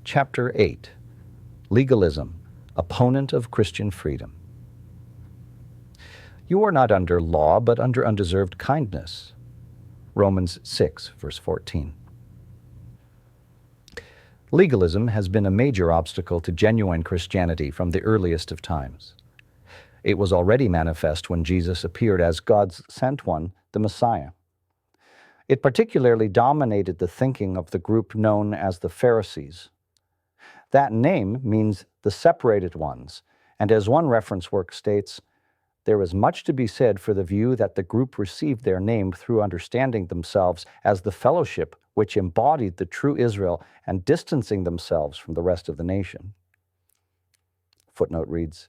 Chapter 8. Legalism, Opponent of Christian Freedom. You are not under law, but under undeserved kindness. Romans 6, verse 14. Legalism has been a major obstacle to genuine Christianity from the earliest of times. It was already manifest when Jesus appeared as God's sent one, the Messiah. It particularly dominated the thinking of the group known as the Pharisees. That name means the separated ones, and as one reference work states, there is much to be said for the view that the group received their name through understanding themselves as the fellowship which embodied the true Israel and distancing themselves from the rest of the nation. Footnote reads,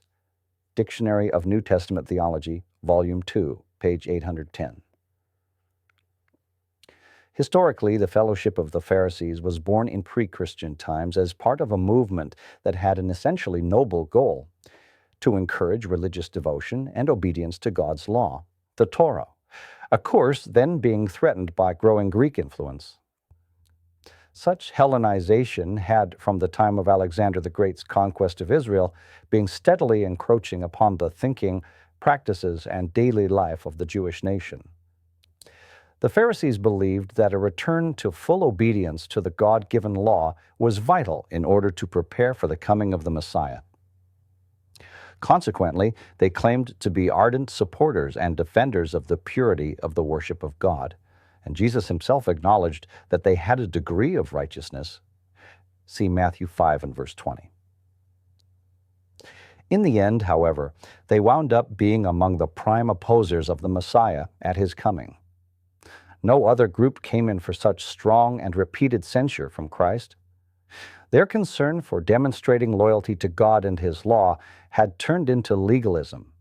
Dictionary of New Testament Theology, Volume 2, page 810. Historically, the fellowship of the Pharisees was born in pre-Christian times as part of a movement that had an essentially noble goal: to encourage religious devotion and obedience to God's law, the Torah, a course then being threatened by growing Greek influence. Such Hellenization had, from the time of Alexander the Great's conquest of Israel, been steadily encroaching upon the thinking, practices, and daily life of the Jewish nation. The Pharisees believed that a return to full obedience to the God-given law was vital in order to prepare for the coming of the Messiah. Consequently, they claimed to be ardent supporters and defenders of the purity of the worship of God, and Jesus himself acknowledged that they had a degree of righteousness. See Matthew 5 and verse 20. In the end, however, they wound up being among the prime opposers of the Messiah at his coming. No other group came in for such strong and repeated censure from Christ. Their concern for demonstrating loyalty to God and his law had turned into legalism.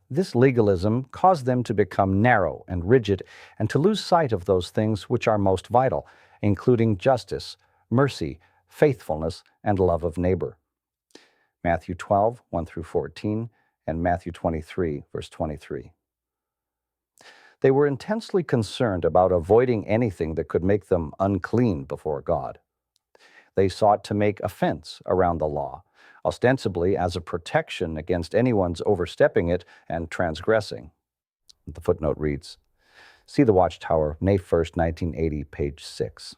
This legalism caused them to become narrow and rigid and to lose sight of those things which are most vital, including justice, mercy, faithfulness, and love of neighbor. Matthew 12, 1 through 14, and Matthew 23, verse 23. They were intensely concerned about avoiding anything that could make them unclean before God. They sought to make a fence around the law, ostensibly as a protection against anyone's overstepping it and transgressing. The footnote reads, see the Watchtower, May 1st, 1980, page 6.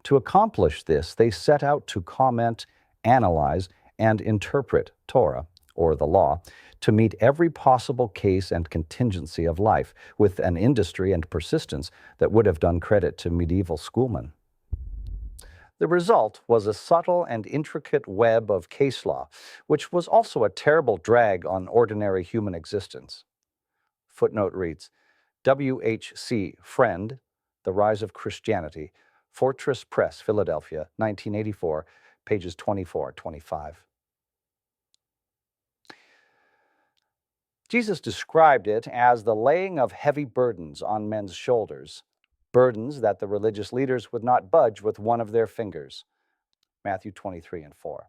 To accomplish this, they set out to comment, analyze, and interpret Torah, or the law, to meet every possible case and contingency of life with an industry and persistence that would have done credit to medieval schoolmen. The result was a subtle and intricate web of case law, which was also a terrible drag on ordinary human existence. Footnote reads, W.H.C. Friend, The Rise of Christianity, Fortress Press, Philadelphia, 1984, pages 24-25. Jesus described it as the laying of heavy burdens on men's shoulders, burdens that the religious leaders would not budge with one of their fingers. Matthew 23 and 4.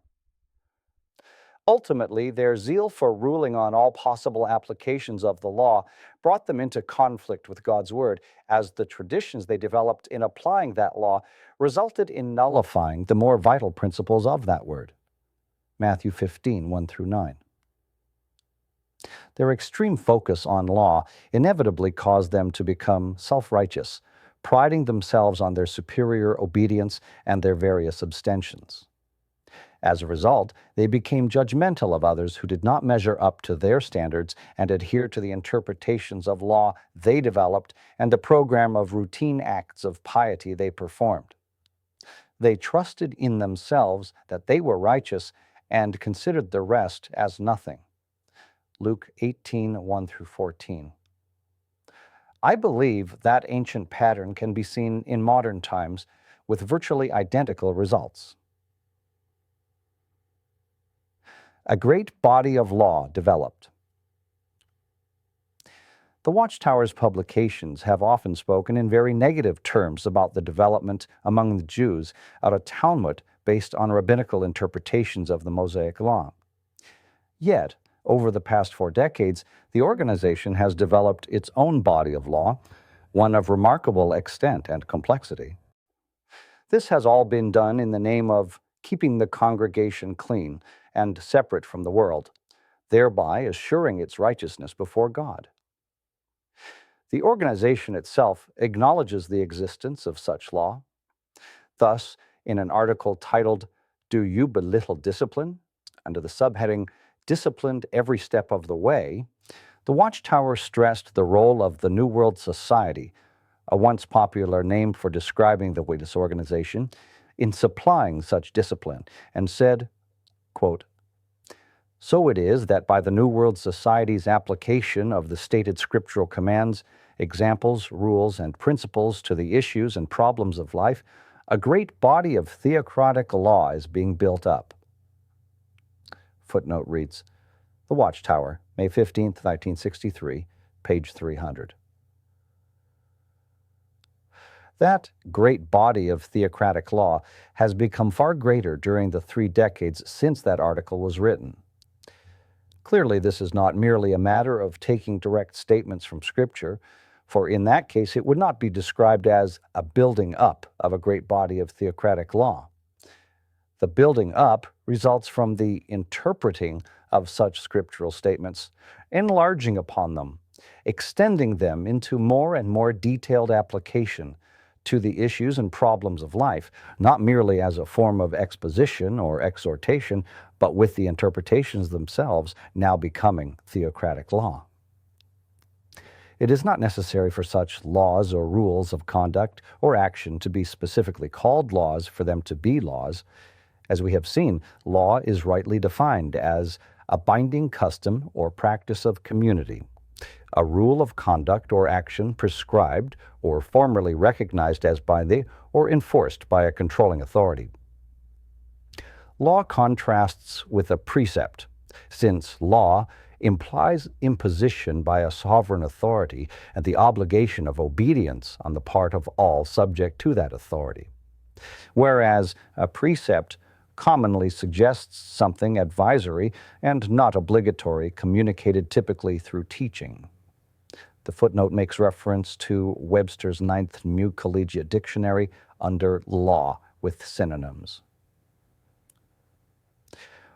Ultimately, their zeal for ruling on all possible applications of the law brought them into conflict with God's word, as the traditions they developed in applying that law resulted in nullifying the more vital principles of that word. Matthew 15, 1 through 9. Their extreme focus on law inevitably caused them to become self-righteous, priding themselves on their superior obedience and their various abstentions. As a result, they became judgmental of others who did not measure up to their standards and adhere to the interpretations of law they developed and the program of routine acts of piety they performed. They trusted in themselves that they were righteous and considered the rest as nothing. Luke 18, 1 through 14. I believe that ancient pattern can be seen in modern times with virtually identical results. A great body of law developed. The Watchtower's publications have often spoken in very negative terms about the development among the Jews of a Talmud based on rabbinical interpretations of the Mosaic Law. Yet, over the past 4 decades, the organization has developed its own body of law, one of remarkable extent and complexity. This has all been done in the name of keeping the congregation clean and separate from the world, thereby assuring its righteousness before God. The organization itself acknowledges the existence of such law. Thus, in an article titled, "Do You Belittle Discipline?" under the subheading, "Disciplined Every Step of the Way," the Watchtower stressed the role of the New World Society, a once popular name for describing the Witness organization, in supplying such discipline, and said, quote, "So it is that by the New World Society's application of the stated scriptural commands, examples, rules, and principles to the issues and problems of life, a great body of theocratic law is being built up." Footnote reads, The Watchtower, May 15, 1963, page 300. That great body of theocratic law has become far greater during the 3 decades since that article was written. Clearly, this is not merely a matter of taking direct statements from Scripture, for in that case it would not be described as a building up of a great body of theocratic law. The building up results from the interpreting of such scriptural statements, enlarging upon them, extending them into more and more detailed application to the issues and problems of life, not merely as a form of exposition or exhortation, but with the interpretations themselves now becoming theocratic law. It is not necessary for such laws or rules of conduct or action to be specifically called laws for them to be laws. As we have seen, law is rightly defined as a binding custom or practice of community, a rule of conduct or action prescribed or formally recognized as binding or enforced by a controlling authority. Law contrasts with a precept, since law implies imposition by a sovereign authority and the obligation of obedience on the part of all subject to that authority, whereas a precept commonly suggests something advisory and not obligatory, communicated typically through teaching. The footnote makes reference to Webster's 9th New Collegiate Dictionary under law with synonyms.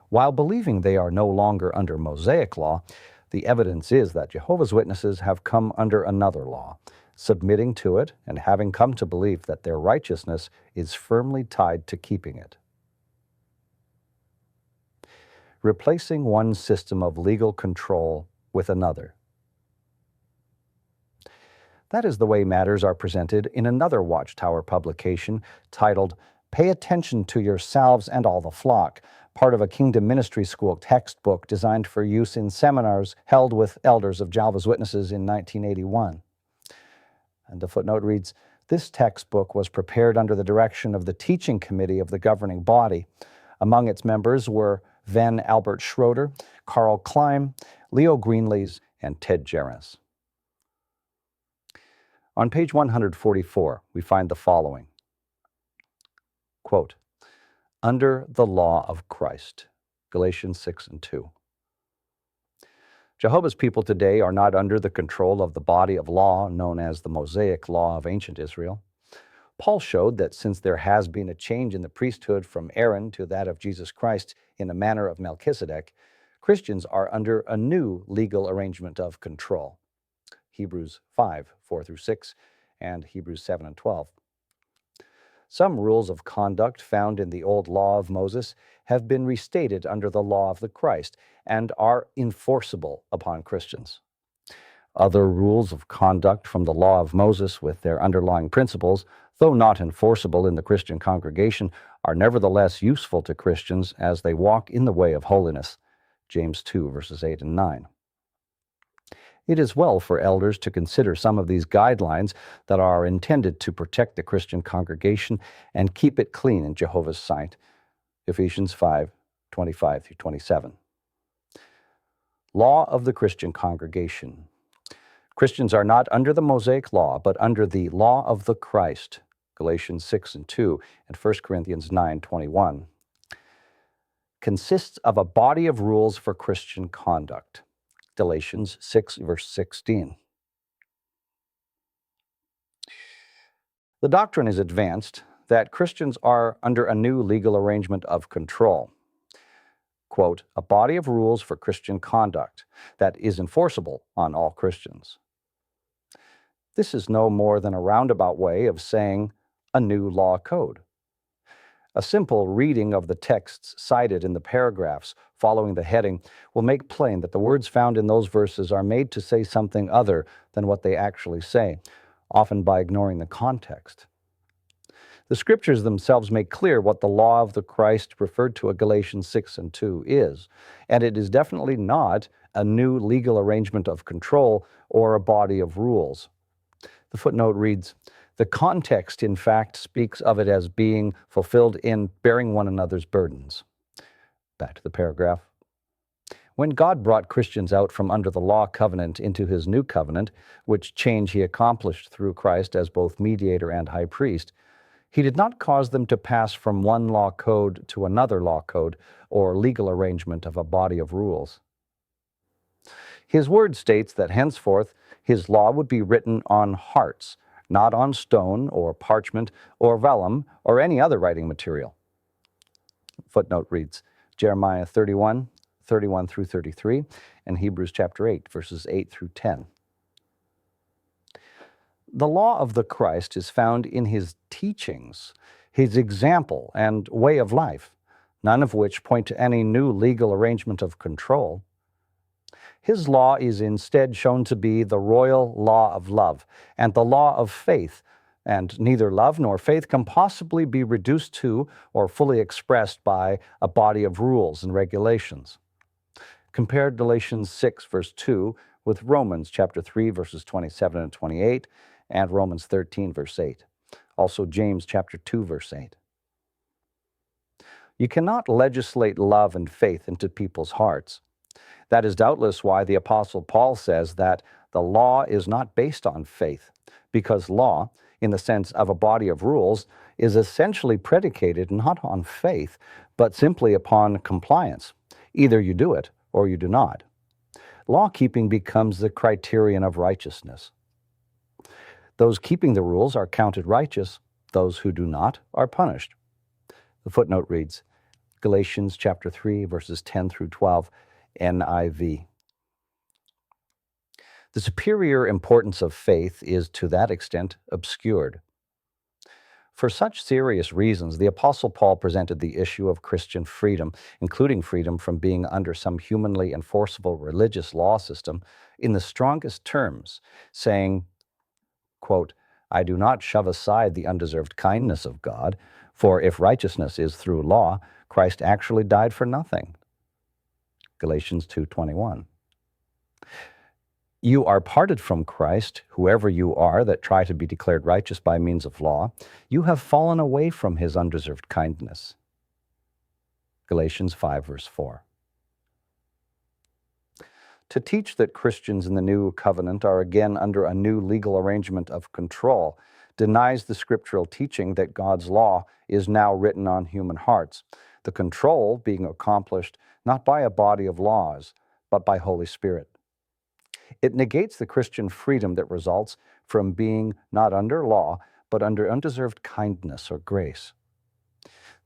While believing they are no longer under Mosaic law, the evidence is that Jehovah's Witnesses have come under another law, submitting to it and having come to believe that their righteousness is firmly tied to keeping it. Replacing one system of legal control with another. That is the way matters are presented in another Watchtower publication titled "Pay Attention to Yourselves and All the Flock," part of a Kingdom Ministry School textbook designed for use in seminars held with elders of Jehovah's Witnesses in 1981. And the footnote reads, "This textbook was prepared under the direction of the teaching committee of the governing body. Among its members were Van Albert Schroeder, Carl Klein, Leo Greenlees, and Ted Jarris." On page 144, we find the following, quote, "Under the law of Christ," Galatians 6 and 2. Jehovah's people today are not under the control of the body of law known as the Mosaic law of ancient Israel. Paul showed that since there has been a change in the priesthood from Aaron to that of Jesus Christ in the manner of Melchizedek, Christians are under a new legal arrangement of control. Hebrews 5, 4 through 6, and Hebrews 7 and 12. Some rules of conduct found in the old law of Moses have been restated under the law of the Christ and are enforceable upon Christians. Other rules of conduct from the law of Moses with their underlying principles, though not enforceable in the Christian congregation, are nevertheless useful to Christians as they walk in the way of holiness. James 2, verses 8 and 9. It is well for elders to consider some of these guidelines that are intended to protect the Christian congregation and keep it clean in Jehovah's sight. Ephesians 5, 25 through 27. Law of the Christian congregation. Christians are not under the Mosaic law, but under the law of the Christ. Galatians 6 and 2 and 1 Corinthians 9, 21. Consists of a body of rules for Christian conduct. Galatians 6, verse 16. The doctrine is advanced that Christians are under a new legal arrangement of control. Quote, a body of rules for Christian conduct that is enforceable on all Christians. This is no more than a roundabout way of saying a new law code. A simple reading of the texts cited in the paragraphs following the heading will make plain that the words found in those verses are made to say something other than what they actually say, often by ignoring the context. The scriptures themselves make clear what the law of the Christ referred to in Galatians 6 and 2 is, and it is definitely not a new legal arrangement of control or a body of rules. The footnote reads, the context, in fact, speaks of it as being fulfilled in bearing one another's burdens. Back to the paragraph. When God brought Christians out from under the law covenant into his new covenant, which change he accomplished through Christ as both mediator and high priest, he did not cause them to pass from one law code to another law code or legal arrangement of a body of rules. His word states that henceforth his law would be written on hearts, not on stone or parchment or vellum or any other writing material. Footnote reads, Jeremiah 31, 31 through 33, and Hebrews chapter 8, verses 8 through 10. The law of the Christ is found in his teachings, his example, and way of life, none of which point to any new legal arrangement of control. His law is instead shown to be the royal law of love and the law of faith, and neither love nor faith can possibly be reduced to or fully expressed by a body of rules and regulations. Compare Galatians 6, verse 2 with Romans chapter 3, verses 27 and 28, and Romans 13, verse 8. Also James chapter 2, verse 8. You cannot legislate love and faith into people's hearts. That is doubtless why the Apostle Paul says that the law is not based on faith, because law, in the sense of a body of rules, is essentially predicated not on faith, but simply upon compliance. Either you do it or you do not. Law-keeping becomes the criterion of righteousness. Those keeping the rules are counted righteous. Those who do not are punished. The footnote reads, Galatians chapter 3, verses 10 through 12, NIV. The superior importance of faith is to that extent obscured. For such serious reasons, the Apostle Paul presented the issue of Christian freedom, including freedom from being under some humanly enforceable religious law system, in the strongest terms, saying, quote, I do not shove aside the undeserved kindness of God, for if righteousness is through law, Christ actually died for nothing. Galatians 2:21. You are parted from Christ, whoever you are that try to be declared righteous by means of law. You have fallen away from his undeserved kindness. Galatians 5, verse 4. To teach that Christians in the new covenant are again under a new legal arrangement of control denies the scriptural teaching that God's law is now written on human hearts, the control being accomplished not by a body of laws, but by Holy Spirit. It negates the Christian freedom that results from being not under law, but under undeserved kindness or grace.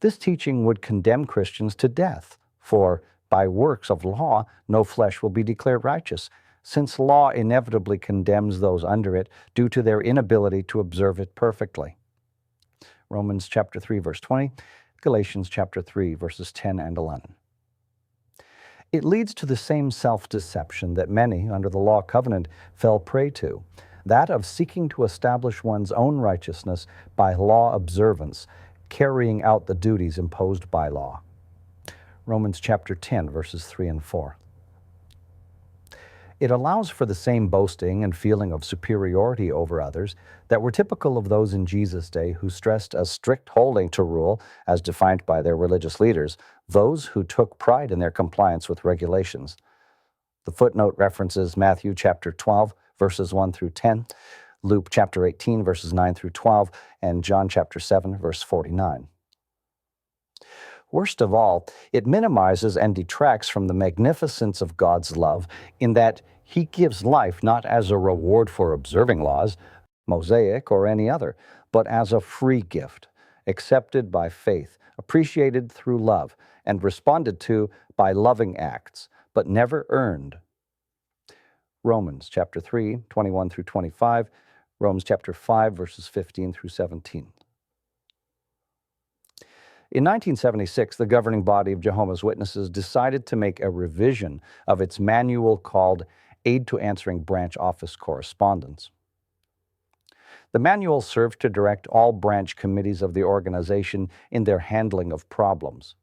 This teaching would condemn Christians to death, for by works of law no flesh will be declared righteous, since law inevitably condemns those under it due to their inability to observe it perfectly. Romans chapter 3, verse 20, Galatians chapter 3, verses 10 and 11. It leads to the same self-deception that many under the law covenant fell prey to, that of seeking to establish one's own righteousness by law observance, carrying out the duties imposed by law. Romans chapter 10, verses 3 and 4. It allows for the same boasting and feeling of superiority over others that were typical of those in Jesus' day who stressed a strict holding to rule as defined by their religious leaders, those who took pride in their compliance with regulations. The footnote references Matthew chapter 12, verses 1 through 10, Luke chapter 18, verses 9 through 12, and John chapter 7, verse 49. Worst of all, it minimizes and detracts from the magnificence of God's love in that he gives life not as a reward for observing laws, Mosaic or any other, but as a free gift, accepted by faith, appreciated through love, and responded to by loving acts, but never earned. Romans chapter 3, 21 through 25, Romans chapter 5, verses 15 through 17. In 1976, the governing body of Jehovah's Witnesses decided to make a revision of its manual called Aid to Answering Branch Office Correspondence. The manual served to direct all branch committees of the organization in their handling of problems.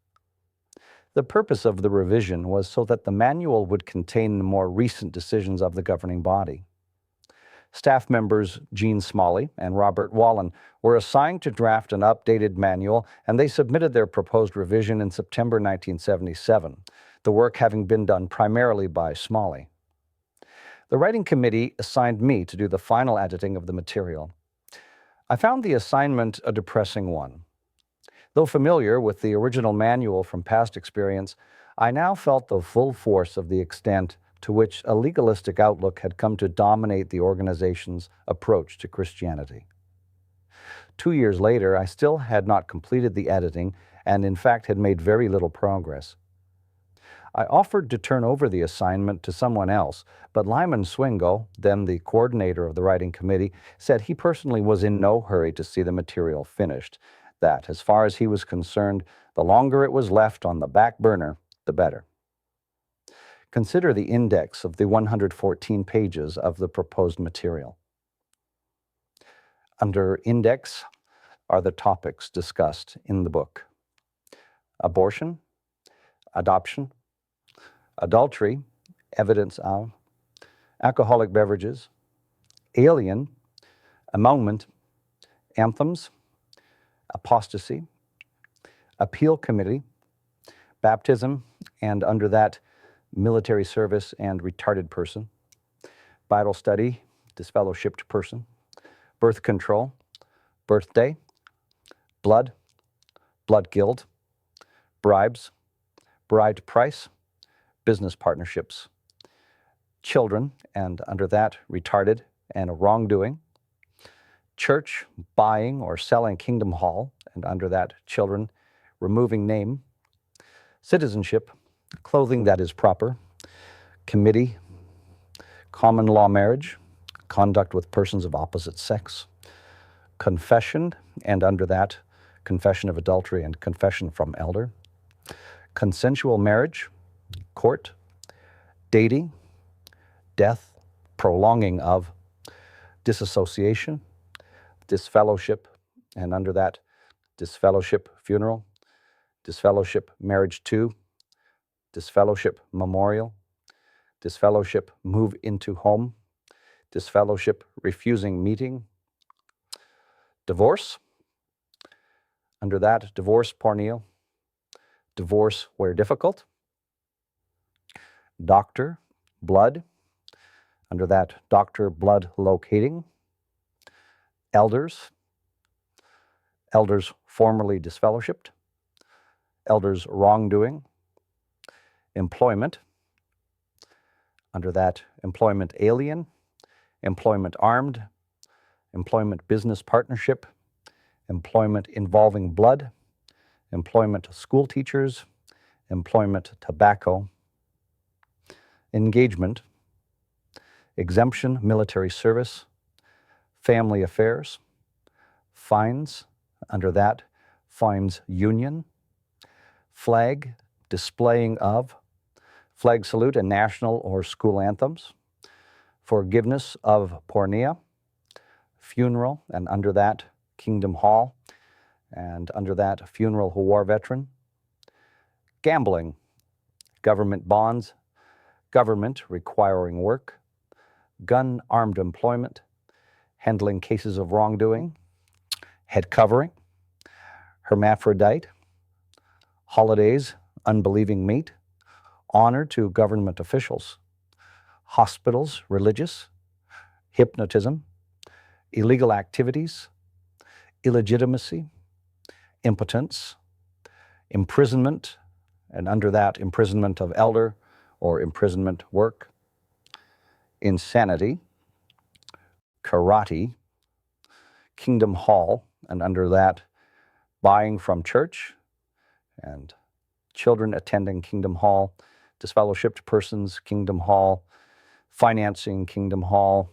The purpose of the revision was so that the manual would contain the more recent decisions of the governing body. Staff members Gene Smalley and Robert Wallen were assigned to draft an updated manual, and they submitted their proposed revision in September 1977, the work having been done primarily by Smalley. The writing committee assigned me to do the final editing of the material. I found the assignment a depressing one. Though familiar with the original manual from past experience, I now felt the full force of the extent to which a legalistic outlook had come to dominate the organization's approach to Christianity. 2 years later, I still had not completed the editing and in fact had made very little progress. I offered to turn over the assignment to someone else, but Lyman Swingo, then the coordinator of the writing committee, said he personally was in no hurry to see the material finished, that, as far as he was concerned, the longer it was left on the back burner, the better. Consider the index of the 114 pages of the proposed material. Under index are the topics discussed in the book: abortion, adoption, adultery, evidence of, alcoholic beverages, alien, amendment, anthems, apostasy, appeal committee, baptism, and under that, military service and retarded person, Bible study, disfellowshipped person, birth control, birthday, blood, blood guild, bribes, bride price, business partnerships, children, and under that, retarded and wrongdoing, church, buying or selling Kingdom Hall, and under that, children, removing name, citizenship, clothing that is proper, committee, common law marriage, conduct with persons of opposite sex, confession, and under that, confession of adultery and confession from elder, consensual marriage, court, dating, death, prolonging of, disassociation, disfellowship, and under that, disfellowship funeral, disfellowship marriage to, disfellowship memorial, disfellowship move into home, disfellowship refusing meeting, divorce, under that, divorce porneal, divorce where difficult, doctor, blood, under that, doctor blood locating, elders, elders formerly disfellowshipped, elders wrongdoing, employment, under that, employment alien, employment armed, employment business partnership, employment involving blood, employment school teachers, employment tobacco, engagement, exemption military service, family affairs, fines, under that, fines union, flag, displaying of, flag salute and national or school anthems, forgiveness of pornea, funeral, and under that, Kingdom Hall, and under that, funeral of a war veteran, gambling, government bonds, government requiring work, gun armed employment, handling cases of wrongdoing, head covering, hermaphrodite, holidays, unbelieving meat, honor to government officials, hospitals, religious, hypnotism, illegal activities, illegitimacy, impotence, imprisonment, and under that, imprisonment of elder or imprisonment work, insanity, karate, Kingdom Hall, and under that, buying from church and children attending Kingdom Hall, disfellowshipped persons, Kingdom Hall, financing Kingdom Hall,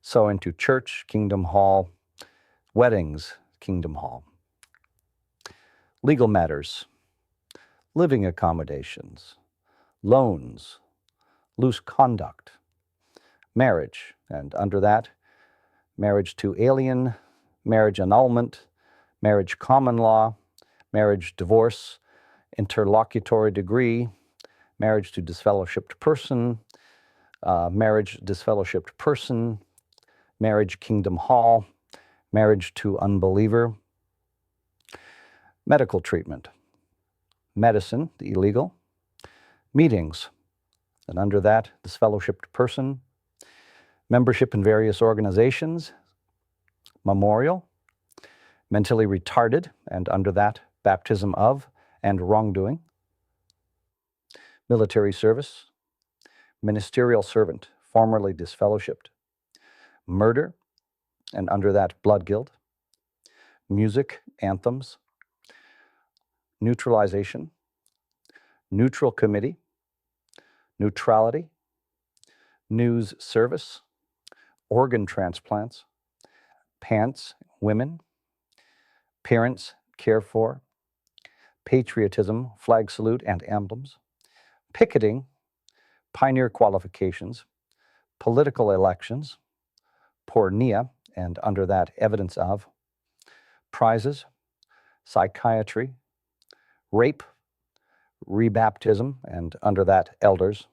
sowing to church, Kingdom Hall, weddings, Kingdom Hall. Legal matters, living accommodations, loans, loose conduct, marriage, and under that, marriage to alien, marriage annulment, marriage common law, marriage divorce, interlocutory degree, marriage to disfellowshipped person, marriage disfellowshipped person, marriage Kingdom Hall, marriage to unbeliever, medical treatment, medicine, the illegal, meetings, and under that, disfellowshipped person, membership in various organizations, memorial, mentally retarded, and under that, baptism of and wrongdoing, military service, ministerial servant, formerly disfellowshipped, murder, and under that, blood guilt, music, anthems, neutralization, neutral committee, neutrality, news service, organ transplants, pants, women, parents, care for, patriotism, flag salute and emblems, picketing, pioneer qualifications, political elections, pornea, and under that, evidence of, prizes, psychiatry, rape, rebaptism, and under that, elders,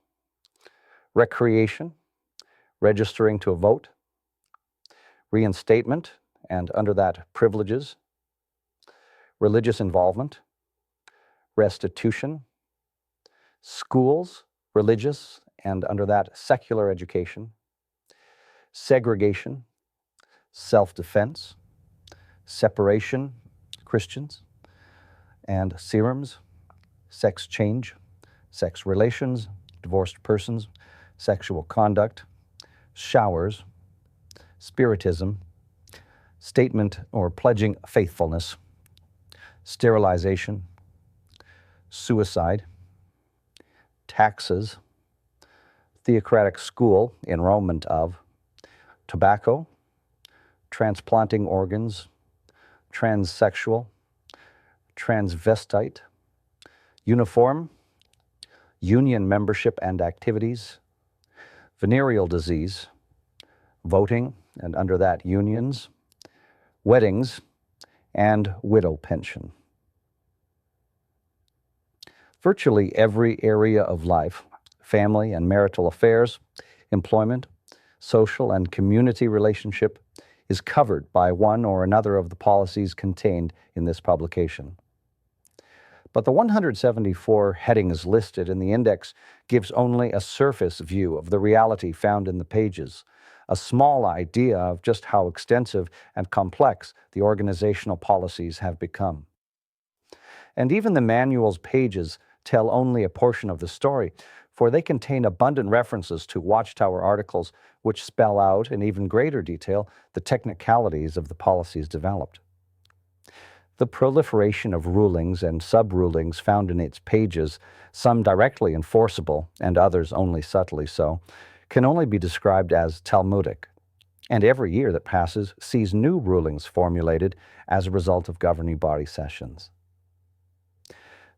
recreation, registering to vote, reinstatement, and under that, privileges, religious involvement, restitution, schools, religious, and under that, secular education, segregation, self-defense, separation, Christians, and serums, sex change, sex relations, divorced persons, sexual conduct, showers, spiritism, statement or pledging faithfulness, sterilization, suicide, taxes, theocratic school, enrollment of, tobacco, transplanting organs, transsexual, transvestite, uniform, union membership and activities, venereal disease, voting, and under that, unions, weddings, and widow pension. Virtually every area of life, family and marital affairs, employment, social and community relationship, is covered by one or another of the policies contained in this publication. But the 174 headings listed in the index gives only a surface view of the reality found in the pages, a small idea of just how extensive and complex the organizational policies have become. And even the manual's pages tell only a portion of the story, for they contain abundant references to Watchtower articles which spell out in even greater detail the technicalities of the policies developed. The proliferation of rulings and sub-rulings found in its pages, some directly enforceable and others only subtly so, can only be described as Talmudic, and every year that passes sees new rulings formulated as a result of governing body sessions.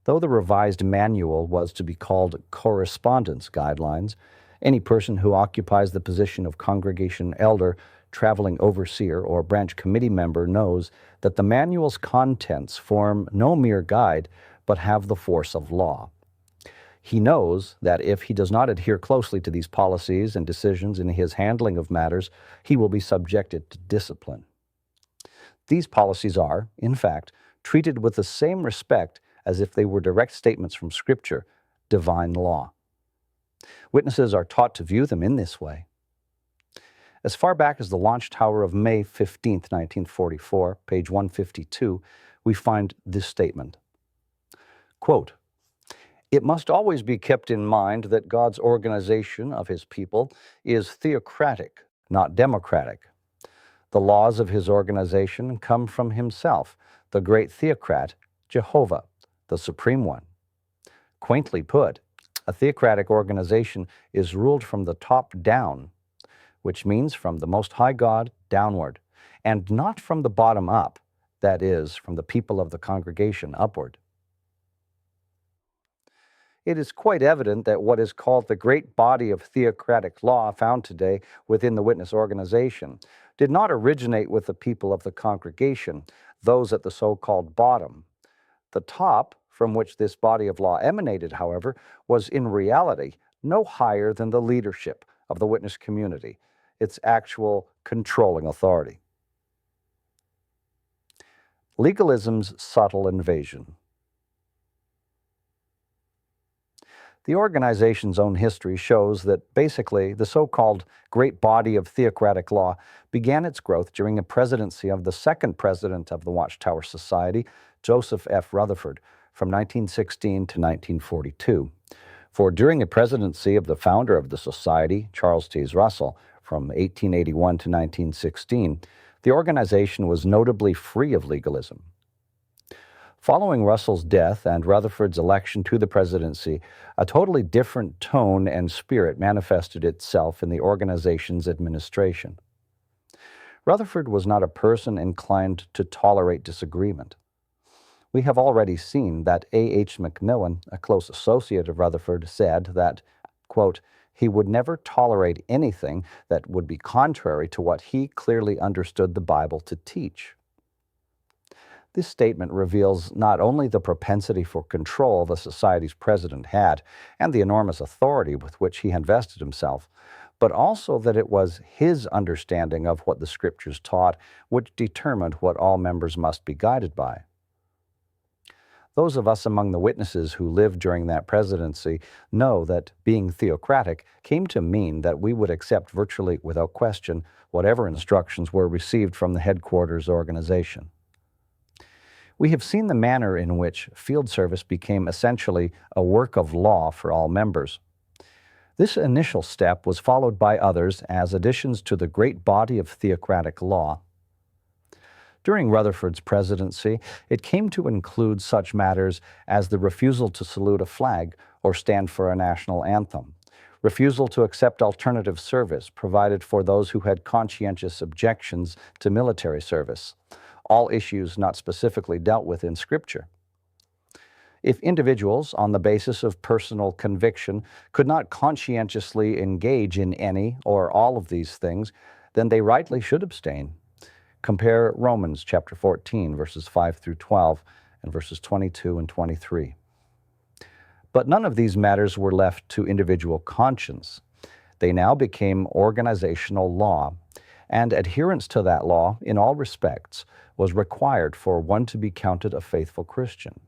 Though the revised manual was to be called correspondence guidelines, any person who occupies the position of congregation elder, traveling overseer, or branch committee member knows that the manual's contents form no mere guide, but have the force of law. He knows that if he does not adhere closely to these policies and decisions in his handling of matters, he will be subjected to discipline. These policies are, in fact, treated with the same respect as if they were direct statements from Scripture, divine law. Witnesses are taught to view them in this way. As far back as the Launch Tower of May 15, 1944, page 152, we find this statement. Quote, "It must always be kept in mind that God's organization of His people is theocratic, not democratic. The laws of his organization come from himself, the great theocrat, Jehovah, the Supreme One. Quaintly put, a theocratic organization is ruled from the top down, which means from the Most High God downward, and not from the bottom up, that is, from the people of the congregation upward. It is quite evident that what is called the great body of theocratic law found today within the witness organization did not originate with the people of the congregation, those at the so-called bottom. The top, from which this body of law emanated, however, was in reality no higher than the leadership of the witness community, its actual controlling authority. Legalism's subtle invasion. The organization's own history shows that basically the so-called great body of theocratic law began its growth during the presidency of the second president of the Watchtower Society, Joseph F. Rutherford, from 1916 to 1942. For during the presidency of the founder of the society, Charles T. Russell, from 1881 to 1916, the organization was notably free of legalism. Following Russell's death and Rutherford's election to the presidency, a totally different tone and spirit manifested itself in the organization's administration. Rutherford was not a person inclined to tolerate disagreement. We have already seen that A.H. Macmillan, a close associate of Rutherford, said that, quote, he would never tolerate anything that would be contrary to what he clearly understood the Bible to teach. This statement reveals not only the propensity for control the society's president had and the enormous authority with which he invested himself, but also that it was his understanding of what the Scriptures taught which determined what all members must be guided by. Those of us among the witnesses who lived during that presidency know that being theocratic came to mean that we would accept virtually without question whatever instructions were received from the headquarters organization. We have seen the manner in which field service became essentially a work of law for all members. This initial step was followed by others as additions to the great body of theocratic law. During Rutherford's presidency, it came to include such matters as the refusal to salute a flag or stand for a national anthem, refusal to accept alternative service provided for those who had conscientious objections to military service, all issues not specifically dealt with in Scripture. If individuals, on the basis of personal conviction, could not conscientiously engage in any or all of these things, then they rightly should abstain. Compare Romans chapter 14, verses 5 through 12, and verses 22 and 23. But none of these matters were left to individual conscience. They now became organizational law, and adherence to that law, in all respects, was required for one to be counted a faithful Christian.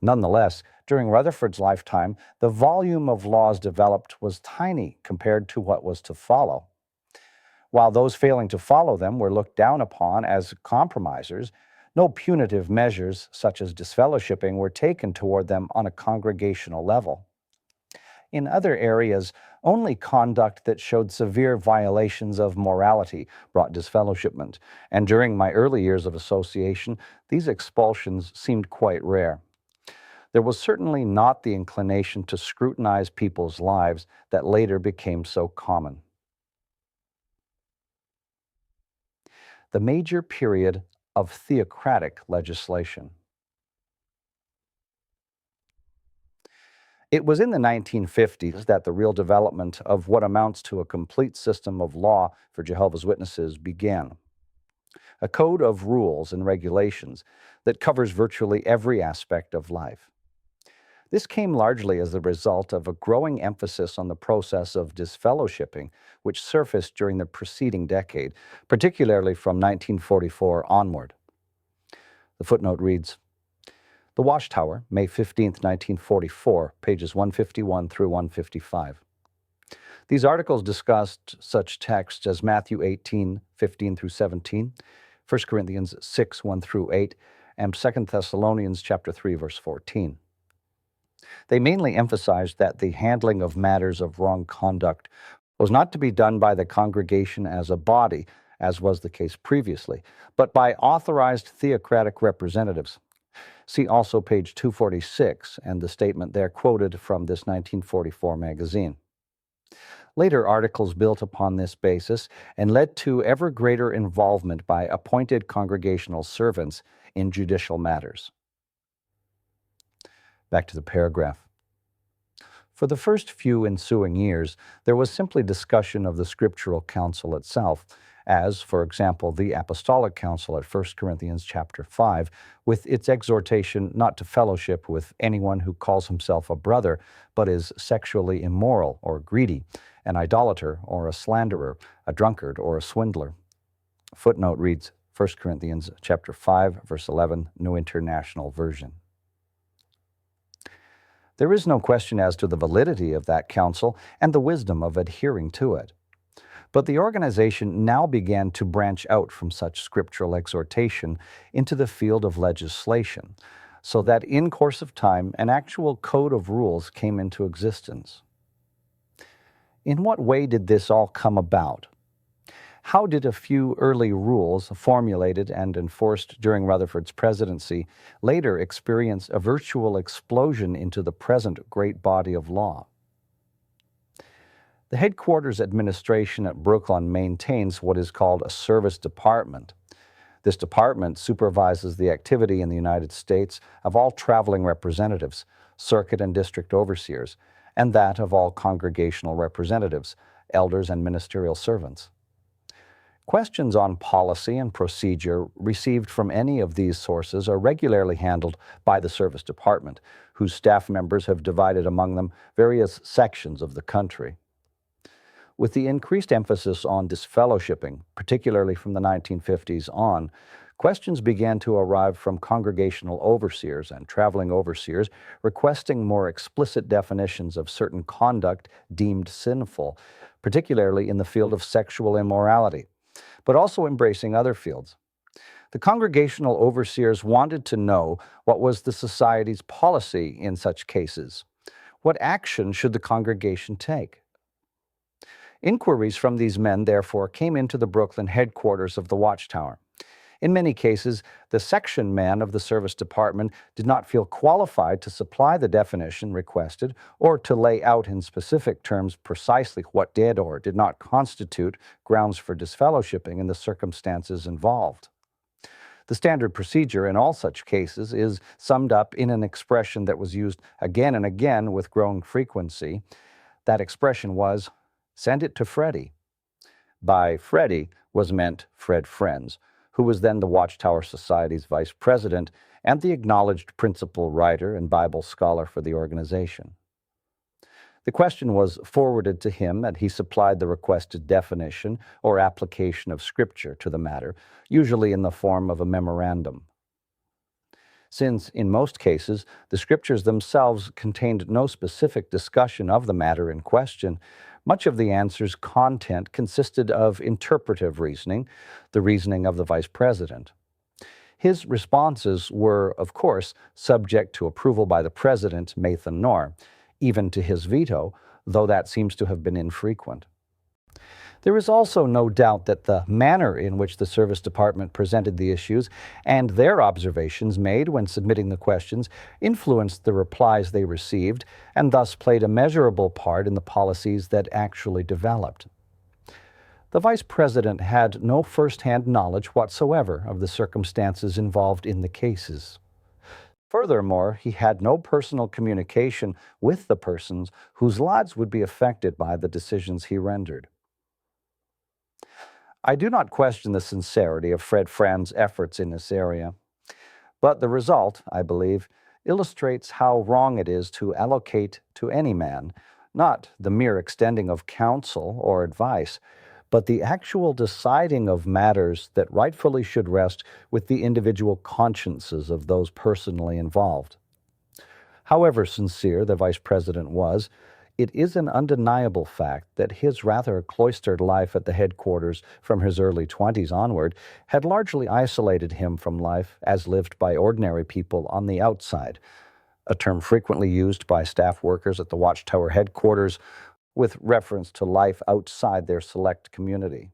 Nonetheless, during Rutherford's lifetime, the volume of laws developed was tiny compared to what was to follow. While those failing to follow them were looked down upon as compromisers, no punitive measures such as disfellowshipping were taken toward them on a congregational level. In other areas, only conduct that showed severe violations of morality brought disfellowshipment, and during my early years of association, these expulsions seemed quite rare. There was certainly not the inclination to scrutinize people's lives that later became so common. The major period of theocratic legislation. It was in the 1950s that the real development of what amounts to a complete system of law for Jehovah's Witnesses began. A code of rules and regulations that covers virtually every aspect of life. This came largely as the result of a growing emphasis on the process of disfellowshipping, which surfaced during the preceding decade, particularly from 1944 onward. The footnote reads, The Watchtower, May 15, 1944, pages 151 through 155. These articles discussed such texts as Matthew 18, 15 through 17, 1 Corinthians 6, 1 through 8, and 2 Thessalonians chapter 3, verse 14. They mainly emphasized that the handling of matters of wrong conduct was not to be done by the congregation as a body, as was the case previously, but by authorized theocratic representatives. See also page 246 and the statement there quoted from this 1944 magazine. Later articles built upon this basis and led to ever greater involvement by appointed congregational servants in judicial matters. Back to the paragraph. For the first few ensuing years, there was simply discussion of the scriptural counsel itself, as, for example, the Apostolic Council at 1 Corinthians chapter 5, with its exhortation not to fellowship with anyone who calls himself a brother, but is sexually immoral or greedy, an idolater or a slanderer, a drunkard or a swindler. Footnote reads 1 Corinthians chapter 5, verse 11, New International Version. There is no question as to the validity of that counsel and the wisdom of adhering to it. But the organization now began to branch out from such scriptural exhortation into the field of legislation, so that in course of time an actual code of rules came into existence. In what way did this all come about? How did a few early rules, formulated and enforced during Rutherford's presidency, later experience a virtual explosion into the present great body of law? The headquarters administration at Brooklyn maintains what is called a service department. This department supervises the activity in the United States of all traveling representatives, circuit and district overseers, and that of all congregational representatives, elders and ministerial servants. Questions on policy and procedure received from any of these sources are regularly handled by the Service Department, whose staff members have divided among them various sections of the country. With the increased emphasis on disfellowshipping, particularly from the 1950s on, questions began to arrive from congregational overseers and traveling overseers requesting more explicit definitions of certain conduct deemed sinful, particularly in the field of sexual immorality, but also embracing other fields. The congregational overseers wanted to know what was the society's policy in such cases. What action should the congregation take? Inquiries from these men, therefore, came into the Brooklyn headquarters of the Watchtower. In many cases, the section man of the service department did not feel qualified to supply the definition requested or to lay out in specific terms precisely what did or did not constitute grounds for disfellowshipping in the circumstances involved. The standard procedure in all such cases is summed up in an expression that was used again and again with growing frequency. That expression was, "Send it to Freddie." By Freddie was meant Fred Franz, who was then the Watchtower Society's vice president and the acknowledged principal writer and Bible scholar for the organization. The question was forwarded to him, and he supplied the requested definition or application of Scripture to the matter, usually in the form of a memorandum. Since, in most cases, the Scriptures themselves contained no specific discussion of the matter in question, much of the answer's content consisted of interpretive reasoning, the reasoning of the vice president. His responses were, of course, subject to approval by the president, Nathan Knorr, even to his veto, though that seems to have been infrequent. There is also no doubt that the manner in which the Service Department presented the issues and their observations made when submitting the questions influenced the replies they received and thus played a measurable part in the policies that actually developed. The Vice President had no first-hand knowledge whatsoever of the circumstances involved in the cases. Furthermore, he had no personal communication with the persons whose lives would be affected by the decisions he rendered. I do not question the sincerity of Fred Franz's efforts in this area, but the result, I believe, illustrates how wrong it is to allocate to any man, not the mere extending of counsel or advice, but the actual deciding of matters that rightfully should rest with the individual consciences of those personally involved. However sincere the Vice President was, it is an undeniable fact that his rather cloistered life at the headquarters from his early 20s onward had largely isolated him from life as lived by ordinary people on the outside, a term frequently used by staff workers at the Watchtower headquarters with reference to life outside their select community.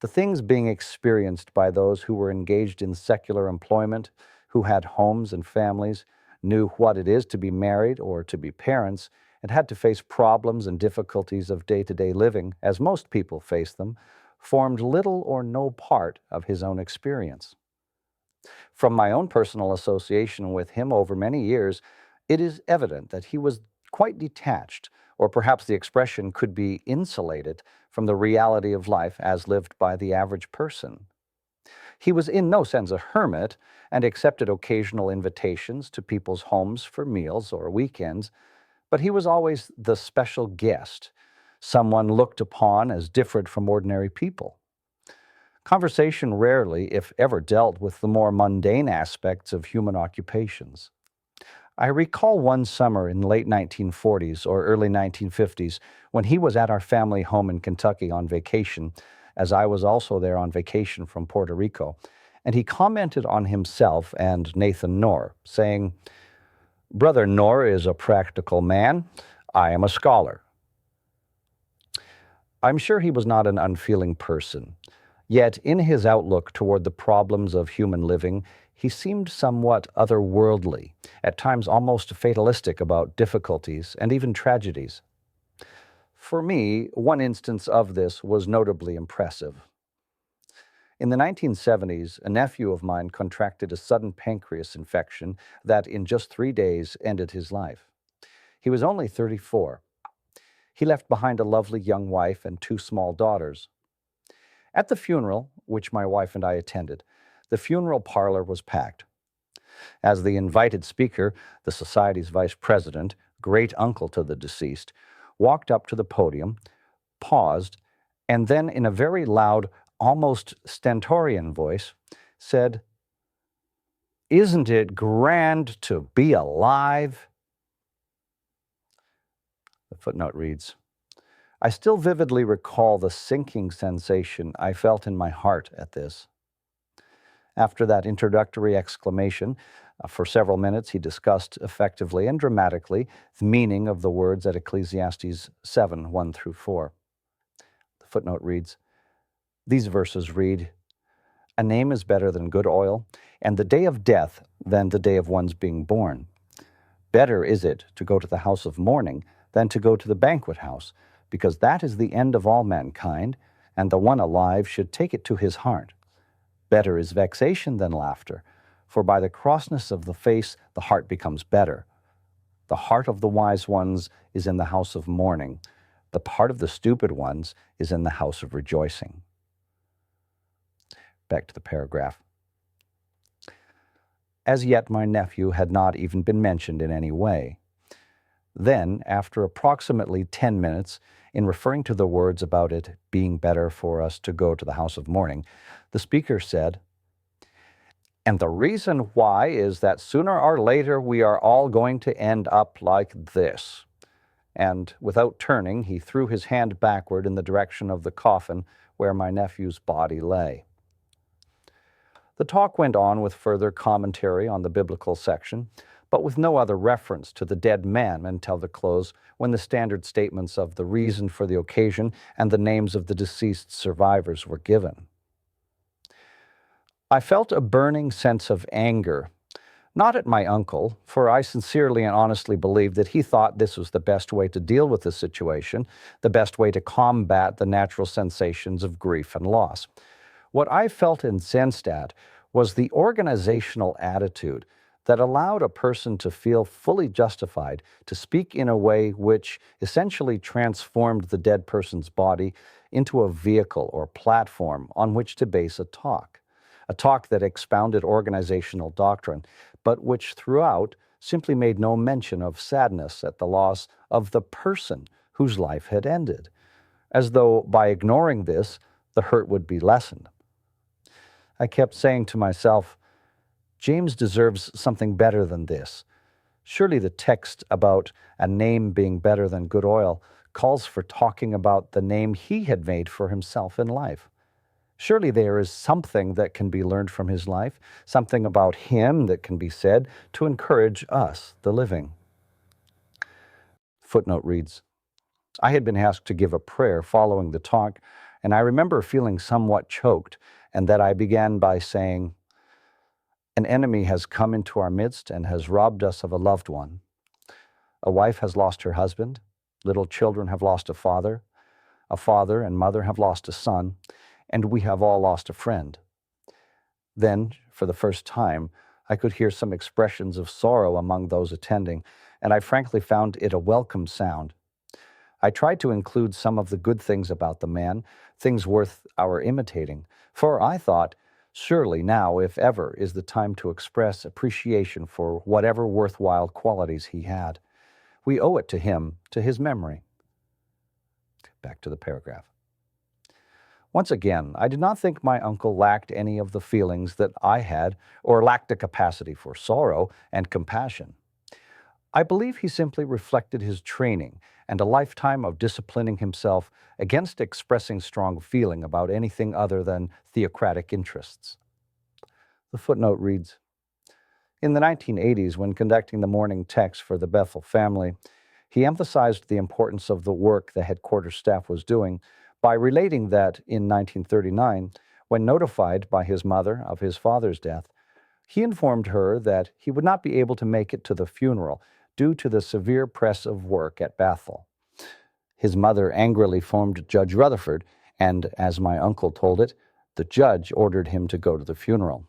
the things being experienced by those who were engaged in secular employment, who had homes and families, knew what it is to be married or to be parents, and had to face problems and difficulties of day-to-day living, as most people face them, formed little or no part of his own experience. From my own personal association with him over many years, it is evident that he was quite detached, or perhaps the expression could be insulated from the reality of life as lived by the average person. He was in no sense a hermit and accepted occasional invitations to people's homes for meals or weekends, but he was always the special guest, someone looked upon as different from ordinary people. Conversation rarely, if ever, dealt with the more mundane aspects of human occupations. I recall one summer in late 1940s or early 1950s when he was at our family home in Kentucky on vacation, as I was also there on vacation from Puerto Rico, and he commented on himself and Nathan Knorr, saying, "Brother Knorr is a practical man. I am a scholar." I'm sure he was not an unfeeling person. Yet in his outlook toward the problems of human living, he seemed somewhat otherworldly, at times almost fatalistic about difficulties and even tragedies. For me, one instance of this was notably impressive. In the 1970s, a nephew of mine contracted a sudden pancreas infection that in just 3 days ended his life. He was only 34. He left behind a lovely young wife and 2 small daughters. At the funeral, which my wife and I attended, the funeral parlor was packed. As the invited speaker, the society's vice president, great uncle to the deceased, walked up to the podium, paused, and then in a very loud, almost stentorian voice, said, "Isn't it grand to be alive?" The footnote reads, I still vividly recall the sinking sensation I felt in my heart at this. After that introductory exclamation, for several minutes he discussed effectively and dramatically the meaning of the words at Ecclesiastes 7, 1 through 4. The footnote reads, these verses read, "A name is better than good oil, and the day of death than the day of one's being born. Better is it to go to the house of mourning than to go to the banquet house, because that is the end of all mankind, and the one alive should take it to his heart. Better is vexation than laughter, for by the crossness of the face the heart becomes better. The heart of the wise ones is in the house of mourning. The heart of the stupid ones is in the house of rejoicing." Back to the paragraph. As yet my nephew had not even been mentioned in any way. Then, after approximately 10 minutes, in referring to the words about it being better for us to go to the house of mourning, the speaker said, "And the reason why is that sooner or later we are all going to end up like this." And without turning, he threw his hand backward in the direction of the coffin where my nephew's body lay. The talk went on with further commentary on the biblical section, but with no other reference to the dead man until the close, when the standard statements of the reason for the occasion and the names of the deceased survivors were given. I felt a burning sense of anger, not at my uncle, for I sincerely and honestly believed that he thought this was the best way to deal with the situation, the best way to combat the natural sensations of grief and loss. What I felt incensed at was the organizational attitude that allowed a person to feel fully justified to speak in a way which essentially transformed the dead person's body into a vehicle or platform on which to base a talk that expounded organizational doctrine, but which throughout simply made no mention of sadness at the loss of the person whose life had ended, as though by ignoring this, the hurt would be lessened. I kept saying to myself, James deserves something better than this. Surely the text about a name being better than good oil calls for talking about the name he had made for himself in life. Surely there is something that can be learned from his life, something about him that can be said to encourage us, the living. Footnote reads, I had been asked to give a prayer following the talk, and I remember feeling somewhat choked, and that I began by saying, "An enemy has come into our midst and has robbed us of a loved one. A wife has lost her husband, little children have lost a father and mother have lost a son, and we have all lost a friend." Then, for the first time, I could hear some expressions of sorrow among those attending, and I frankly found it a welcome sound. I tried to include some of the good things about the man, things worth our imitating, for I thought, surely now, if ever, is the time to express appreciation for whatever worthwhile qualities he had. We owe it to him, to his memory. Back to the paragraph. Once again, I did not think my uncle lacked any of the feelings that I had, or lacked a capacity for sorrow and compassion. I believe he simply reflected his training and a lifetime of disciplining himself against expressing strong feeling about anything other than theocratic interests. The footnote reads, in the 1980s, when conducting the morning text for the Bethel family, he emphasized the importance of the work the headquarters staff was doing by relating that in 1939, when notified by his mother of his father's death, he informed her that he would not be able to make it to the funeral due to the severe press of work at Bethel. His mother angrily phoned Judge Rutherford, and, as my uncle told it, the judge ordered him to go to the funeral.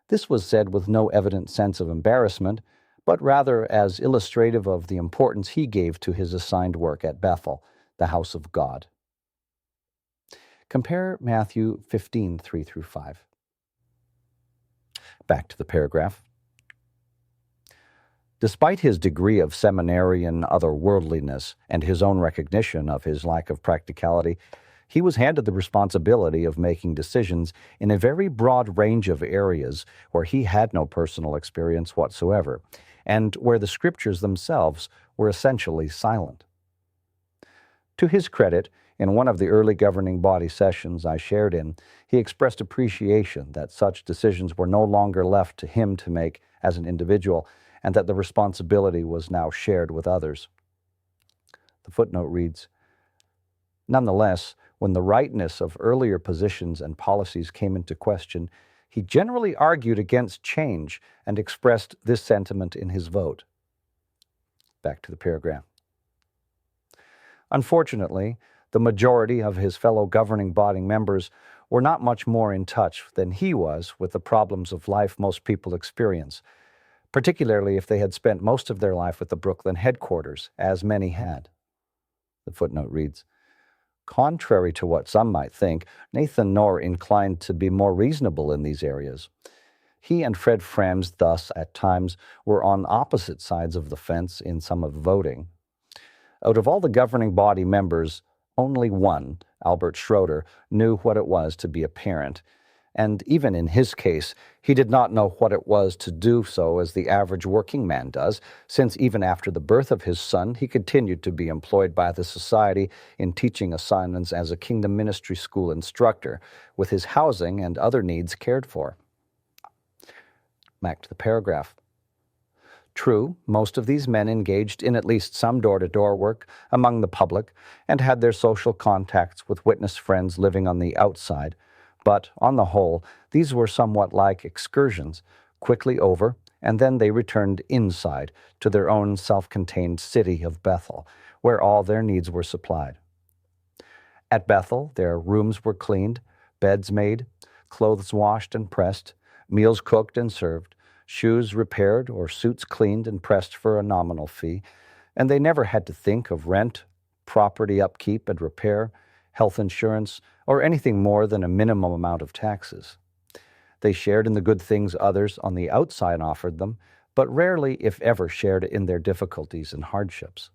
This was said with no evident sense of embarrassment, but rather as illustrative of the importance he gave to his assigned work at Bethel, the house of God. Compare Matthew 15, 3-5. Back to the paragraph. Despite his degree of seminarian otherworldliness and his own recognition of his lack of practicality, he was handed the responsibility of making decisions in a very broad range of areas where he had no personal experience whatsoever, and where the scriptures themselves were essentially silent. To his credit, in one of the early governing body sessions I shared in, he expressed appreciation that such decisions were no longer left to him to make as an individual, and that the responsibility was now shared with others. The footnote reads, nonetheless, when the rightness of earlier positions and policies came into question, he generally argued against change and expressed this sentiment in his vote. Back to the paragraph. Unfortunately, the majority of his fellow governing body members were not much more in touch than he was with the problems of life most people experience, particularly if they had spent most of their life at the Brooklyn headquarters, as many had. The footnote reads, contrary to what some might think, Nathan Knorr inclined to be more reasonable in these areas. He and Fred Franz thus, at times, were on opposite sides of the fence in some of the voting. Out of all the governing body members, only one, Albert Schroeder, knew what it was to be a parent, and even in his case, he did not know what it was to do so as the average working man does, since even after the birth of his son, he continued to be employed by the society in teaching assignments as a Kingdom Ministry School instructor, with his housing and other needs cared for. Back to the paragraph. True, most of these men engaged in at least some door-to-door work among the public and had their social contacts with witness friends living on the outside, but, on the whole, these were somewhat like excursions, quickly over, and then they returned inside to their own self-contained city of Bethel, where all their needs were supplied. At Bethel, their rooms were cleaned, beds made, clothes washed and pressed, meals cooked and served, shoes repaired or suits cleaned and pressed for a nominal fee, and they never had to think of rent, property upkeep and repair, health insurance, or anything more than a minimum amount of taxes. They shared in the good things others on the outside offered them, but rarely, if ever, shared in their difficulties and hardships.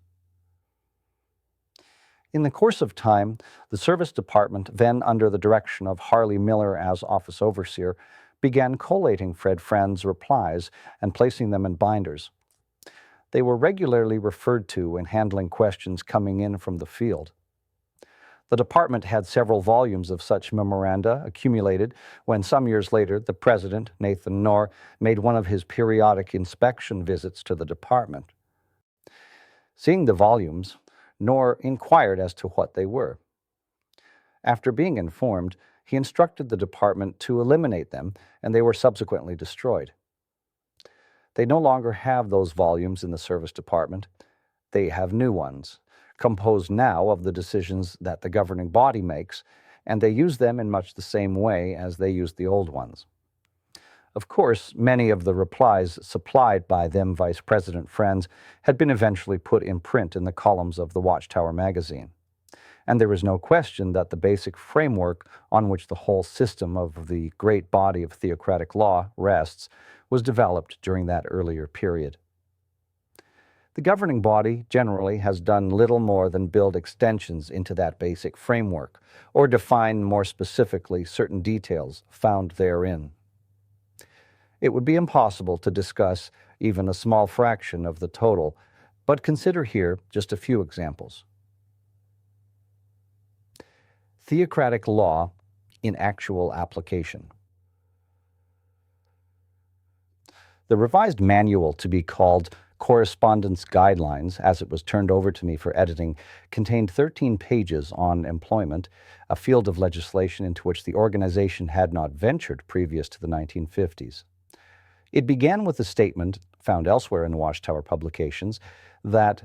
In the course of time, the service department, then under the direction of Harley Miller as office overseer, began collating Fred Franz's replies and placing them in binders. They were regularly referred to in handling questions coming in from the field. The department had several volumes of such memoranda accumulated when some years later the president, Nathan Knorr, made one of his periodic inspection visits to the department. Seeing the volumes, Knorr inquired as to what they were. After being informed, he instructed the department to eliminate them, and they were subsequently destroyed. They no longer have those volumes in the service department. They have new ones, composed now of the decisions that the governing body makes, and they use them in much the same way as they used the old ones. Of course, many of the replies supplied by then Vice President Franz had been eventually put in print in the columns of the Watchtower magazine. And there is no question that the basic framework on which the whole system of the great body of theocratic law rests was developed during that earlier period. The governing body generally has done little more than build extensions into that basic framework, or define more specifically certain details found therein. It would be impossible to discuss even a small fraction of the total, but consider here just a few examples. Theocratic law in actual application. The revised manual, to be called Correspondence Guidelines, as it was turned over to me for editing, contained 13 pages on employment, a field of legislation into which the organization had not ventured previous to the 1950s. It began with a statement, found elsewhere in Watchtower publications, that,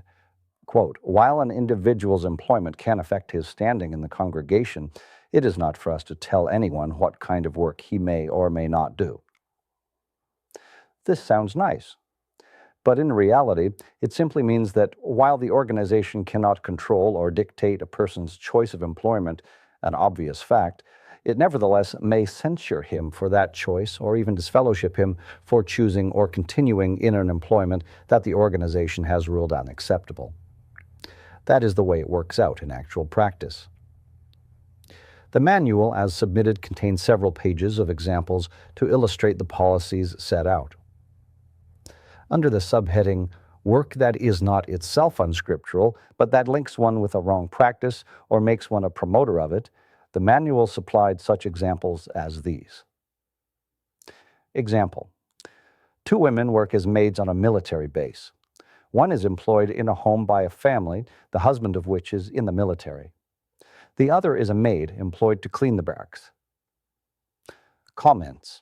quote, while an individual's employment can affect his standing in the congregation, it is not for us to tell anyone what kind of work he may or may not do. This sounds nice, but in reality, it simply means that while the organization cannot control or dictate a person's choice of employment, an obvious fact, it nevertheless may censure him for that choice or even disfellowship him for choosing or continuing in an employment that the organization has ruled unacceptable. That is the way it works out in actual practice. The manual, as submitted, contains several pages of examples to illustrate the policies set out. Under the subheading, Work that is not itself unscriptural, but that links one with a wrong practice or makes one a promoter of it, the manual supplied such examples as these. Example: 2 women work as maids on a military base. One is employed in a home by a family, the husband of which is in the military. The other is a maid employed to clean the barracks. Comments: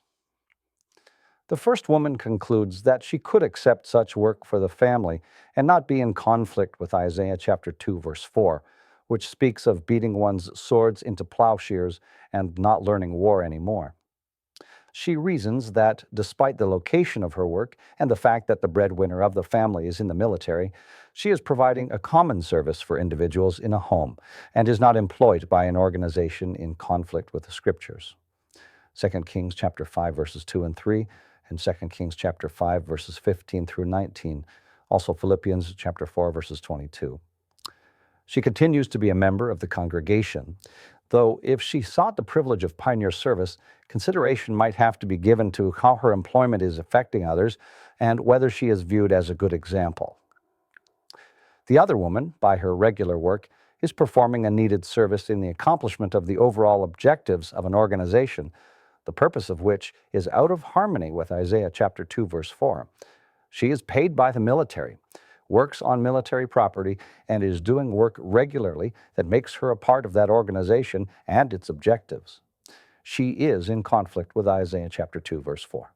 The first woman concludes that she could accept such work for the family and not be in conflict with Isaiah chapter 2, verse 4, which speaks of beating one's swords into plowshares and not learning war anymore. She reasons that, despite the location of her work and the fact that the breadwinner of the family is in the military, she is providing a common service for individuals in a home and is not employed by an organization in conflict with the Scriptures. 2 Kings chapter 5, verses 2 and 3, and 2 Kings chapter 5, verses 15 through 19, also Philippians chapter 4, verses 22. She continues to be a member of the congregation, though if she sought the privilege of pioneer service, consideration might have to be given to how her employment is affecting others and whether she is viewed as a good example. The other woman, by her regular work, is performing a needed service in the accomplishment of the overall objectives of an organization, the purpose of which is out of harmony with Isaiah chapter 2, verse 4. She is paid by the military, works on military property, and is doing work regularly that makes her a part of that organization and its objectives. She is in conflict with Isaiah chapter 2, verse 4.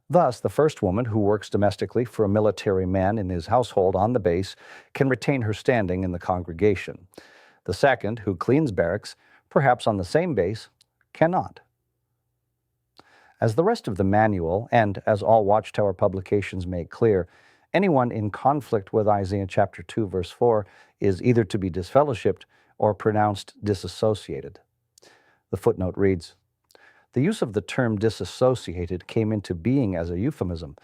Thus, the first woman who works domestically for a military man in his household on the base can retain her standing in the congregation. The second, who cleans barracks, perhaps on the same base, cannot. As the rest of the manual, and as all Watchtower publications make clear, anyone in conflict with Isaiah chapter 2, verse 4 is either to be disfellowshipped or pronounced disassociated. The footnote reads, the use of the term disassociated came into being as a euphemism,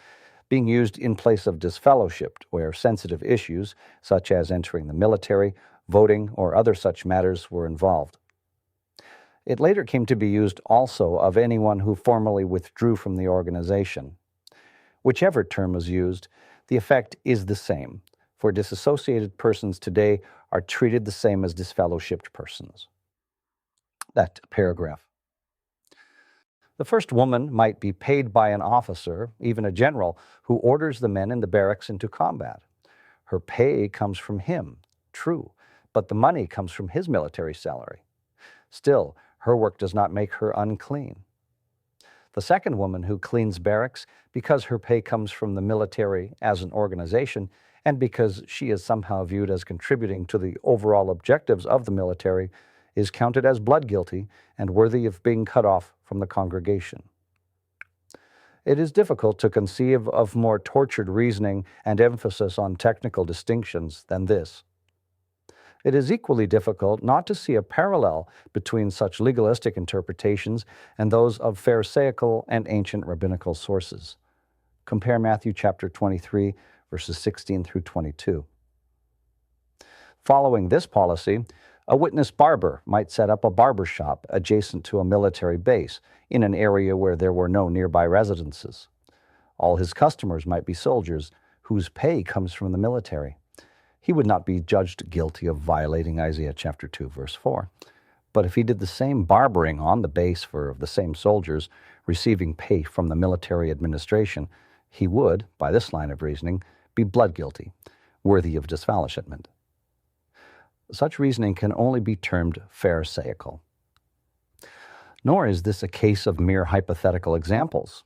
being used in place of disfellowshipped, where sensitive issues, such as entering the military, voting, or other such matters were involved. It later came to be used also of anyone who formally withdrew from the organization. Whichever term was used, the effect is the same, for disassociated persons today are treated the same as disfellowshipped persons. That paragraph. The first woman might be paid by an officer, even a general, who orders the men in the barracks into combat. Her pay comes from him, true, but the money comes from his military salary. Still, her work does not make her unclean. The second woman who cleans barracks, because her pay comes from the military as an organization, and because she is somehow viewed as contributing to the overall objectives of the military, is counted as blood guilty and worthy of being cut off from the congregation. It is difficult to conceive of more tortured reasoning and emphasis on technical distinctions than this. It is equally difficult not to see a parallel between such legalistic interpretations and those of Pharisaical and ancient rabbinical sources. Compare Matthew chapter 23, verses 16 through 22. Following this policy, a witness barber might set up a barber shop adjacent to a military base in an area where there were no nearby residences. All his customers might be soldiers whose pay comes from the military. He would not be judged guilty of violating Isaiah chapter 2, verse 4. But if he did the same barbering on the base for the same soldiers receiving pay from the military administration, he would, by this line of reasoning, be blood guilty, worthy of disfellowshipment. Such reasoning can only be termed Pharisaical. Nor is this a case of mere hypothetical examples.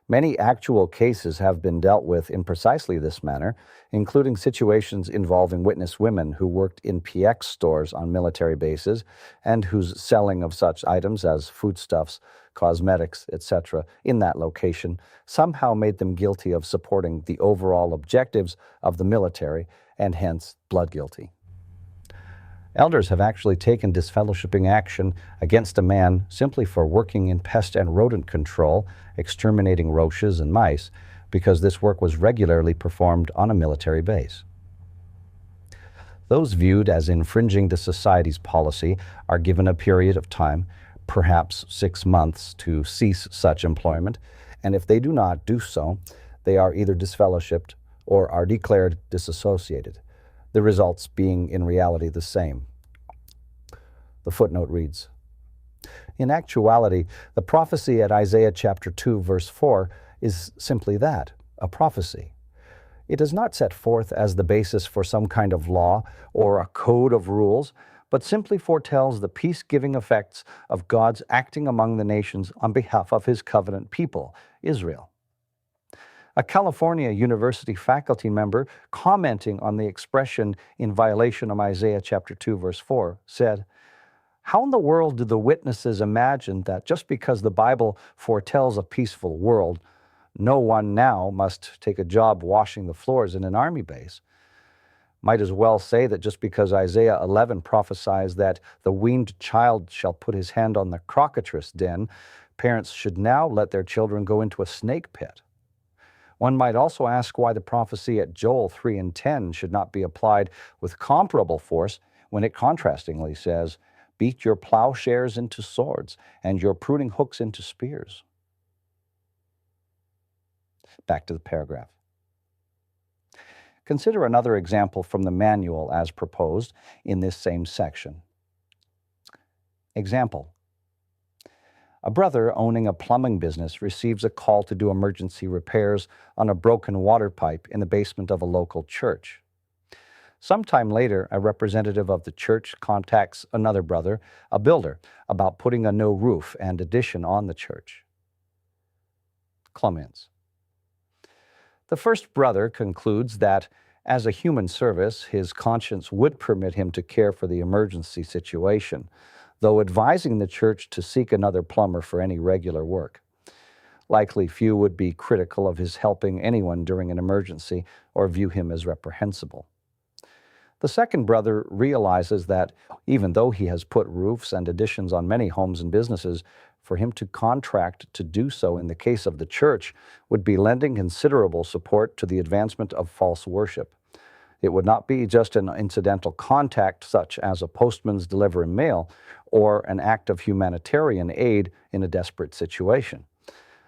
Many actual cases have been dealt with in precisely this manner, including situations involving witness women who worked in PX stores on military bases and whose selling of such items as foodstuffs, cosmetics, etc. in that location somehow made them guilty of supporting the overall objectives of the military and hence blood guilty. Elders have actually taken disfellowshipping action against a man simply for working in pest and rodent control, exterminating roaches and mice, because this work was regularly performed on a military base. Those viewed as infringing the society's policy are given a period of time, perhaps 6 months, to cease such employment, and if they do not do so, they are either disfellowshipped or are declared disassociated, the results being in reality the same. The footnote reads, in actuality, the prophecy at Isaiah chapter 2, verse 4 is simply that, a prophecy. It is not set forth as the basis for some kind of law or a code of rules, but simply foretells the peace-giving effects of God's acting among the nations on behalf of his covenant people, Israel. A California University faculty member, commenting on the expression in violation of Isaiah chapter 2, verse 4, said, how in the world do the witnesses imagine that just because the Bible foretells a peaceful world, no one now must take a job washing the floors in an army base? Might as well say that just because Isaiah 11 prophesies that the weaned child shall put his hand on the crocodile den, parents should now let their children go into a snake pit. One might also ask why the prophecy at Joel 3 and 10 should not be applied with comparable force when it contrastingly says, beat your plowshares into swords and your pruning hooks into spears. Back to the paragraph. Consider another example from the manual as proposed in this same section. Example. A brother owning a plumbing business receives a call to do emergency repairs on a broken water pipe in the basement of a local church. Sometime later, a representative of the church contacts another brother, a builder, about putting a new roof and addition on the church. Comments. The first brother concludes that, as a human service, his conscience would permit him to care for the emergency situation, though advising the church to seek another plumber for any regular work. Likely few would be critical of his helping anyone during an emergency or view him as reprehensible. The second brother realizes that, even though he has put roofs and additions on many homes and businesses, for him to contract to do so in the case of the church would be lending considerable support to the advancement of false worship. It would not be just an incidental contact such as a postman's delivering mail or an act of humanitarian aid in a desperate situation.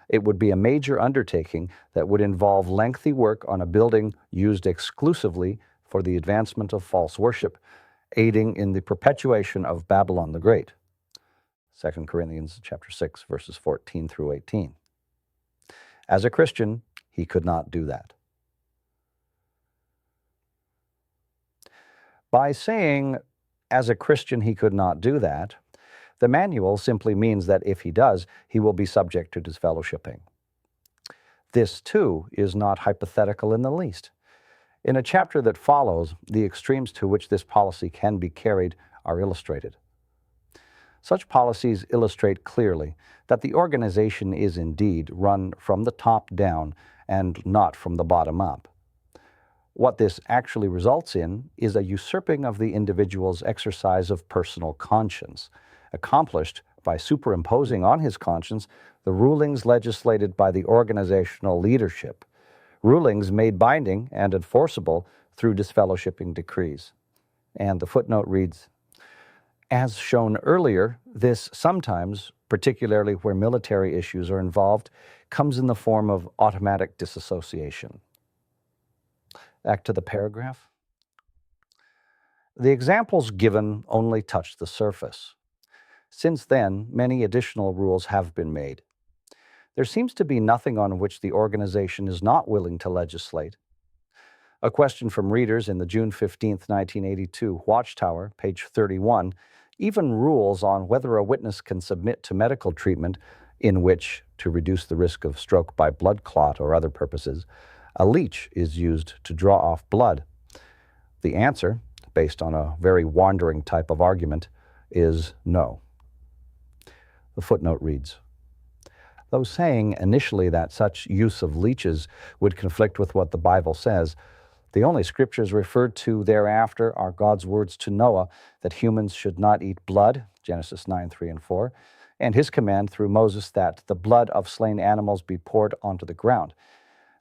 It would be a major undertaking that would involve lengthy work on a building used exclusively for the advancement of false worship, aiding in the perpetuation of Babylon the Great. 2 Corinthians chapter 6, verses 14 through 18. As a Christian, he could not do that. By saying, as a Christian, he could not do that, the manual simply means that if he does, he will be subject to disfellowshipping. This, too, is not hypothetical in the least. In a chapter that follows, the extremes to which this policy can be carried are illustrated. Such policies illustrate clearly that the organization is indeed run from the top down and not from the bottom up. What this actually results in is a usurping of the individual's exercise of personal conscience, accomplished by superimposing on his conscience the rulings legislated by the organizational leadership, rulings made binding and enforceable through disfellowshipping decrees. And the footnote reads, as shown earlier, this sometimes, particularly where military issues are involved, comes in the form of automatic disassociation. Back to the paragraph. The examples given only touch the surface. Since then, many additional rules have been made. There seems to be nothing on which the organization is not willing to legislate. A question from readers in the June 15, 1982 Watchtower, page 31, even rules on whether a witness can submit to medical treatment in which, to reduce the risk of stroke by blood clot or other purposes, a leech is used to draw off blood. The answer, based on a very wandering type of argument, is no. The footnote reads, though saying initially that such use of leeches would conflict with what the Bible says, the only scriptures referred to thereafter are God's words to Noah that humans should not eat blood, Genesis 9, 3 and 4, and his command through Moses that the blood of slain animals be poured onto the ground,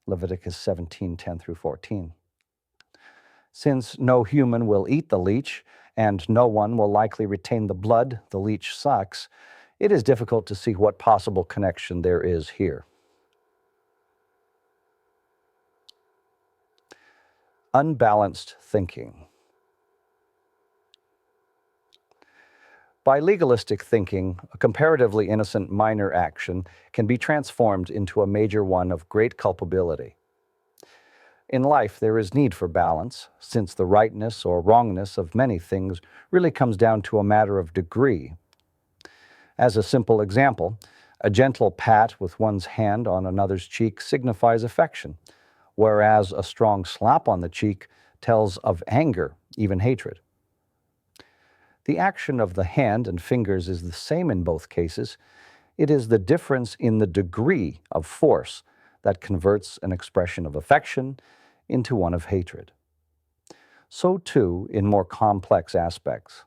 Leviticus 17, 10 through 14. Since no human will eat the leech, and no one will likely retain the blood the leech sucks, it is difficult to see what possible connection there is here. Unbalanced thinking. By legalistic thinking, a comparatively innocent minor action can be transformed into a major one of great culpability. In life, there is need for balance, since the rightness or wrongness of many things really comes down to a matter of degree. As a simple example, a gentle pat with one's hand on another's cheek signifies affection, whereas a strong slap on the cheek tells of anger, even hatred. The action of the hand and fingers is the same in both cases. It is the difference in the degree of force that converts an expression of affection into one of hatred. So too in more complex aspects.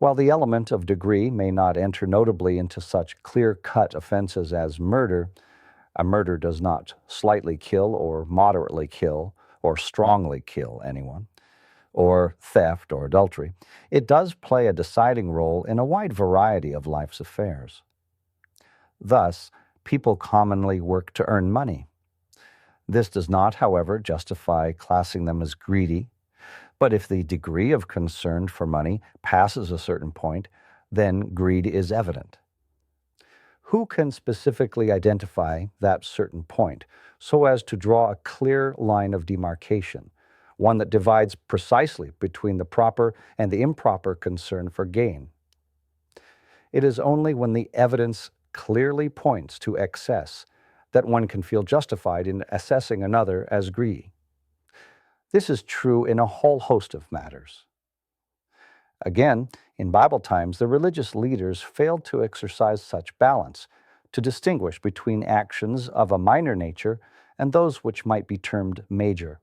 While the element of degree may not enter notably into such clear-cut offenses as murder, a murder does not slightly kill or moderately kill or strongly kill anyone, or theft or adultery. It does play a deciding role in a wide variety of life's affairs. Thus, people commonly work to earn money. This does not, however, justify classing them as greedy, but if the degree of concern for money passes a certain point, then greed is evident. Who can specifically identify that certain point so as to draw a clear line of demarcation, one that divides precisely between the proper and the improper concern for gain? It is only when the evidence clearly points to excess that one can feel justified in assessing another as greedy. This is true in a whole host of matters. Again, in Bible times, the religious leaders failed to exercise such balance, to distinguish between actions of a minor nature and those which might be termed major.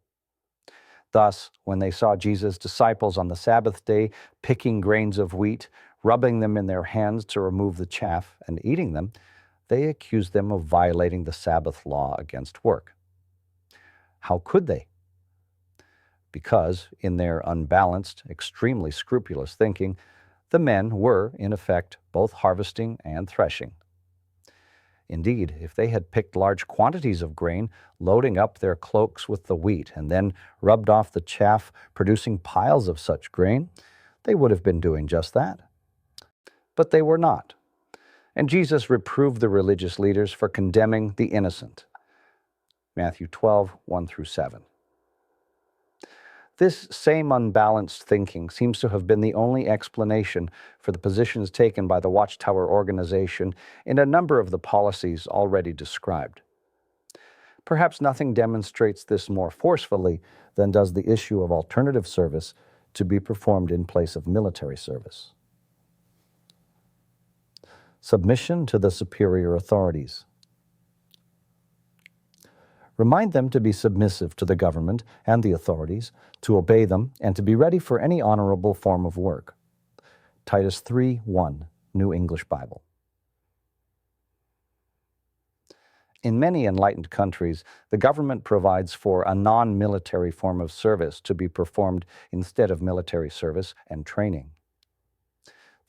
Thus, when they saw Jesus' disciples on the Sabbath day picking grains of wheat, rubbing them in their hands to remove the chaff, and eating them, they accused them of violating the Sabbath law against work. How could they? Because, in their unbalanced, extremely scrupulous thinking, the men were, in effect, both harvesting and threshing. Indeed, if they had picked large quantities of grain, loading up their cloaks with the wheat, and then rubbed off the chaff, producing piles of such grain, they would have been doing just that. But they were not. And Jesus reproved the religious leaders for condemning the innocent. Matthew 12, 1 through 7. This same unbalanced thinking seems to have been the only explanation for the positions taken by the Watchtower organization in a number of the policies already described. Perhaps nothing demonstrates this more forcefully than does the issue of alternative service to be performed in place of military service. Submission to the superior authorities. Remind them to be submissive to the government and the authorities, to obey them, and to be ready for any honorable form of work. Titus 3:1, New English Bible. In many enlightened countries, the government provides for a non-military form of service to be performed instead of military service and training.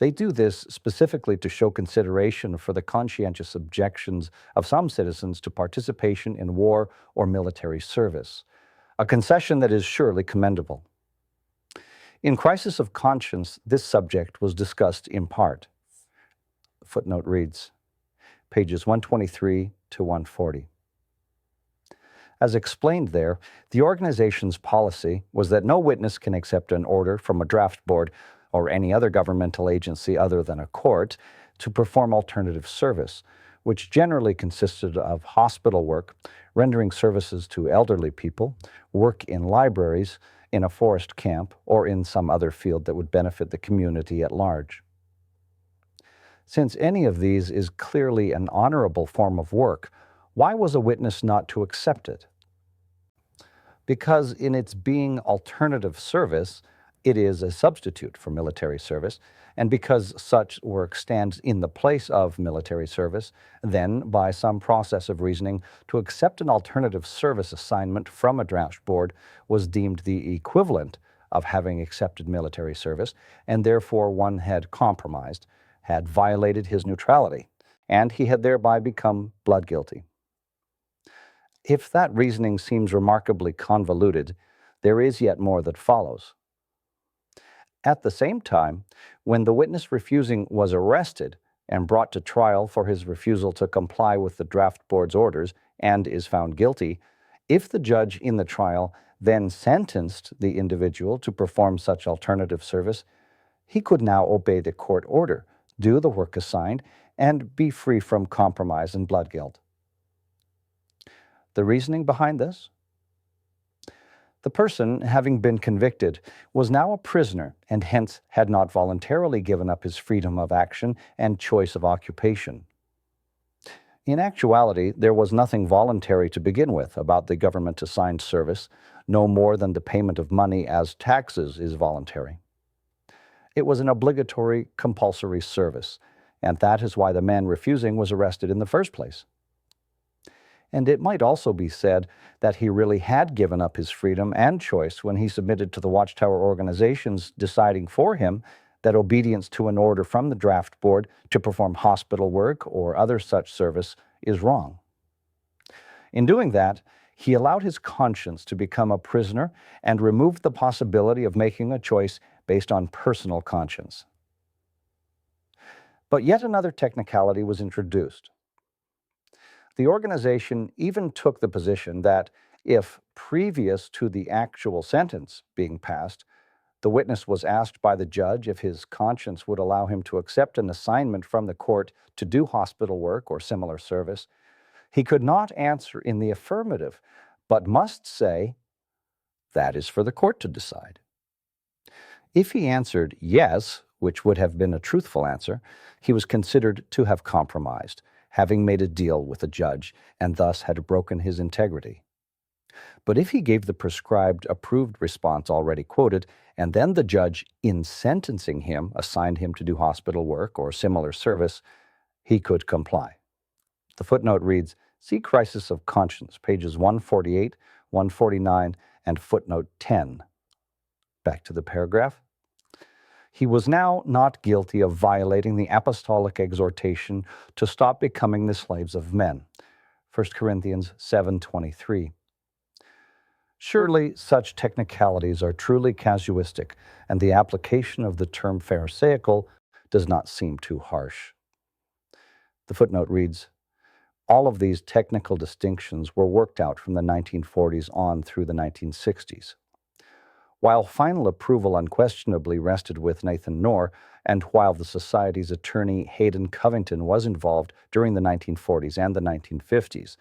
They do this specifically to show consideration for the conscientious objections of some citizens to participation in war or military service, a concession that is surely commendable. In Crisis of Conscience, this subject was discussed in part. Footnote reads, pages 123 to 140. As explained there, the organization's policy was that no witness can accept an order from a draft board or any other governmental agency other than a court to perform alternative service, which generally consisted of hospital work, rendering services to elderly people, work in libraries, in a forest camp, or in some other field that would benefit the community at large. Since any of these is clearly an honorable form of work, why was a witness not to accept it? Because in its being alternative service, it is a substitute for military service, and because such work stands in the place of military service, then, by some process of reasoning, to accept an alternative service assignment from a draft board was deemed the equivalent of having accepted military service, and therefore one had compromised, had violated his neutrality, and he had thereby become blood guilty. If that reasoning seems remarkably convoluted, there is yet more that follows. At the same time, when the witness refusing was arrested and brought to trial for his refusal to comply with the draft board's orders and is found guilty, if the judge in the trial then sentenced the individual to perform such alternative service, he could now obey the court order, do the work assigned, and be free from compromise and blood guilt. The reasoning behind this? The person, having been convicted, was now a prisoner and hence had not voluntarily given up his freedom of action and choice of occupation. In actuality, there was nothing voluntary to begin with about the government-assigned service, no more than the payment of money as taxes is voluntary. It was an obligatory, compulsory service, and that is why the man refusing was arrested in the first place. And it might also be said that he really had given up his freedom and choice when he submitted to the Watchtower organizations deciding for him that obedience to an order from the draft board to perform hospital work or other such service is wrong. In doing that, he allowed his conscience to become a prisoner and removed the possibility of making a choice based on personal conscience. But yet another technicality was introduced. The organization even took the position that if, previous to the actual sentence being passed, the witness was asked by the judge if his conscience would allow him to accept an assignment from the court to do hospital work or similar service, he could not answer in the affirmative, but must say, "That is for the court to decide." If he answered yes, which would have been a truthful answer, he was considered to have compromised, having made a deal with the judge, and thus had broken his integrity. But if he gave the prescribed approved response already quoted, and then the judge, in sentencing him, assigned him to do hospital work or similar service, he could comply. The footnote reads, see Crisis of Conscience, pages 148, 149, and footnote 10. Back to the paragraph. He was now not guilty of violating the apostolic exhortation to stop becoming the slaves of men. 1 Corinthians 7:23. Surely such technicalities are truly casuistic, and the application of the term pharisaical does not seem too harsh. The footnote reads, all of these technical distinctions were worked out from the 1940s on through the 1960s. While final approval unquestionably rested with Nathan Knorr, and while the Society's attorney Hayden Covington was involved during the 1940s and the 1950s,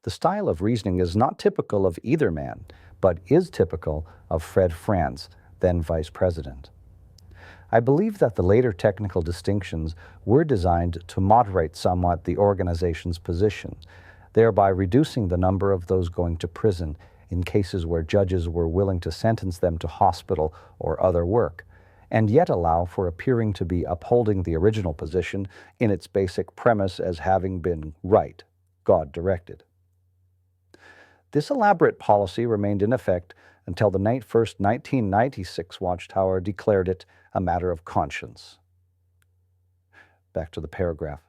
the style of reasoning is not typical of either man, but is typical of Fred Franz, then vice president. I believe that the later technical distinctions were designed to moderate somewhat the organization's position, thereby reducing the number of those going to prison in cases where judges were willing to sentence them to hospital or other work, and yet allow for appearing to be upholding the original position in its basic premise as having been right, God-directed. This elaborate policy remained in effect until the 1996 Watchtower declared it a matter of conscience. Back to the paragraph.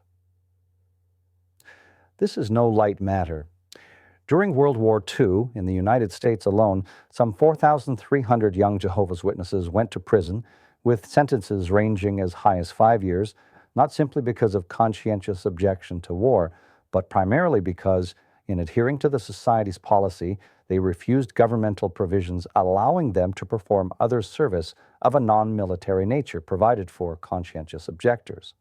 This is no light matter. During World War II, in the United States alone, some 4,300 young Jehovah's Witnesses went to prison, with sentences ranging as high as 5 years, not simply because of conscientious objection to war, but primarily because, in adhering to the Society's policy, they refused governmental provisions allowing them to perform other service of a non-military nature provided for conscientious objectors.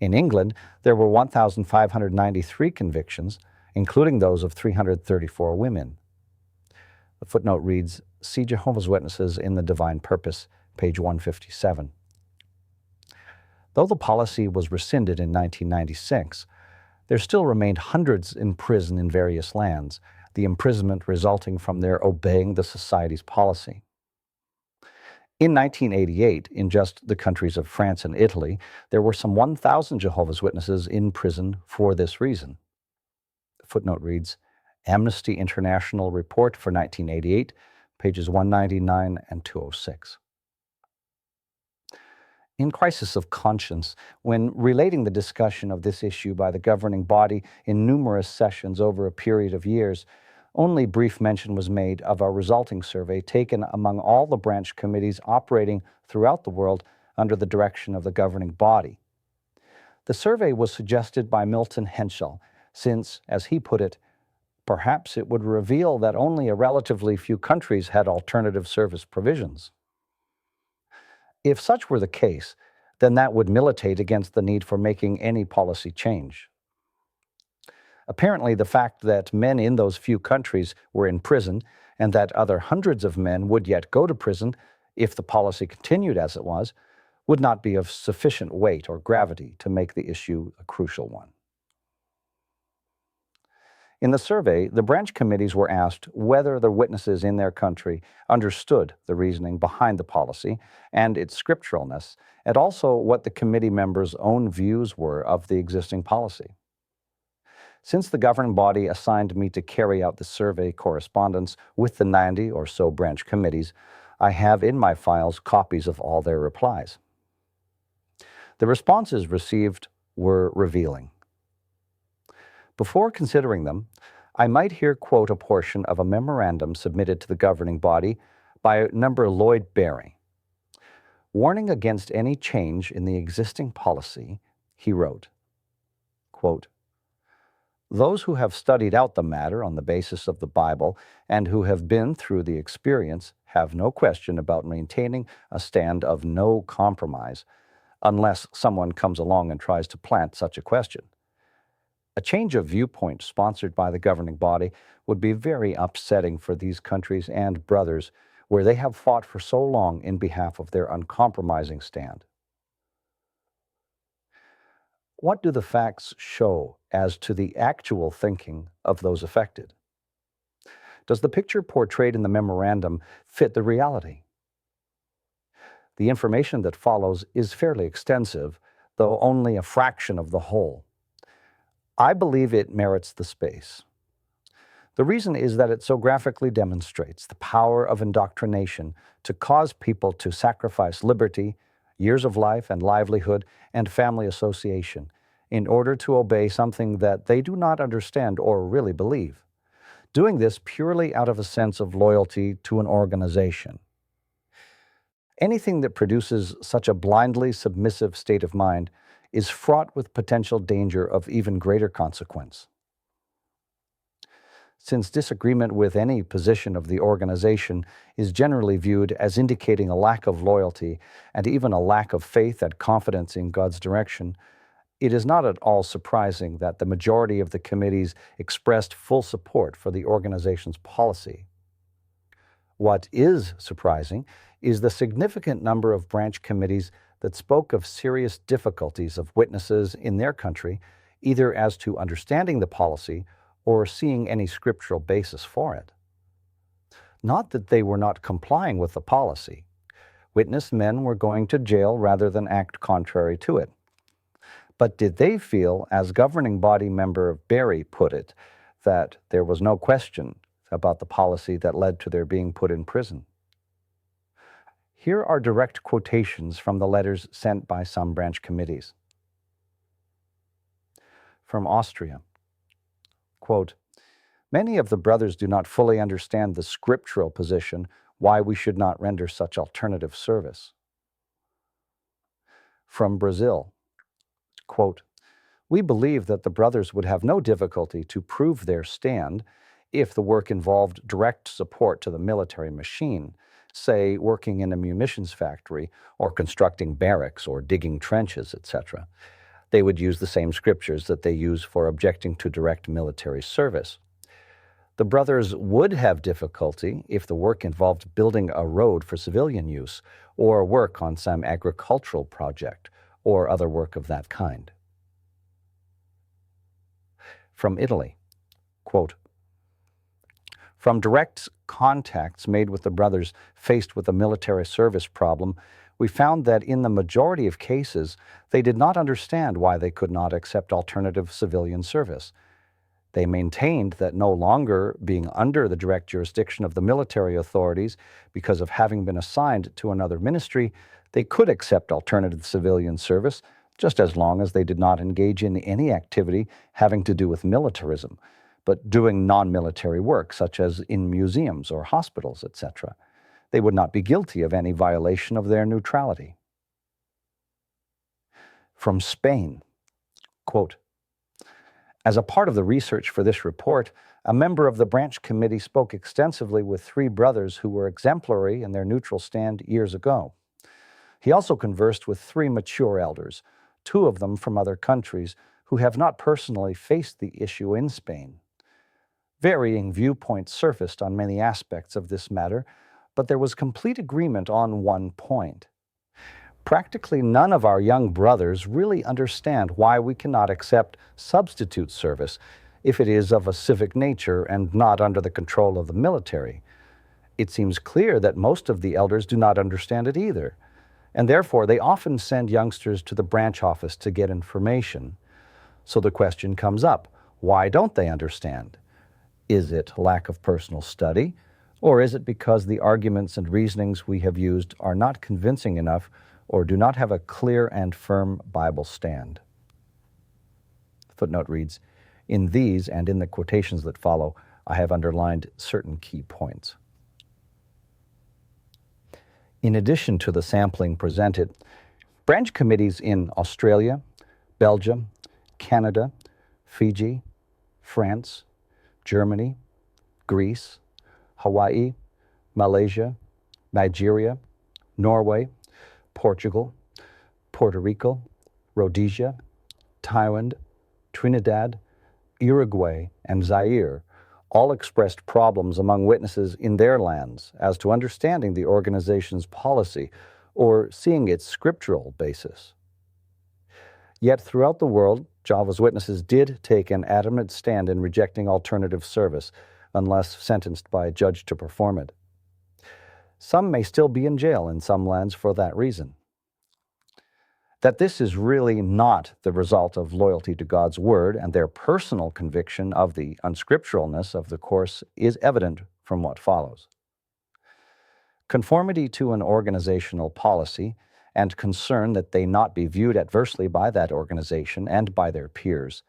In England, there were 1,593 convictions, including those of 334 women. The footnote reads, "See Jehovah's Witnesses in the Divine Purpose," page 157. Though the policy was rescinded in 1996, there still remained hundreds in prison in various lands, the imprisonment resulting from their obeying the Society's policy. In 1988, in just the countries of France and Italy, there were some 1,000 Jehovah's Witnesses in prison for this reason. The footnote reads, Amnesty International Report for 1988, pages 199 and 206. In Crisis of Conscience, when relating the discussion of this issue by the governing body in numerous sessions over a period of years, only brief mention was made of a resulting survey taken among all the branch committees operating throughout the world under the direction of the governing body. The survey was suggested by Milton Henschel, since, as he put it, perhaps it would reveal that only a relatively few countries had alternative service provisions. If such were the case, then that would militate against the need for making any policy change. Apparently, the fact that men in those few countries were in prison and that other hundreds of men would yet go to prison if the policy continued as it was, would not be of sufficient weight or gravity to make the issue a crucial one. In the survey, the branch committees were asked whether the witnesses in their country understood the reasoning behind the policy and its scripturalness, and also what the committee members' own views were of the existing policy. Since the governing body assigned me to carry out the survey correspondence with the 90 or so branch committees, I have in my files copies of all their replies. The responses received were revealing. Before considering them, I might here quote a portion of a memorandum submitted to the governing body by number Lloyd Berry. Warning against any change in the existing policy, he wrote, quote, "Those who have studied out the matter on the basis of the Bible and who have been through the experience have no question about maintaining a stand of no compromise, unless someone comes along and tries to plant such a question. A change of viewpoint sponsored by the governing body would be very upsetting for these countries and brothers where they have fought for so long in behalf of their uncompromising stand." What do the facts show as to the actual thinking of those affected? Does the picture portrayed in the memorandum fit the reality? The information that follows is fairly extensive, though only a fraction of the whole. I believe it merits the space. The reason is that it so graphically demonstrates the power of indoctrination to cause people to sacrifice liberty, years of life and livelihood, and family association in order to obey something that they do not understand or really believe, doing this purely out of a sense of loyalty to an organization. Anything that produces such a blindly submissive state of mind is fraught with potential danger of even greater consequence. since disagreement with any position of the organization is generally viewed as indicating a lack of loyalty and even a lack of faith and confidence in God's direction, it is not at all surprising that the majority of the committees expressed full support for the organization's policy. What is surprising is the significant number of branch committees that spoke of serious difficulties of witnesses in their country, either as to understanding the policy or seeing any scriptural basis for it. Not that they were not complying with the policy. Witness men were going to jail rather than act contrary to it. But did they feel, as governing body member Barry put it, that there was no question about the policy that led to their being put in prison? Here are direct quotations from the letters sent by some branch committees. From Austria, quote, "Many of the brothers do not fully understand the scriptural position why we should not render such alternative service." From Brazil, quote, "We believe that the brothers would have no difficulty to prove their stand if the work involved direct support to the military machine, say working in a munitions factory or constructing barracks or digging trenches, etc. They would use the same scriptures that they use for objecting to direct military service. The brothers would have difficulty if the work involved building a road for civilian use or work on some agricultural project or other work of that kind." From Italy, quote, "From direct contacts made with the brothers faced with a military service problem, we found that in the majority of cases, they did not understand why they could not accept alternative civilian service. They maintained that no longer being under the direct jurisdiction of the military authorities because of having been assigned to another ministry, they could accept alternative civilian service just as long as they did not engage in any activity having to do with militarism, but doing non-military work, such as in museums or hospitals, etc. They would not be guilty of any violation of their neutrality." From Spain, quote, "As a part of the research for this report, a member of the branch committee spoke extensively with 3 brothers who were exemplary in their neutral stand years ago. He also conversed with 3 mature elders, 2 of them from other countries, who have not personally faced the issue in Spain. Varying viewpoints surfaced on many aspects of this matter, but there was complete agreement on one point. Practically none of our young brothers really understand why we cannot accept substitute service if it is of a civic nature and not under the control of the military. It seems clear that most of the elders do not understand it either, and therefore they often send youngsters to the branch office to get information. So the question comes up, why don't they understand? Is it lack of personal study, or is it because the arguments and reasonings we have used are not convincing enough or do not have a clear and firm Bible stand?" The footnote reads, "In these and in the quotations that follow, I have underlined certain key points." In addition to the sampling presented, branch committees in Australia, Belgium, Canada, Fiji, France, Germany, Greece, Hawaii, Malaysia, Nigeria, Norway, Portugal, Puerto Rico, Rhodesia, Taiwan, Trinidad, Uruguay, and Zaire all expressed problems among witnesses in their lands as to understanding the organization's policy or seeing its scriptural basis. Yet throughout the world, Jehovah's Witnesses did take an adamant stand in rejecting alternative service unless sentenced by a judge to perform it. Some may still be in jail in some lands for that reason. That this is really not the result of loyalty to God's Word and their personal conviction of the unscripturalness of the course is evident from what follows. Conformity to an organizational policy and concern that they not be viewed adversely by that organization and by their peers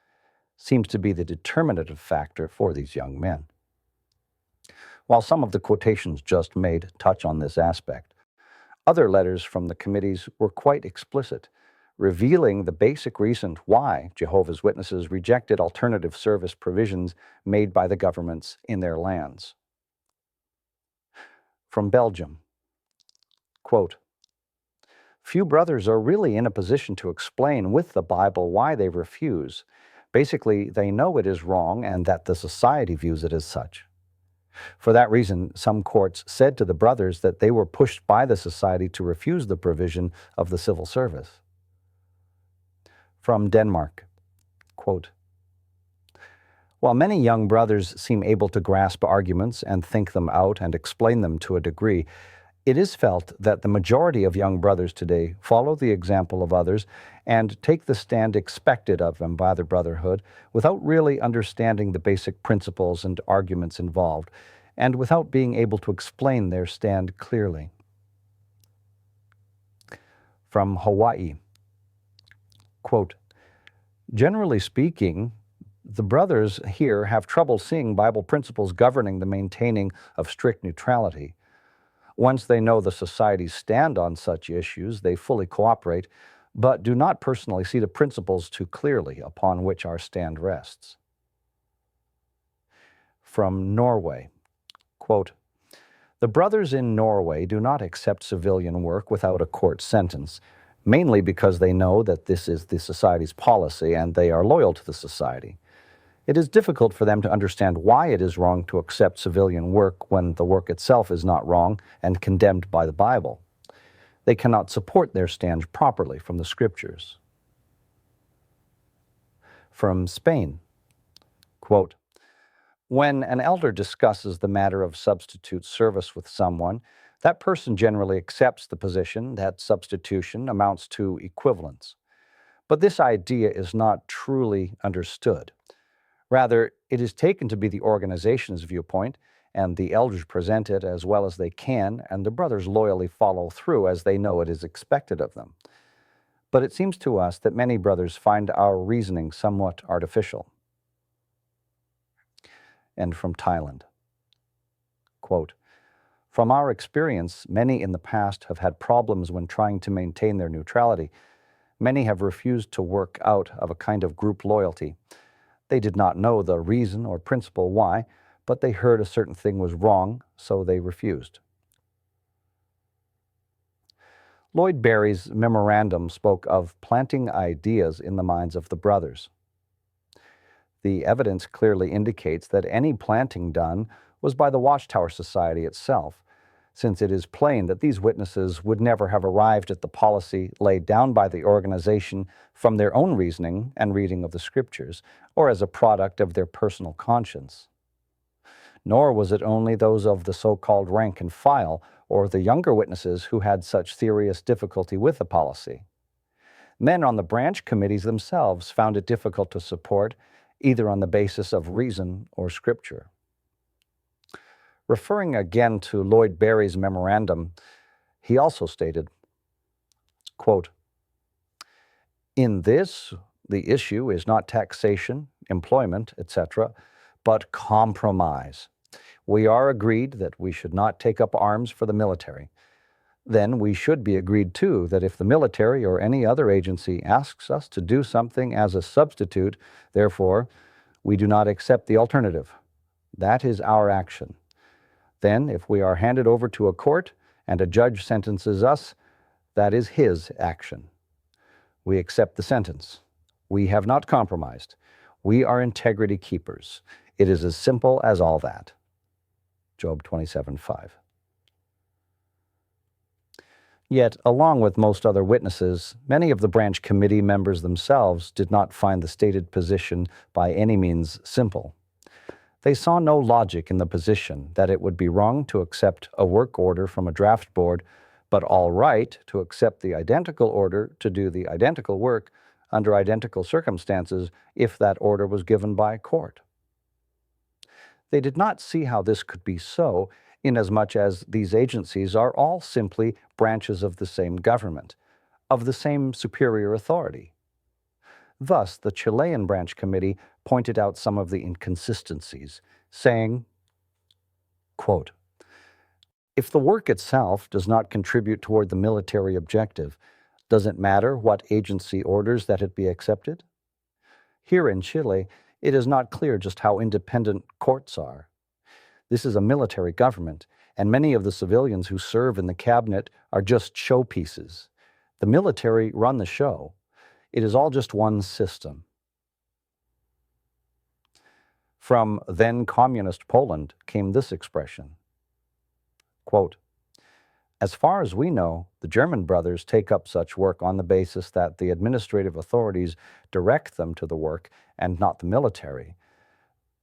seems to be the determinative factor for these young men. While some of the quotations just made touch on this aspect, other letters from the committees were quite explicit, revealing the basic reason why Jehovah's Witnesses rejected alternative service provisions made by the governments in their lands. From Belgium, quote, "Few brothers are really in a position to explain with the Bible why they refuse. Basically, they know it is wrong and that the society views it as such. For that reason, some courts said to the brothers that they were pushed by the society to refuse the provision of the civil service." From Denmark, quote, "While many young brothers seem able to grasp arguments and think them out and explain them to a degree, it is felt that the majority of young brothers today follow the example of others and take the stand expected of them by the brotherhood without really understanding the basic principles and arguments involved, and without being able to explain their stand clearly." From Hawaii, quote, "Generally speaking, the brothers here have trouble seeing Bible principles governing the maintaining of strict neutrality. Once they know the society's stand on such issues, they fully cooperate, but do not personally see the principles too clearly upon which our stand rests." From Norway, quote, "The brothers in Norway do not accept civilian work without a court sentence, mainly because they know that this is the society's policy and they are loyal to the society. It is difficult for them to understand why it is wrong to accept civilian work when the work itself is not wrong and condemned by the Bible. They cannot support their stand properly from the Scriptures." From Spain, quote, "When an elder discusses the matter of substitute service with someone, that person generally accepts the position that substitution amounts to equivalence. But this idea is not truly understood. Rather, it is taken to be the organization's viewpoint, and the elders present it as well as they can, and the brothers loyally follow through as they know it is expected of them. But it seems to us that many brothers find our reasoning somewhat artificial." And from Thailand, quote, "From our experience, many in the past have had problems when trying to maintain their neutrality. Many have refused to work out of a kind of group loyalty. They did not know the reason or principle why, but they heard a certain thing was wrong, so they refused." Lloyd Barry's memorandum spoke of planting ideas in the minds of the brothers. The evidence clearly indicates that any planting done was by the Watchtower Society itself, since it is plain that these witnesses would never have arrived at the policy laid down by the organization from their own reasoning and reading of the Scriptures, or as a product of their personal conscience. Nor was it only those of the so-called rank and file or the younger witnesses who had such serious difficulty with the policy. Men on the branch committees themselves found it difficult to support, either on the basis of reason or Scripture. Referring again to Lloyd Barry's memorandum, he also stated, quote, "In this, the issue is not taxation, employment, etc., but compromise. We are agreed that we should not take up arms for the military. Then we should be agreed too that if the military or any other agency asks us to do something as a substitute, therefore, we do not accept the alternative. That is our action. Then, if we are handed over to a court and a judge sentences us, that is his action. We accept the sentence. We have not compromised. We are integrity keepers. It is as simple as all that." Job 27:5. Yet, along with most other witnesses, many of the branch committee members themselves did not find the stated position by any means simple. They saw no logic in the position that it would be wrong to accept a work order from a draft board, but all right to accept the identical order to do the identical work under identical circumstances if that order was given by a court. They did not see how this could be so, inasmuch as these agencies are all simply branches of the same government, of the same superior authority. Thus, the Chilean branch committee pointed out some of the inconsistencies, saying, quote, "If the work itself does not contribute toward the military objective, Does it matter what agency orders that it be accepted? Here in Chile, it is not clear just how independent courts are. This is a military government, and many of the civilians who serve in the cabinet are just showpieces. The military run the show. It is all just one system. From then communist Poland came this expression, quote, "As far as we know, the German brothers take up such work on the basis that the administrative authorities direct them to the work and not the military.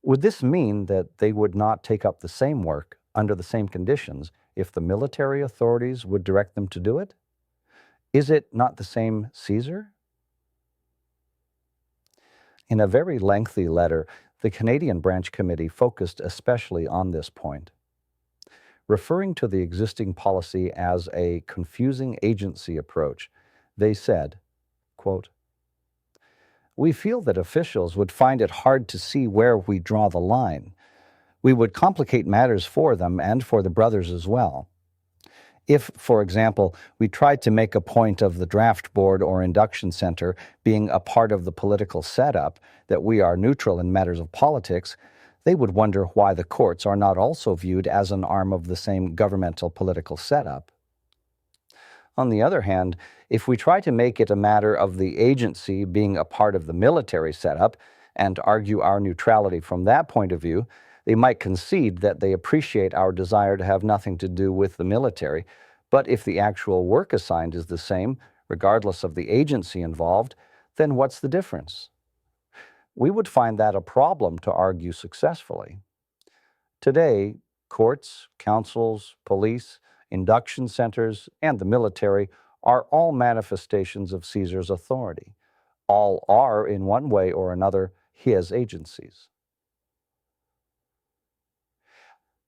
Would this mean that they would not take up the same work under the same conditions if the military authorities would direct them to do it? Is it not the same Caesar?" In a very lengthy letter, the Canadian Branch Committee focused especially on this point. Referring to the existing policy as a confusing agency approach, they said, quote, "We feel that officials would find it hard to see where we draw the line. We would complicate matters for them and for the brothers as well. If, for example, we tried to make a point of the draft board or induction center being a part of the political setup, that we are neutral in matters of politics, they would wonder why the courts are not also viewed as an arm of the same governmental political setup. On the other hand, if we try to make it a matter of the agency being a part of the military setup and argue our neutrality from that point of view, they might concede that they appreciate our desire to have nothing to do with the military, but if the actual work assigned is the same, regardless of the agency involved, then what's the difference? We would find that a problem to argue successfully. Today, courts, councils, police, induction centers, and the military are all manifestations of Caesar's authority. All are, in one way or another, his agencies.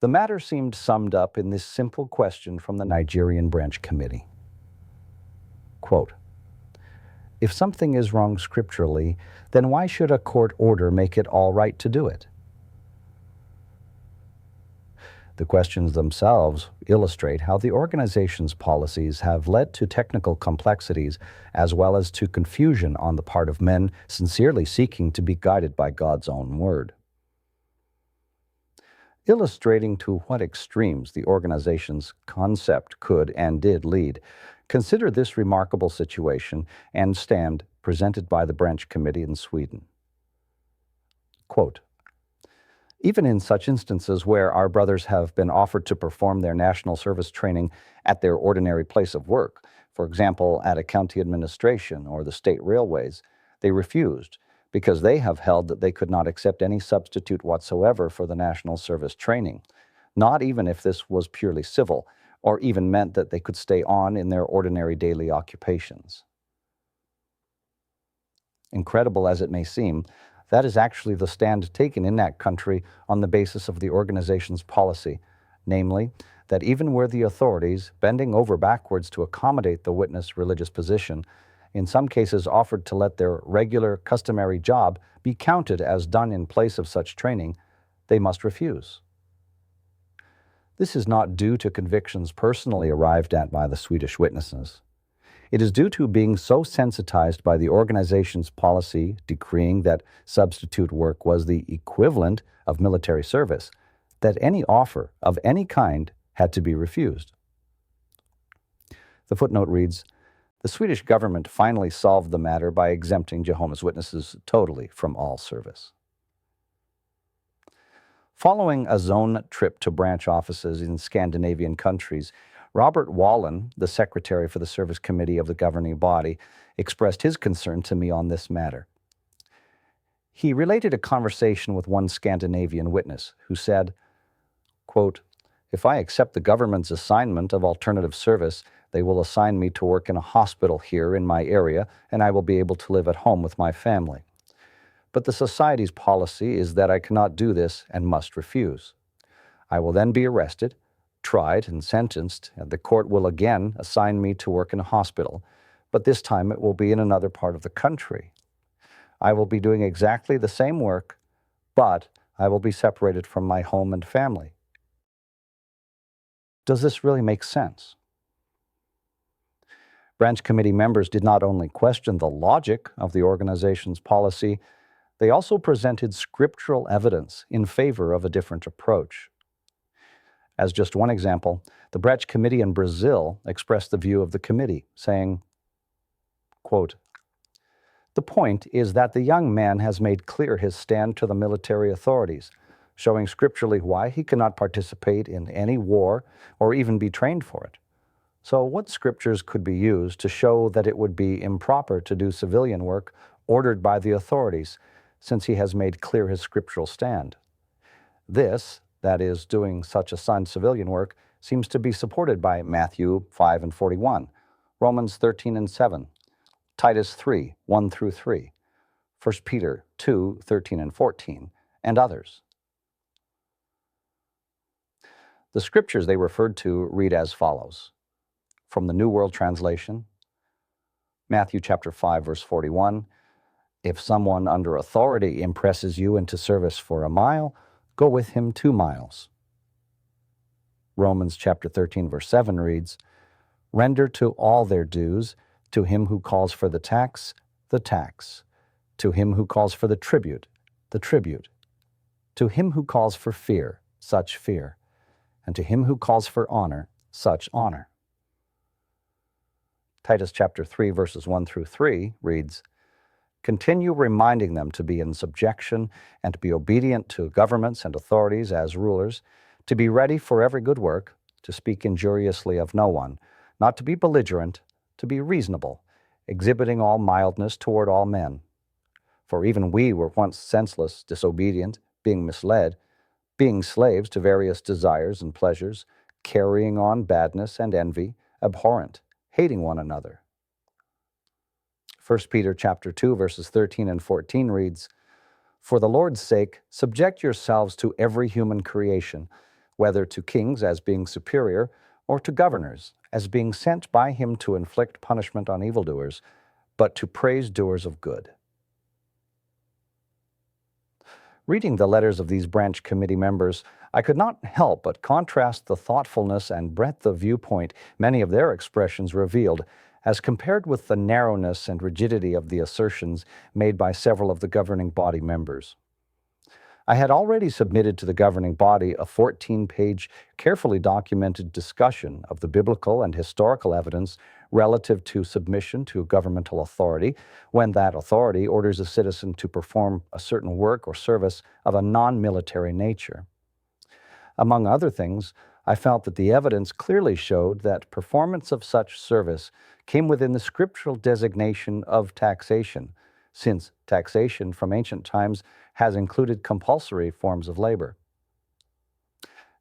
The matter seemed summed up in this simple question from the Nigerian Branch Committee. Quote, "If something is wrong scripturally, then why should a court order make it all right to do it?" The questions themselves illustrate how the organization's policies have led to technical complexities as well as to confusion on the part of men sincerely seeking to be guided by God's own word. Illustrating to what extremes the organization's concept could and did lead, consider this remarkable situation and stand presented by the Branch Committee in Sweden. Quote, "Even in such instances where our brothers have been offered to perform their national service training at their ordinary place of work, for example, at a county administration or the state railways, they refused because they have held that they could not accept any substitute whatsoever for the national service training, not even if this was purely civil, or even meant that they could stay on in their ordinary daily occupations." Incredible as it may seem, that is actually the stand taken in that country on the basis of the organization's policy, namely, that even where the authorities, bending over backwards to accommodate the witness' religious position, in some cases offered to let their regular, customary job be counted as done in place of such training, they must refuse. This is not due to convictions personally arrived at by the Swedish witnesses. It is due to being so sensitized by the organization's policy decreeing that substitute work was the equivalent of military service, that any offer of any kind had to be refused. The footnote reads, "The Swedish government finally solved the matter by exempting Jehovah's Witnesses totally from all service." Following a zone trip to branch offices in Scandinavian countries, Robert Wallen, the secretary for the service committee of the governing body, expressed his concern to me on this matter. He related a conversation with one Scandinavian witness who said, quote, "If I accept the government's assignment of alternative service, they will assign me to work in a hospital here in my area, and I will be able to live at home with my family. But the society's policy is that I cannot do this and must refuse. I will then be arrested, tried, and sentenced, and the court will again assign me to work in a hospital, but this time it will be in another part of the country. I will be doing exactly the same work, but I will be separated from my home and family. Does this really make sense?" Branch committee members did not only question the logic of the organization's policy, they also presented scriptural evidence in favor of a different approach. As just one example, the Branch Committee in Brazil expressed the view of the committee, saying, quote, "The point is that the young man has made clear his stand to the military authorities, showing scripturally why he cannot participate in any war or even be trained for it. So what scriptures could be used to show that it would be improper to do civilian work ordered by the authorities, since he has made clear his scriptural stand? This, that is, doing such assigned civilian work, seems to be supported by Matthew 5 and 41, Romans 13 and 7, Titus 3, 1 through 3, 1 Peter 2, 13 and 14, and others." The scriptures they referred to read as follows. From the New World Translation, Matthew chapter 5, verse 41, "If someone under authority impresses you into service for a mile, go with him 2 miles. Romans chapter 13, verse 7 reads, "Render to all their dues, to him who calls for the tax, to him who calls for the tribute, to him who calls for fear, such fear, and to him who calls for honor, such honor." Titus chapter 3, verses 1 through 3 reads, "Continue reminding them to be in subjection and to be obedient to governments and authorities as rulers, to be ready for every good work, to speak injuriously of no one, not to be belligerent, to be reasonable, exhibiting all mildness toward all men. For even we were once senseless, disobedient, being misled, being slaves to various desires and pleasures, carrying on badness and envy, abhorrent, hating one another." 1 Peter chapter 2, verses 13 and 14 reads, "For the Lord's sake, subject yourselves to every human creation, whether to kings as being superior, or to governors as being sent by him to inflict punishment on evildoers, but to praise doers of good." Reading the letters of these branch committee members, I could not help but contrast the thoughtfulness and breadth of viewpoint many of their expressions revealed, as compared with the narrowness and rigidity of the assertions made by several of the governing body members. I had already submitted to the governing body a 14-page, carefully documented discussion of the biblical and historical evidence relative to submission to governmental authority when that authority orders a citizen to perform a certain work or service of a non-military nature. Among other things, I felt that the evidence clearly showed that performance of such service came within the scriptural designation of taxation, since taxation from ancient times has included compulsory forms of labor.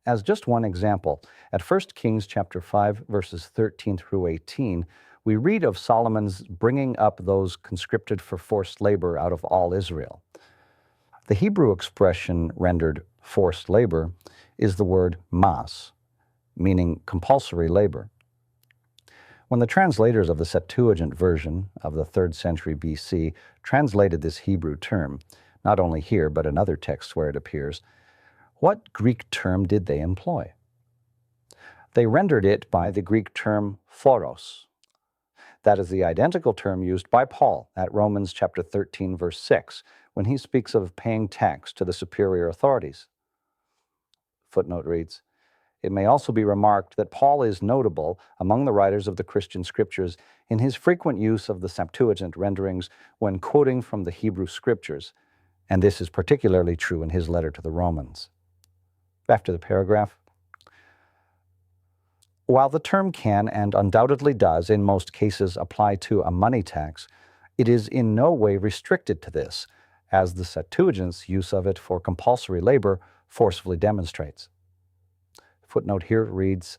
As just one example, at 1 Kings chapter 5, verses 13 through 18, we read of Solomon's bringing up those conscripted for forced labor out of all Israel. The Hebrew expression rendered forced labor is the word mas, meaning compulsory labor. When the translators of the Septuagint version of the 3rd century BC translated this Hebrew term, not only here but in other texts where it appears, what Greek term did they employ? They rendered it by the Greek term phoros. That is the identical term used by Paul at Romans chapter 13, verse 6, when he speaks of paying tax to the superior authorities. Footnote reads, "It may also be remarked that Paul is notable among the writers of the Christian scriptures in his frequent use of the Septuagint renderings when quoting from the Hebrew scriptures, and this is particularly true in his letter to the Romans." Back to the paragraph. While the term can and undoubtedly does in most cases apply to a money tax, it is in no way restricted to this, as the Septuagint's use of it for compulsory labor forcefully demonstrates. Footnote here reads,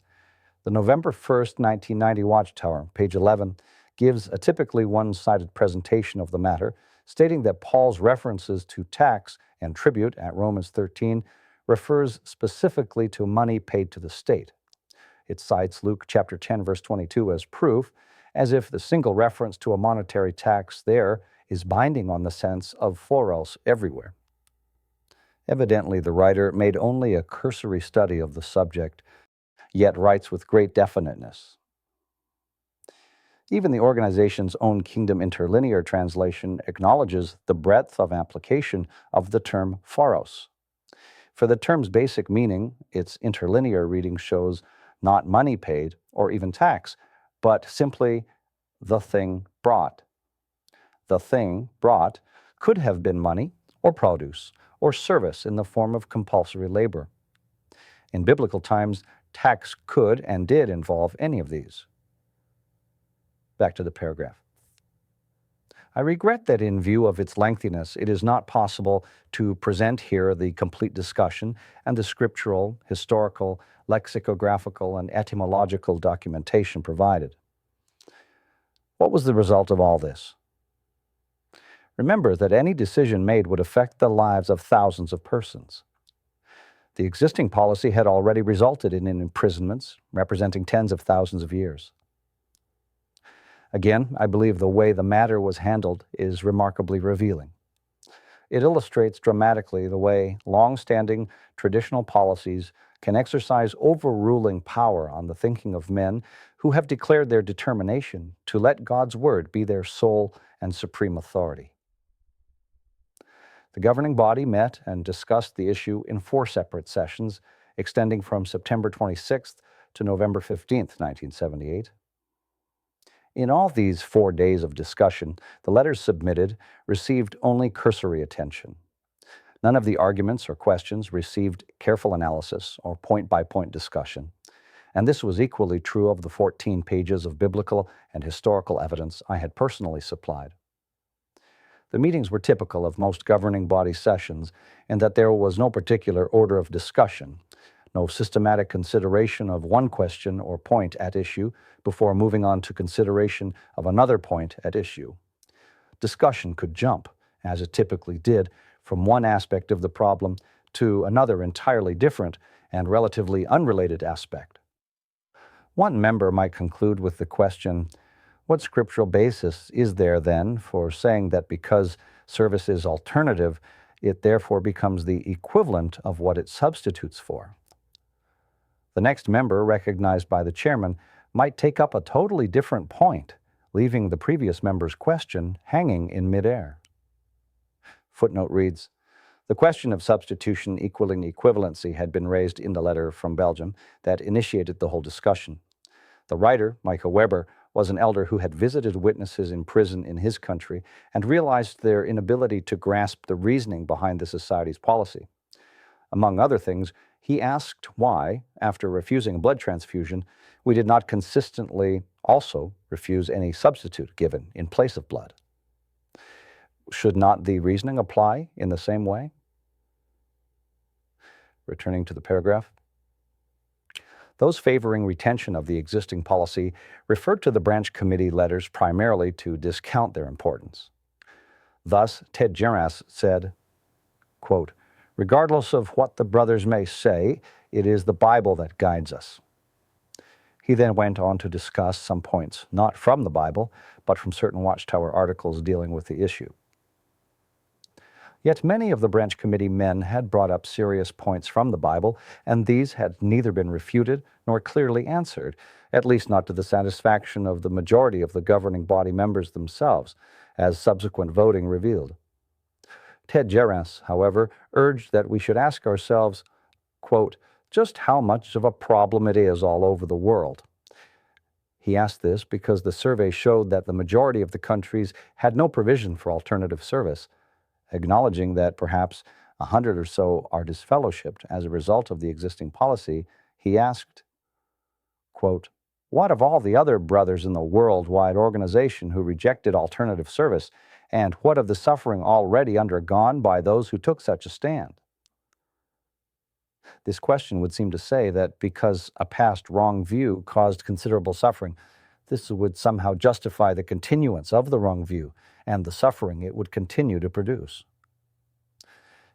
"The November 1st, 1990 Watchtower, page 11, gives a typically one-sided presentation of the matter, stating that Paul's references to tax and tribute at Romans 13 refers specifically to money paid to the state. It cites Luke chapter 10, verse 22 as proof, as if the single reference to a monetary tax there is binding on the sense of phoros everywhere." Evidently, the writer made only a cursory study of the subject, yet writes with great definiteness. Even the organization's own Kingdom Interlinear translation acknowledges the breadth of application of the term pharos. For the term's basic meaning, its interlinear reading shows not money paid or even tax, but simply the thing brought. The thing brought could have been money or produce or service in the form of compulsory labor. In biblical times, tax could and did involve any of these. Back to the paragraph. I regret that in view of its lengthiness, it is not possible to present here the complete discussion and the scriptural, historical, lexicographical, and etymological documentation provided. What was the result of all this? Remember that any decision made would affect the lives of thousands of persons. The existing policy had already resulted in imprisonments representing tens of thousands of years. Again, I believe the way the matter was handled is remarkably revealing. It illustrates dramatically the way long-standing traditional policies can exercise overruling power on the thinking of men who have declared their determination to let God's word be their sole and supreme authority. The governing body met and discussed the issue in 4 separate sessions, extending from September 26th to November 15th, 1978. In all these 4 days of discussion, the letters submitted received only cursory attention. None of the arguments or questions received careful analysis or point-by-point discussion, and this was equally true of the 14 pages of biblical and historical evidence I had personally supplied. The meetings were typical of most governing body sessions in that there was no particular order of discussion, no systematic consideration of one question or point at issue before moving on to consideration of another point at issue. Discussion could jump, as it typically did, from one aspect of the problem to another entirely different and relatively unrelated aspect. One member might conclude with the question, what scriptural basis is there then for saying that because service is alternative, it therefore becomes the equivalent of what it substitutes for? The next member, recognized by the chairman, might take up a totally different point, leaving the previous member's question hanging in midair. Footnote reads, the question of substitution equaling equivalency had been raised in the letter from Belgium that initiated the whole discussion. The writer, Michael Weber, was an elder who had visited witnesses in prison in his country and realized their inability to grasp the reasoning behind the society's policy. Among other things, he asked why, after refusing a blood transfusion, we did not consistently also refuse any substitute given in place of blood. Should not the reasoning apply in the same way? Returning to the paragraph. Those favoring retention of the existing policy referred to the branch committee letters primarily to discount their importance. Thus, Ted Geras said, quote, regardless of what the brothers may say, it is the Bible that guides us. He then went on to discuss some points, not from the Bible, but from certain Watchtower articles dealing with the issue. Yet many of the branch committee men had brought up serious points from the Bible, and these had neither been refuted nor clearly answered, at least not to the satisfaction of the majority of the governing body members themselves, as subsequent voting revealed. Ted Geras, however, urged that we should ask ourselves, quote, just how much of a problem it is all over the world. He asked this because the survey showed that the majority of the countries had no provision for alternative service. Acknowledging that perhaps 100 or so are disfellowshipped as a result of the existing policy, he asked, quote, what of all the other brothers in the worldwide organization who rejected alternative service, and what of the suffering already undergone by those who took such a stand? This question would seem to say that because a past wrong view caused considerable suffering, this would somehow justify the continuance of the wrong view and the suffering it would continue to produce.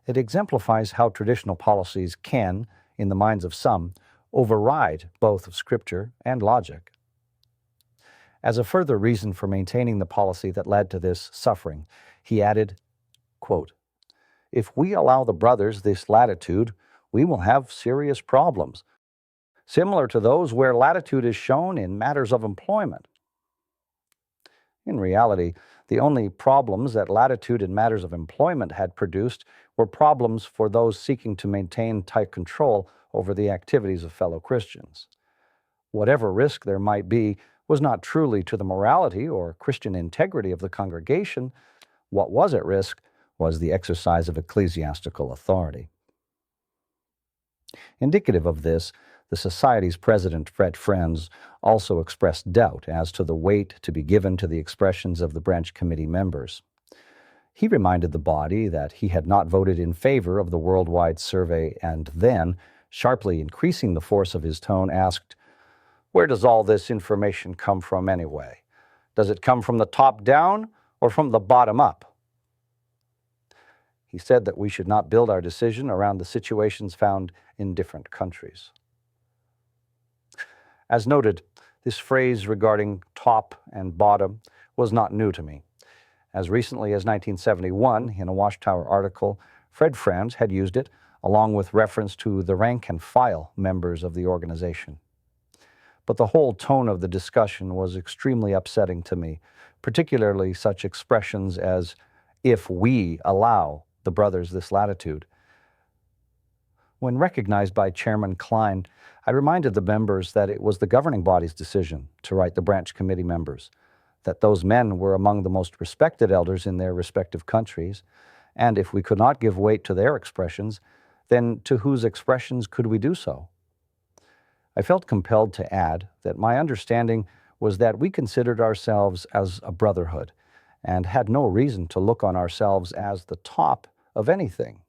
It exemplifies how traditional policies can, in the minds of some, override both Scripture and logic. As a further reason for maintaining the policy that led to this suffering, he added, quote, if we allow the brothers this latitude, we will have serious problems, similar to those where latitude is shown in matters of employment. In reality, the only problems that latitude in matters of employment had produced were problems for those seeking to maintain tight control over the activities of fellow Christians. Whatever risk there might be was not truly to the morality or Christian integrity of the congregation. What was at risk was the exercise of ecclesiastical authority. Indicative of this, the Society's president, Raymond Franz, also expressed doubt as to the weight to be given to the expressions of the branch committee members. He reminded the body that he had not voted in favor of the worldwide survey and then, sharply increasing the force of his tone, asked, "Where does all this information come from anyway? Does it come from the top down or from the bottom up?" He said that we should not build our decision around the situations found in different countries. As noted, this phrase regarding top and bottom was not new to me. As recently as 1971, in a Watchtower article, Raymond Franz had used it along with reference to the rank and file members of the organization. But the whole tone of the discussion was extremely upsetting to me, particularly such expressions as, "if we allow the brothers this latitude." When recognized by Chairman Klein, I reminded the members that it was the governing body's decision to write the branch committee members, that those men were among the most respected elders in their respective countries, and if we could not give weight to their expressions, then to whose expressions could we do so? I felt compelled to add that my understanding was that we considered ourselves as a brotherhood and had no reason to look on ourselves as the top of anything,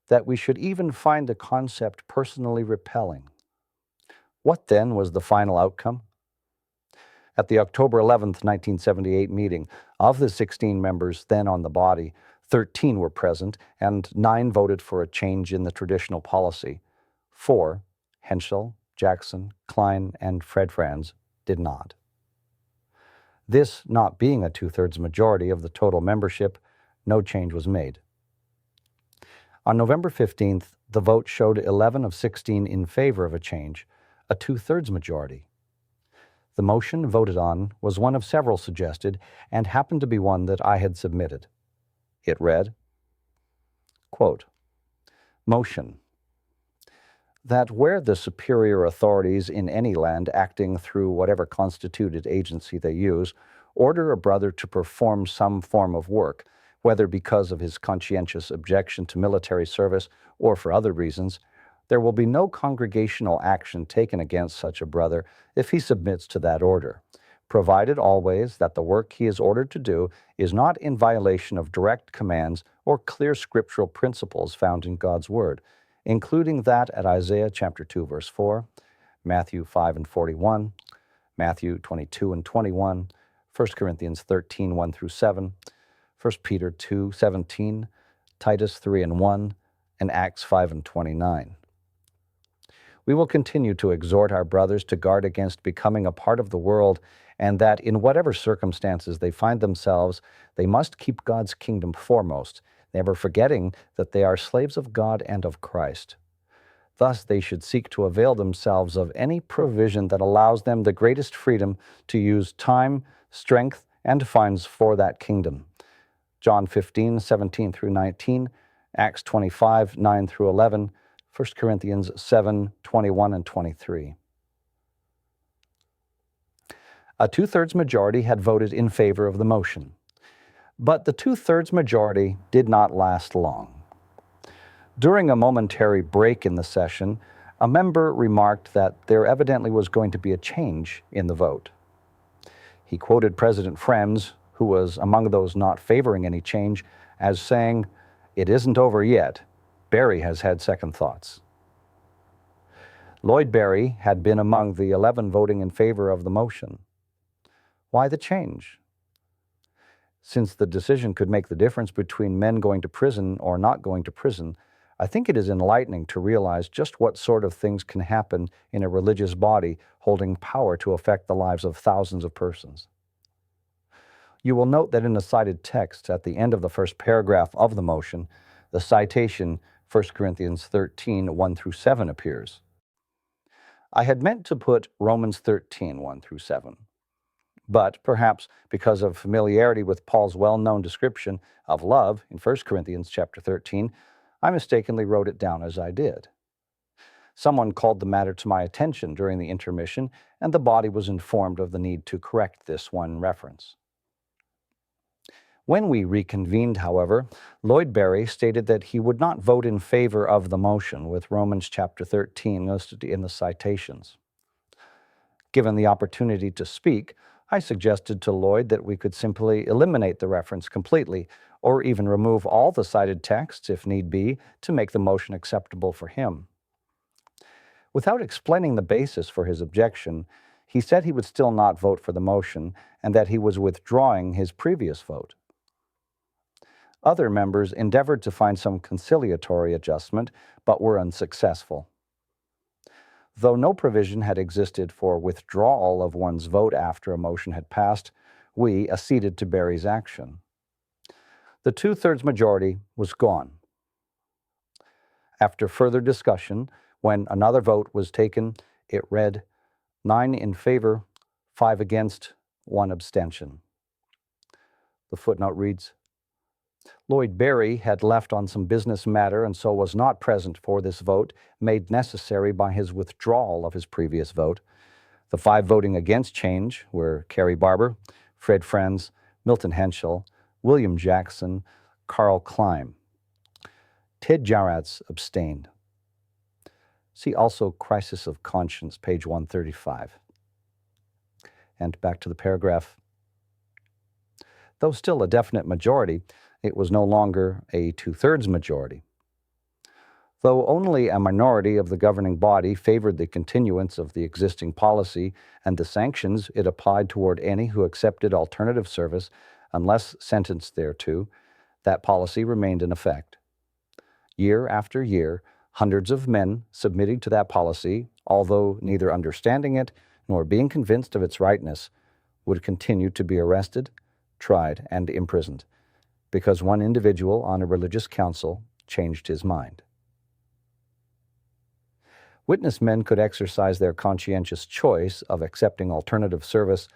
that we should even find the concept personally repelling. What then was the final outcome? At the October 11th, 1978 meeting, of the 16 members then on the body, 13 were present and 9 voted for a change in the traditional policy. 4, Henschel, Jackson, Klein, and Raymond Franz, did not. This not being a 2/3 majority of the total membership, no change was made. On November 15th, the vote showed 11 of 16 in favor of a change, a 2/3 majority. The motion voted on was one of several suggested and happened to be one that I had submitted. It read, quote, "Motion, that where the superior authorities in any land acting through whatever constituted agency they use, order a brother to perform some form of work, whether because of his conscientious objection to military service or for other reasons, there will be no congregational action taken against such a brother if he submits to that order, provided always that the work he is ordered to do is not in violation of direct commands or clear scriptural principles found in God's Word, including that at Isaiah chapter 2, verse 4, Matthew 5 and 41, Matthew 22 and 21, 1 Corinthians 13, 1 through 7, 1 Peter 2, 17, Titus 3 and 1, and Acts 5 and 29. We will continue to exhort our brothers to guard against becoming a part of the world, and that in whatever circumstances they find themselves, they must keep God's kingdom foremost, never forgetting that they are slaves of God and of Christ. Thus, they should seek to avail themselves of any provision that allows them the greatest freedom to use time, strength, and funds for that kingdom. John 15, 17 through 19, Acts 25, 9 through 11, 1 Corinthians 7, 21 and 23. A 2/3 majority had voted in favor of the motion. But the 2/3 majority did not last long. During a momentary break in the session, a member remarked that there evidently was going to be a change in the vote. He quoted President Franz, who was among those not favoring any change, as saying, "It isn't over yet. Barry has had second thoughts." Lloyd Barry had been among the 11 voting in favor of the motion. Why the change? Since the decision could make the difference between men going to prison or not going to prison, I think it is enlightening to realize just what sort of things can happen in a religious body holding power to affect the lives of thousands of persons. You will note that in the cited text at the end of the first paragraph of the motion, the citation 1 Corinthians 13, 1 through 7 appears. I had meant to put Romans 13, 1 through 7. But perhaps because of familiarity with Paul's well-known description of love in 1 Corinthians chapter 13, I mistakenly wrote it down as I did. Someone called the matter to my attention during the intermission, and the body was informed of the need to correct this one reference. When we reconvened, however, Lloyd Barry stated that he would not vote in favor of the motion with Romans chapter 13 listed in the citations. Given the opportunity to speak, I suggested to Lloyd that we could simply eliminate the reference completely, or even remove all the cited texts if need be, to make the motion acceptable for him. Without explaining the basis for his objection, he said he would still not vote for the motion and that he was withdrawing his previous vote. Other members endeavored to find some conciliatory adjustment, but were unsuccessful. Though no provision had existed for withdrawal of one's vote after a motion had passed, we acceded to Barry's action. The 2/3 majority was gone. After further discussion, when another vote was taken, it read 9 in favor, 5 against, 1 abstention. The footnote reads, Lloyd Barry had left on some business matter and so was not present for this vote, made necessary by his withdrawal of his previous vote. The 5 voting against change were Carrie Barber, Fred Franz, Milton Henschel, William Jackson, Carl Klein. Ted Jarratz abstained. See also Crisis of Conscience, page 135. And back to the paragraph. Though still a definite majority, it was no longer a 2/3 majority. Though only a minority of the governing body favored the continuance of the existing policy and the sanctions it applied toward any who accepted alternative service unless sentenced thereto, that policy remained in effect. Year after year, hundreds of men submitting to that policy, although neither understanding it nor being convinced of its rightness, would continue to be arrested, tried, and imprisoned, because one individual on a religious council changed his mind. Witness men could exercise their conscientious choice of accepting alternative service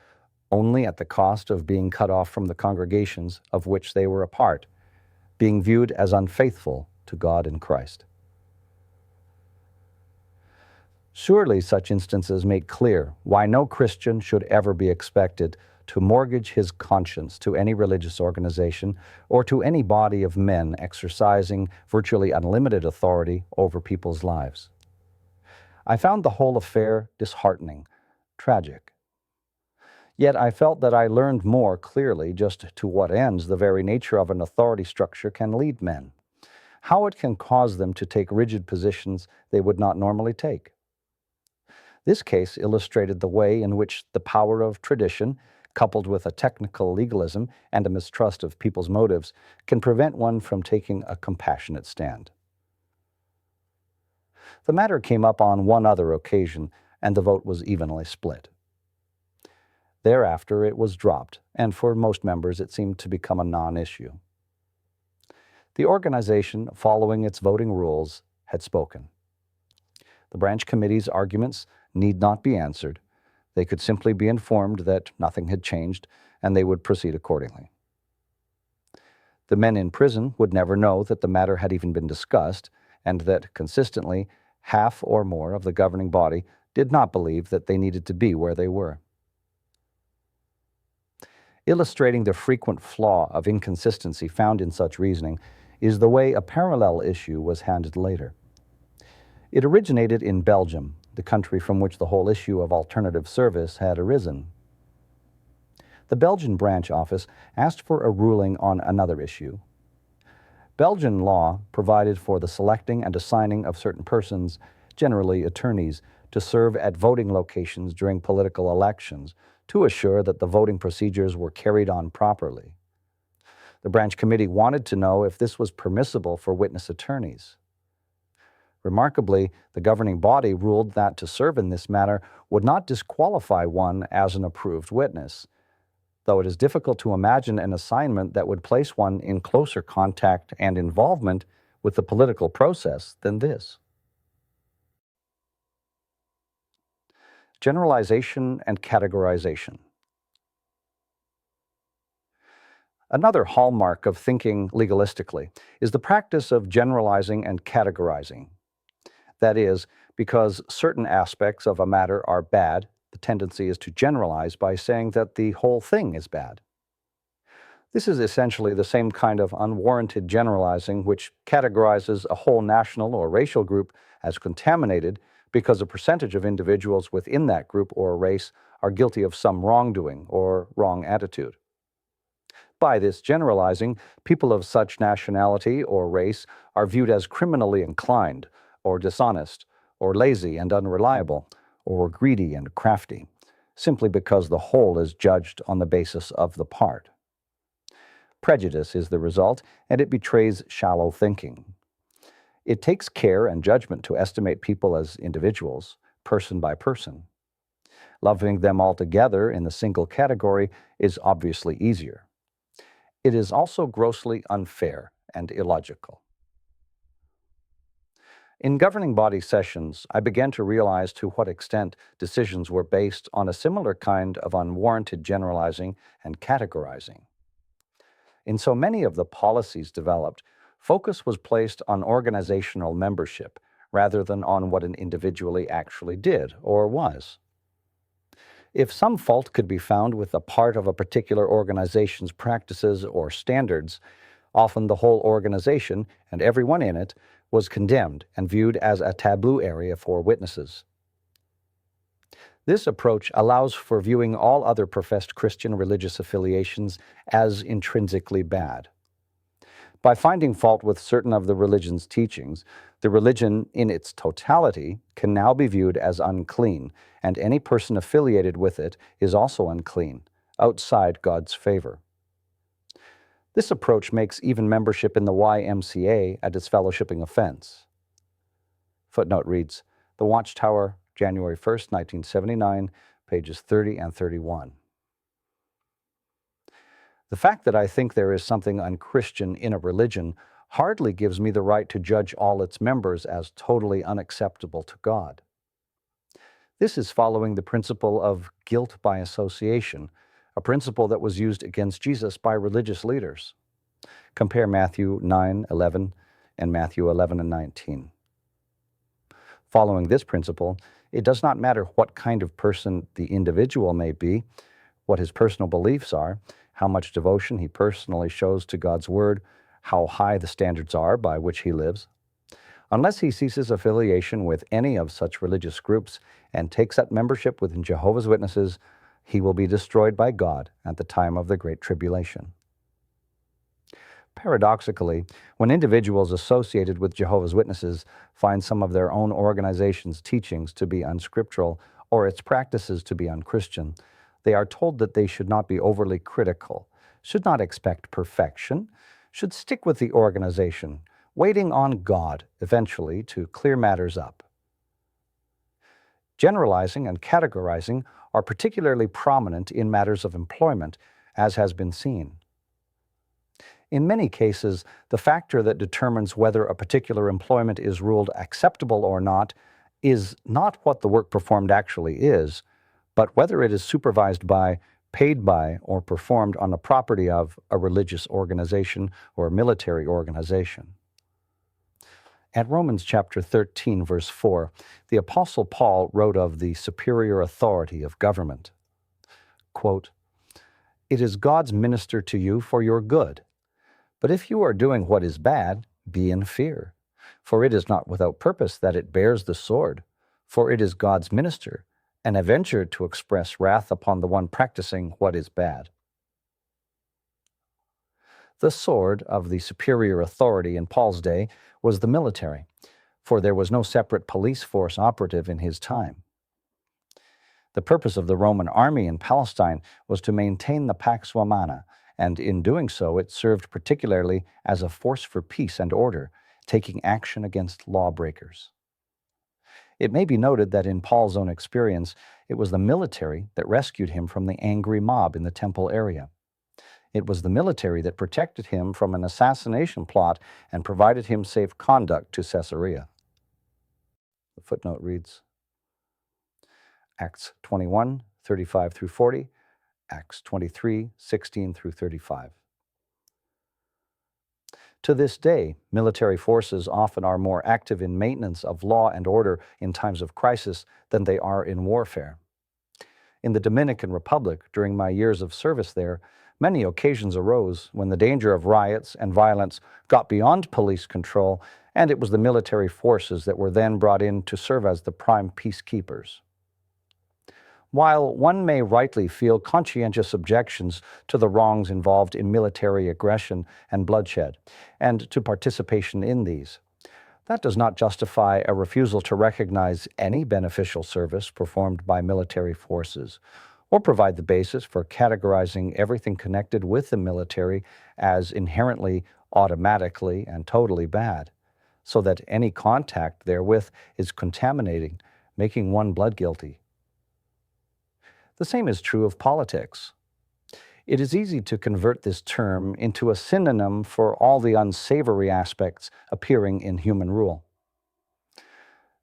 only at the cost of being cut off from the congregations of which they were a part, being viewed as unfaithful to God and Christ. Surely such instances make clear why no Christian should ever be expected to mortgage his conscience to any religious organization or to any body of men exercising virtually unlimited authority over people's lives. I found the whole affair disheartening, tragic. Yet I felt that I learned more clearly just to what ends the very nature of an authority structure can lead men, how it can cause them to take rigid positions they would not normally take. This case illustrated the way in which the power of tradition, coupled with a technical legalism and a mistrust of people's motives, can prevent one from taking a compassionate stand. The matter came up on one other occasion, and the vote was evenly split. Thereafter, it was dropped, and for most members it seemed to become a non-issue. The organization, following its voting rules, had spoken. The branch committee's arguments need not be answered. They could simply be informed that nothing had changed, and they would proceed accordingly. The men in prison would never know that the matter had even been discussed, and that consistently half or more of the governing body did not believe that they needed to be where they were. Illustrating the frequent flaw of inconsistency found in such reasoning is the way a parallel issue was handled later. It originated in Belgium, the country from which the whole issue of alternative service had arisen. The Belgian branch office asked for a ruling on another issue. Belgian law provided for the selecting and assigning of certain persons, generally attorneys, to serve at voting locations during political elections to assure that the voting procedures were carried on properly. The branch committee wanted to know if this was permissible for witness attorneys. Remarkably, the governing body ruled that to serve in this manner would not disqualify one as an approved witness, though it is difficult to imagine an assignment that would place one in closer contact and involvement with the political process than this. Generalization and categorization. Another hallmark of thinking legalistically is the practice of generalizing and categorizing. That is, because certain aspects of a matter are bad, the tendency is to generalize by saying that the whole thing is bad. This is essentially the same kind of unwarranted generalizing which categorizes a whole national or racial group as contaminated because a percentage of individuals within that group or race are guilty of some wrongdoing or wrong attitude. By this generalizing, people of such nationality or race are viewed as criminally inclined, or dishonest, or lazy and unreliable, or greedy and crafty, simply because the whole is judged on the basis of the part. Prejudice is the result, and it betrays shallow thinking. It takes care and judgment to estimate people as individuals, person by person. Loving them all together in the single category is obviously easier. It is also grossly unfair and illogical. In governing body sessions, I began to realize to what extent decisions were based on a similar kind of unwarranted generalizing and categorizing. In so many of the policies developed, focus was placed on organizational membership rather than on what an individually actually did or was. If some fault could be found with a part of a particular organization's practices or standards, often the whole organization and everyone in it was condemned and viewed as a taboo area for witnesses. This approach allows for viewing all other professed Christian religious affiliations as intrinsically bad. By finding fault with certain of the religion's teachings, the religion in its totality can now be viewed as unclean, and any person affiliated with it is also unclean, outside God's favor. This approach makes even membership in the YMCA a disfellowshipping offense. Footnote reads, The Watchtower, January 1st, 1979, pages 30 and 31. The fact that I think there is something unchristian in a religion hardly gives me the right to judge all its members as totally unacceptable to God. This is following the principle of guilt by association, a principle that was used against Jesus by religious leaders. Compare Matthew 9:11 and Matthew 11 and 19. Following this principle, it does not matter what kind of person the individual may be, what his personal beliefs are, how much devotion he personally shows to God's Word, how high the standards are by which he lives. Unless he ceases affiliation with any of such religious groups and takes up membership within Jehovah's Witnesses, he will be destroyed by God at the time of the Great Tribulation. Paradoxically, when individuals associated with Jehovah's Witnesses find some of their own organization's teachings to be unscriptural or its practices to be unchristian, they are told that they should not be overly critical, should not expect perfection, should stick with the organization, waiting on God eventually to clear matters up. Generalizing and categorizing are particularly prominent in matters of employment, as has been seen. In many cases, the factor that determines whether a particular employment is ruled acceptable or not is not what the work performed actually is, but whether it is supervised by, paid by, or performed on the property of a religious organization or military organization. At Romans chapter 13, verse 4, the Apostle Paul wrote of the superior authority of government. Quote, "It is God's minister to you for your good. But if you are doing what is bad, be in fear. For it is not without purpose that it bears the sword, for it is God's minister, and avenger to express wrath upon the one practicing what is bad." The sword of the superior authority in Paul's day was the military, for there was no separate police force operative in his time. The purpose of the Roman army in Palestine was to maintain the Pax Romana, and in doing so it served particularly as a force for peace and order, taking action against lawbreakers. It may be noted that in Paul's own experience, it was the military that rescued him from the angry mob in the temple area. It was the military that protected him from an assassination plot and provided him safe conduct to Caesarea. The footnote reads, Acts 21, 35 through 40, Acts 23, 16 through 35. To this day, military forces often are more active in maintenance of law and order in times of crisis than they are in warfare. In the Dominican Republic, during my years of service there, many occasions arose when the danger of riots and violence got beyond police control, and it was the military forces that were then brought in to serve as the prime peacekeepers. While one may rightly feel conscientious objections to the wrongs involved in military aggression and bloodshed, and to participation in these, that does not justify a refusal to recognize any beneficial service performed by military forces, or provide the basis for categorizing everything connected with the military as inherently, automatically, and totally bad, so that any contact therewith is contaminating, making one blood guilty. The same is true of politics. It is easy to convert this term into a synonym for all the unsavory aspects appearing in human rule.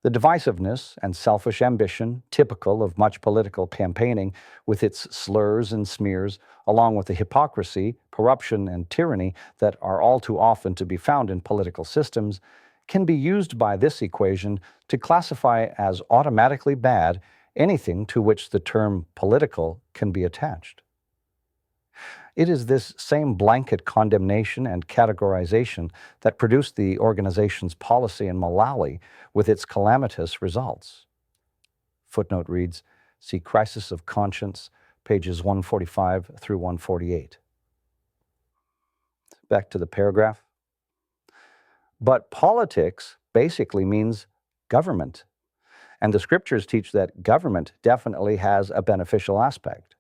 The divisiveness and selfish ambition typical of much political campaigning, with its slurs and smears, along with the hypocrisy, corruption, and tyranny that are all too often to be found in political systems, can be used by this equation to classify as automatically bad anything to which the term political can be attached. It is this same blanket condemnation and categorization that produced the organization's policy in Malawi with its calamitous results. Footnote reads, see Crisis of Conscience, pages 145 through 148. Back to the paragraph. But politics basically means government, and the scriptures teach that government definitely has a beneficial aspect.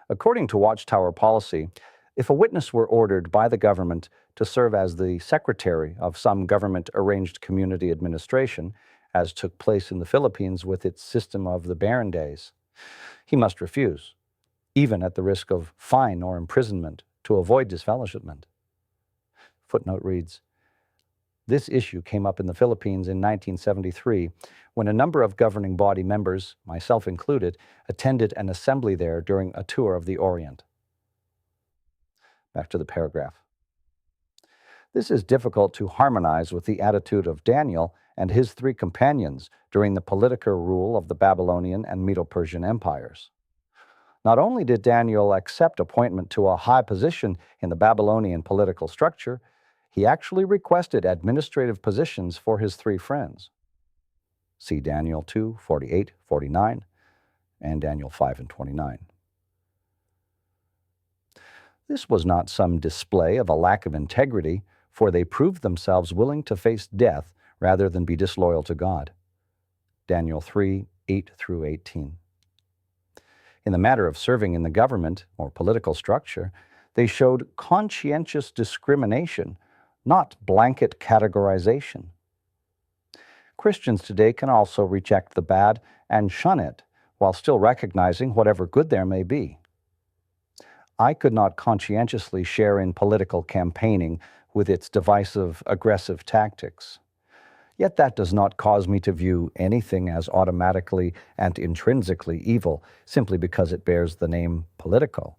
According to Watchtower policy, if a witness were ordered by the government to serve as the secretary of some government-arranged community administration, as took place in the Philippines with its system of the Barren Days, he must refuse, even at the risk of fine or imprisonment, to avoid disfellowshipment. Footnote reads, this issue came up in the Philippines in 1973 when a number of governing body members, myself included, attended an assembly there during a tour of the Orient. Back to the paragraph. This is difficult to harmonize with the attitude of Daniel and his three companions during the political rule of the Babylonian and Medo-Persian empires. Not only did Daniel accept appointment to a high position in the Babylonian political structure, he actually requested administrative positions for his three friends. See Daniel 2, 48, 49, and Daniel 5 and 29. This was not some display of a lack of integrity, for they proved themselves willing to face death rather than be disloyal to God. Daniel 3, 8 through 18. In the matter of serving in the government or political structure, they showed conscientious discrimination, not blanket categorization. Christians today can also reject the bad and shun it, while still recognizing whatever good there may be. I could not conscientiously share in political campaigning with its divisive, aggressive tactics. Yet that does not cause me to view anything as automatically and intrinsically evil simply because it bears the name political.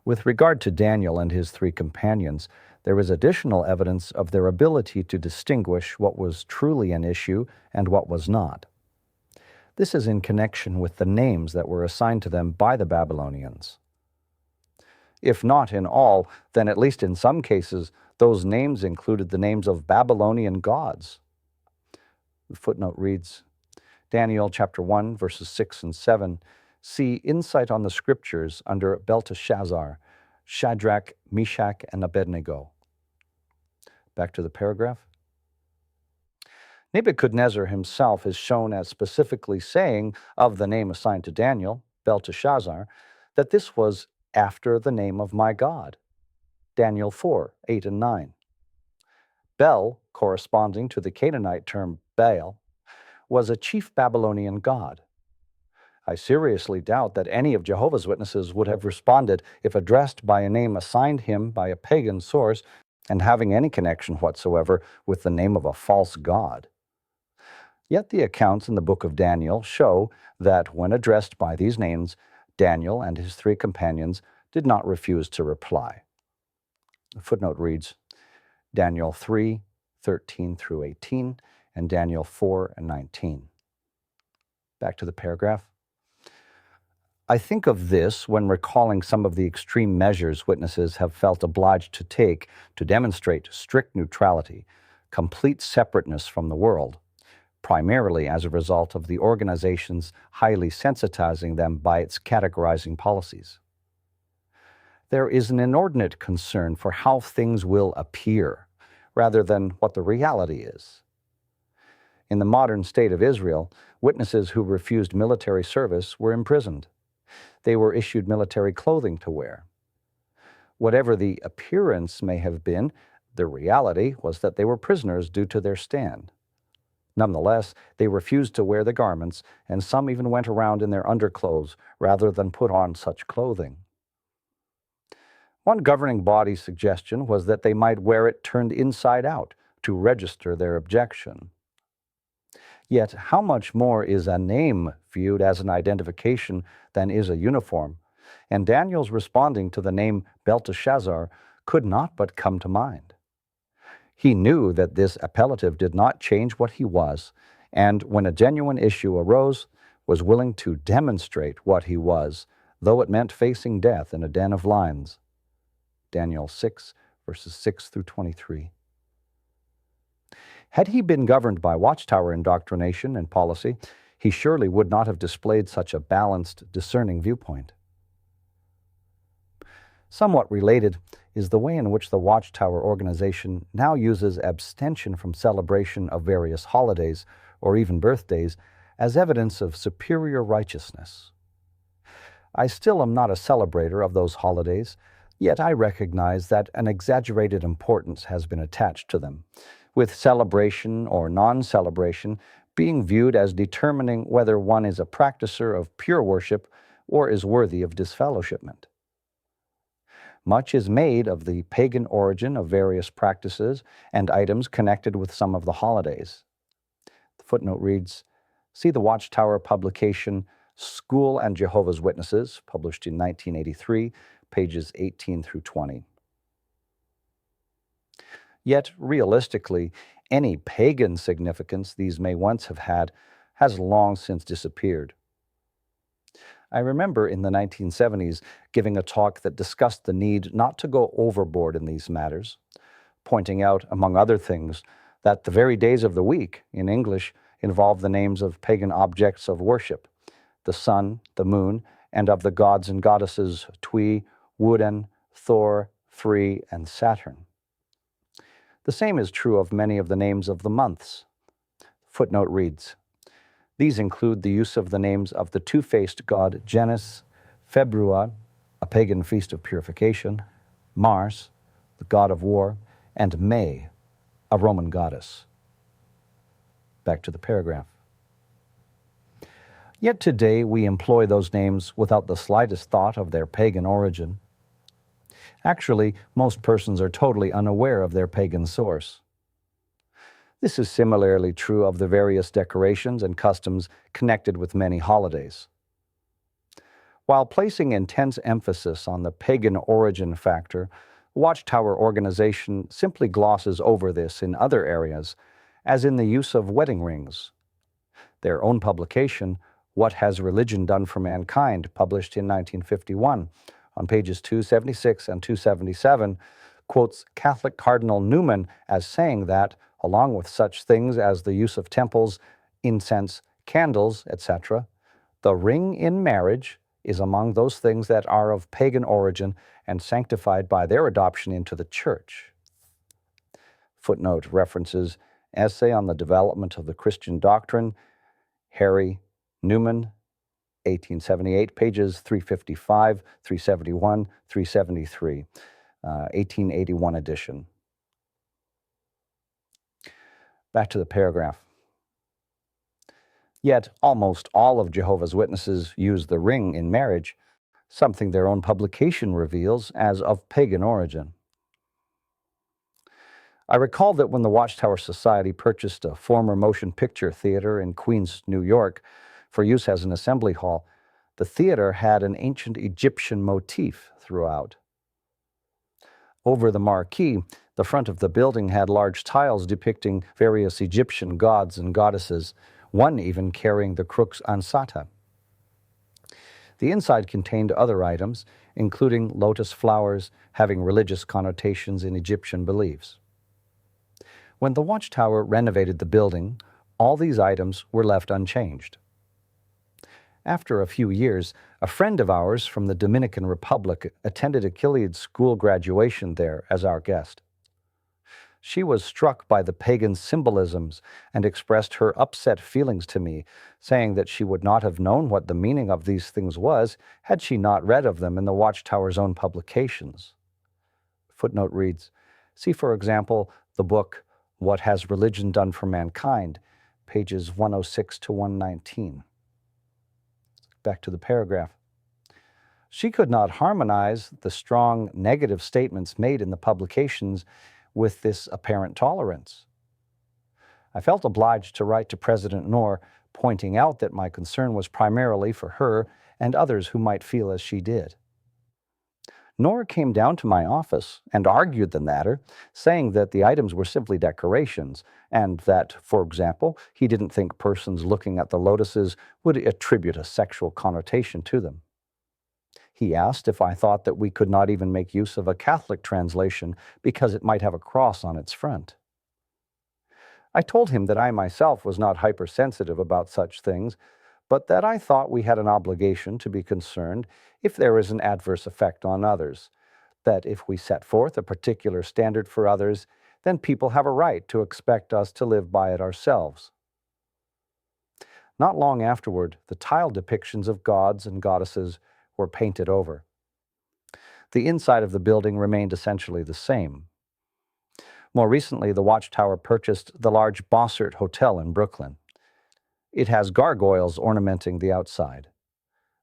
With regard to Daniel and his three companions, there is additional evidence of their ability to distinguish what was truly an issue and what was not. This is in connection with the names that were assigned to them by the Babylonians. If not in all, then at least in some cases, those names included the names of Babylonian gods. The footnote reads, Daniel chapter 1, verses 6 and 7, see Insight on the Scriptures under Belteshazzar, Shadrach, Meshach, and Abednego. Back to the paragraph. Nebuchadnezzar himself is shown as specifically saying of the name assigned to Daniel, Belteshazzar, that this was after the name of my God. Daniel 4, 8 and 9. Bel, corresponding to the Canaanite term Baal, was a chief Babylonian god. I seriously doubt that any of Jehovah's Witnesses would have responded if addressed by a name assigned him by a pagan source and having any connection whatsoever with the name of a false god. Yet the accounts in the book of Daniel show that when addressed by these names, Daniel and his three companions did not refuse to reply. The footnote reads, Daniel 3:13 through 18, and Daniel 4 and 19. Back to the paragraph. I think of this when recalling some of the extreme measures witnesses have felt obliged to take to demonstrate strict neutrality, complete separateness from the world, primarily as a result of the organization's highly sensitizing them by its categorizing policies. There is an inordinate concern for how things will appear, rather than what the reality is. In the modern state of Israel, witnesses who refused military service were imprisoned. They were issued military clothing to wear. Whatever the appearance may have been, the reality was that they were prisoners due to their stand. Nonetheless, they refused to wear the garments, and some even went around in their underclothes rather than put on such clothing. One governing body's suggestion was that they might wear it turned inside out to register their objection. Yet, how much more is a name viewed as an identification than is a uniform? And Daniel's responding to the name Belteshazzar could not but come to mind. He knew that this appellative did not change what he was, and when a genuine issue arose, was willing to demonstrate what he was, though it meant facing death in a den of lions. Daniel 6, verses 6 through 23. Had he been governed by Watchtower indoctrination and policy, he surely would not have displayed such a balanced, discerning viewpoint. Somewhat related is the way in which the Watchtower organization now uses abstention from celebration of various holidays, or even birthdays, as evidence of superior righteousness. I still am not a celebrator of those holidays, yet I recognize that an exaggerated importance has been attached to them, with celebration or non-celebration being viewed as determining whether one is a practicer of pure worship or is worthy of disfellowshipment. Much is made of the pagan origin of various practices and items connected with some of the holidays. The footnote reads, see the Watchtower publication School and Jehovah's Witnesses, published in 1983, pages 18 through 20. Yet, realistically, any pagan significance these may once have had has long since disappeared. I remember in the 1970s giving a talk that discussed the need not to go overboard in these matters, pointing out, among other things, that the very days of the week, in English, involve the names of pagan objects of worship, the sun, the moon, and of the gods and goddesses Twi, Woden, Thor, Free, and Saturn. The same is true of many of the names of the months. Footnote reads, these include the use of the names of the two-faced god Janus, Februa, a pagan feast of purification, Mars, the god of war, and May, a Roman goddess. Back to the paragraph. Yet today we employ those names without the slightest thought of their pagan origin. Actually, most persons are totally unaware of their pagan source. This is similarly true of the various decorations and customs connected with many holidays. While placing intense emphasis on the pagan origin factor, Watchtower organization simply glosses over this in other areas, as in the use of wedding rings. Their own publication, What Has Religion Done for Mankind, published in 1951, on pages 276 and 277, quotes Catholic Cardinal Newman as saying that, along with such things as the use of temples, incense, candles, etc., the ring in marriage is among those things that are of pagan origin and sanctified by their adoption into the Church. Footnote references Essay on the Development of the Christian Doctrine, Harry Newman, 1878, pages 355, 371, 373, 1881 edition. Back to the paragraph. Yet almost all of Jehovah's Witnesses use the ring in marriage, something their own publication reveals as of pagan origin. I recall that when the Watchtower Society purchased a former motion picture theater in Queens, New York, for use as an assembly hall, The theater had an ancient Egyptian motif throughout. Over the marquee, the front of the building had large tiles depicting various Egyptian gods and goddesses, one even carrying the crux ansata. The inside contained other items, including lotus flowers having religious connotations in Egyptian beliefs. When the Watchtower renovated the building, all these items were left unchanged. After a few years, a friend of ours from the Dominican Republic attended a Gilead school graduation there as our guest. She was struck by the pagan symbolisms and expressed her upset feelings to me, saying that she would not have known what the meaning of these things was had she not read of them in the Watchtower's own publications. Footnote reads, see, for example, the book What Has Religion Done for Mankind, pages 106 to 119. Back to the paragraph. She could not harmonize the strong negative statements made in the publications with this apparent tolerance. I felt obliged to write to President Knorr, pointing out that my concern was primarily for her and others who might feel as she did. Knorr came down to my office and argued the matter, saying that the items were simply decorations, and that, for example, he didn't think persons looking at the lotuses would attribute a sexual connotation to them. He asked if I thought that we could not even make use of a Catholic translation because it might have a cross on its front. I told him that I myself was not hypersensitive about such things, but that I thought we had an obligation to be concerned if there is an adverse effect on others, that if we set forth a particular standard for others, then people have a right to expect us to live by it ourselves. Not long afterward, the tile depictions of gods and goddesses were painted over. The inside of the building remained essentially the same. More recently, the Watchtower purchased the large Bossert Hotel in Brooklyn. It has gargoyles ornamenting the outside.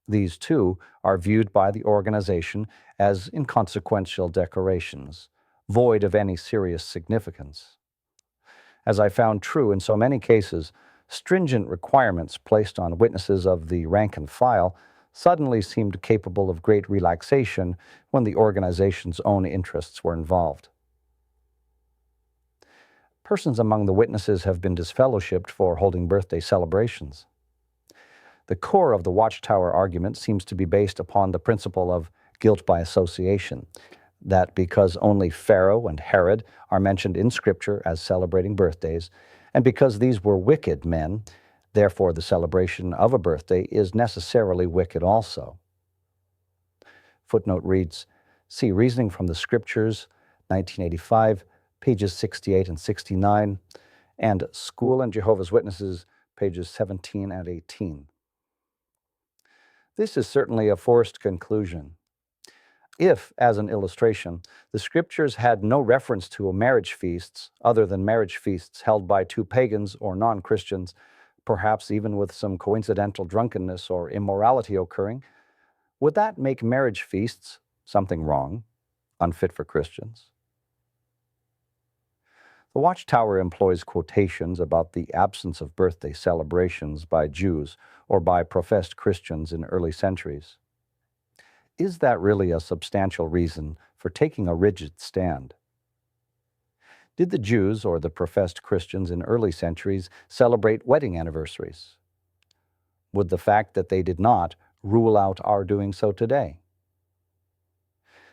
These, too, are viewed by the organization as inconsequential decorations, void of any serious significance. As I found true in so many cases, stringent requirements placed on witnesses of the rank and file suddenly seemed capable of great relaxation when the organization's own interests were involved. Persons among the witnesses have been disfellowshipped for holding birthday celebrations. The core of the Watchtower argument seems to be based upon the principle of guilt by association, that because only Pharaoh and Herod are mentioned in Scripture as celebrating birthdays, and because these were wicked men, therefore the celebration of a birthday is necessarily wicked also. Footnote reads, see Reasoning from the Scriptures, 1985, pages 68 and 69, and School and Jehovah's Witnesses, pages 17 and 18. This is certainly a forced conclusion. If, as an illustration, the Scriptures had no reference to marriage feasts other than marriage feasts held by two pagans or non-Christians, perhaps even with some coincidental drunkenness or immorality occurring, would that make marriage feasts, something wrong, unfit for Christians? The Watchtower employs quotations about the absence of birthday celebrations by Jews or by professed Christians in early centuries. Is that really a substantial reason for taking a rigid stand? Did the Jews or the professed Christians in early centuries celebrate wedding anniversaries? Would the fact that they did not rule out our doing so today?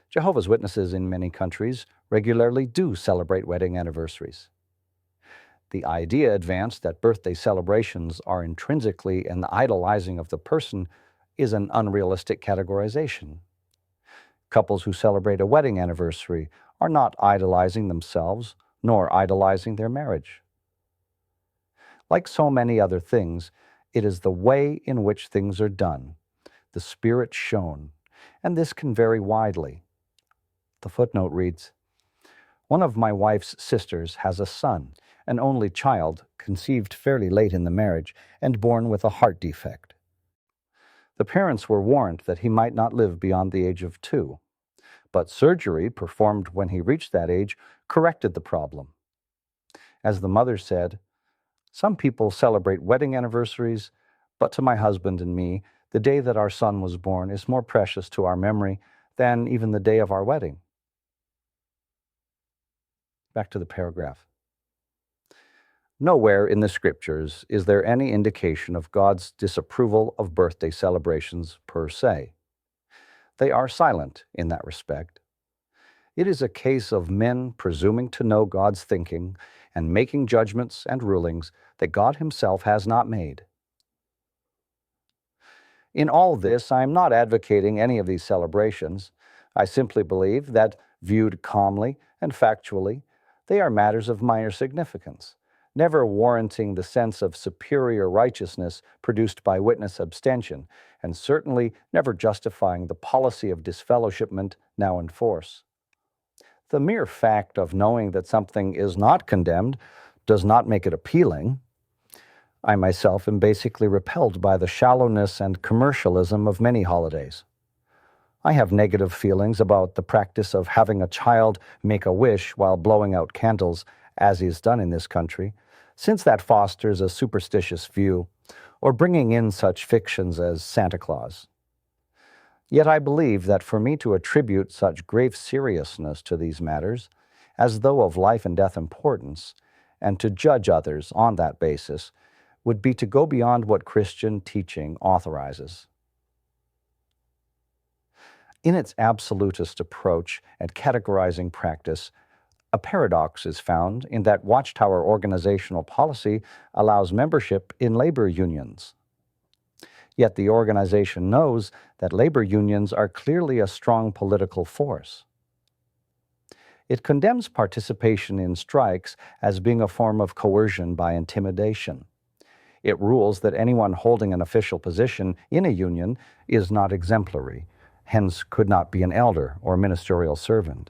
Jehovah's Witnesses in many countries regularly do celebrate wedding anniversaries. The idea advanced that birthday celebrations are intrinsically an idolizing of the person is an unrealistic categorization. Couples who celebrate a wedding anniversary are not idolizing themselves nor idolizing their marriage. Like so many other things, it is the way in which things are done, the spirit shown, and this can vary widely. The footnote reads, one of my wife's sisters has a son, an only child, conceived fairly late in the marriage and born with a heart defect. The parents were warned that he might not live beyond the age of 2, but surgery performed when he reached that age corrected the problem. As the mother said, some people celebrate wedding anniversaries, but to my husband and me, The day that our son was born is more precious to our memory than even the day of our wedding. Back to the paragraph. Nowhere in the Scriptures is there any indication of God's disapproval of birthday celebrations per se. They are silent in that respect. It is a case of men presuming to know God's thinking and making judgments and rulings that God Himself has not made. In all this, I am not advocating any of these celebrations. I simply believe that, viewed calmly and factually, they are matters of minor significance, never warranting the sense of superior righteousness produced by witness abstention, and certainly never justifying the policy of disfellowshipment now in force. The mere fact of knowing that something is not condemned does not make it appealing. I myself am basically repelled by the shallowness and commercialism of many holidays. I have negative feelings about the practice of having a child make a wish while blowing out candles, as is done in this country, since that fosters a superstitious view, or bringing in such fictions as Santa Claus. Yet I believe that for me to attribute such grave seriousness to these matters, as though of life and death importance, and to judge others on that basis, would be to go beyond what Christian teaching authorizes. In its absolutist approach and categorizing practice, a paradox is found in that Watchtower organizational policy allows membership in labor unions. Yet the organization knows that labor unions are clearly a strong political force. It condemns participation in strikes as being a form of coercion by intimidation. It rules that anyone holding an official position in a union is not exemplary, hence could not be an elder or ministerial servant.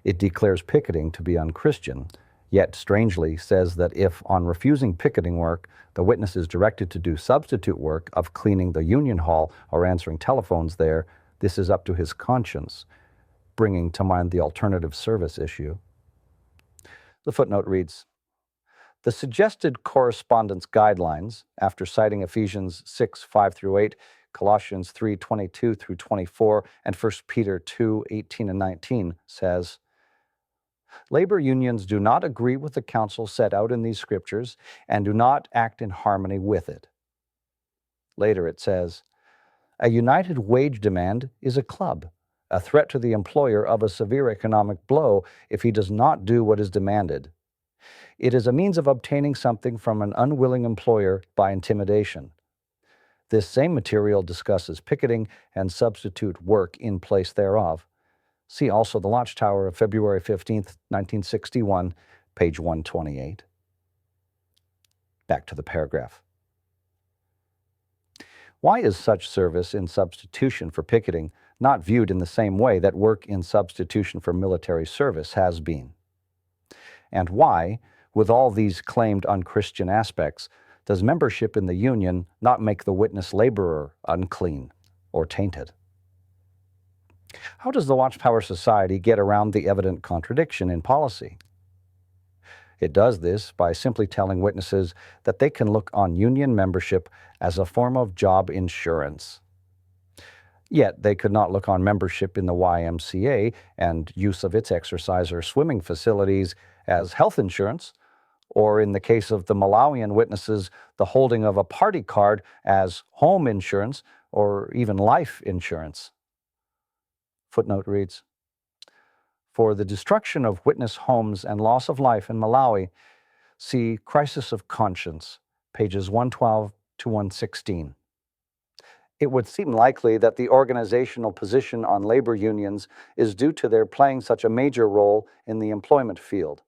It declares picketing to be unchristian, yet strangely says that if, on refusing picketing work, the witness is directed to do substitute work of cleaning the union hall or answering telephones there, this is up to his conscience, bringing to mind the alternative service issue. The footnote reads, "The suggested correspondence guidelines, after citing Ephesians 6:5-8, Colossians 3:22-24, and 1 Peter 2:18 and 19, says, labor unions do not agree with the counsel set out in these scriptures and do not act in harmony with it. Later it says, a united wage demand is a club, a threat to the employer of a severe economic blow if he does not do what is demanded. It is a means of obtaining something from an unwilling employer by intimidation. This same material discusses picketing and substitute work in place thereof. See also the Watchtower of February 15th, 1961, page 128. Back to the paragraph. Why is such service in substitution for picketing not viewed in the same way that work in substitution for military service has been? And why, with all these claimed unchristian aspects, does membership in the union not make the witness laborer unclean or tainted? How does the Watchtower Society get around the evident contradiction in policy? It does this by simply telling witnesses that they can look on union membership as a form of job insurance. Yet they could not look on membership in the YMCA and use of its exercise or swimming facilities as health insurance, or in the case of the Malawian witnesses, the holding of a party card as home insurance or even life insurance. Footnote reads, for the destruction of witness homes and loss of life in Malawi, see Crisis of Conscience, pages 112 to 116. It would seem likely that the organizational position on labor unions is due to their playing such a major role in the employment field.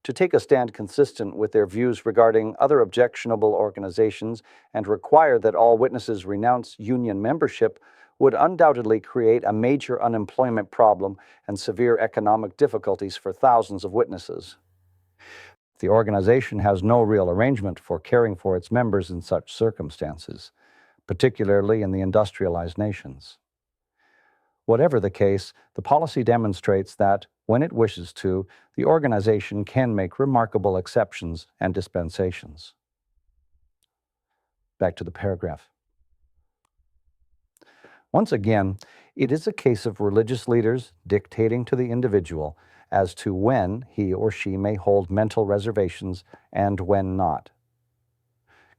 To take a stand consistent with their views regarding other objectionable organizations and require that all witnesses renounce union membership would undoubtedly create a major unemployment problem and severe economic difficulties for thousands of witnesses. The organization has no real arrangement for caring for its members in such circumstances, particularly in the industrialized nations. Whatever the case, the policy demonstrates that, when it wishes to, the organization can make remarkable exceptions and dispensations. Back to the paragraph. Once again, it is a case of religious leaders dictating to the individual as to when he or she may hold mental reservations and when not.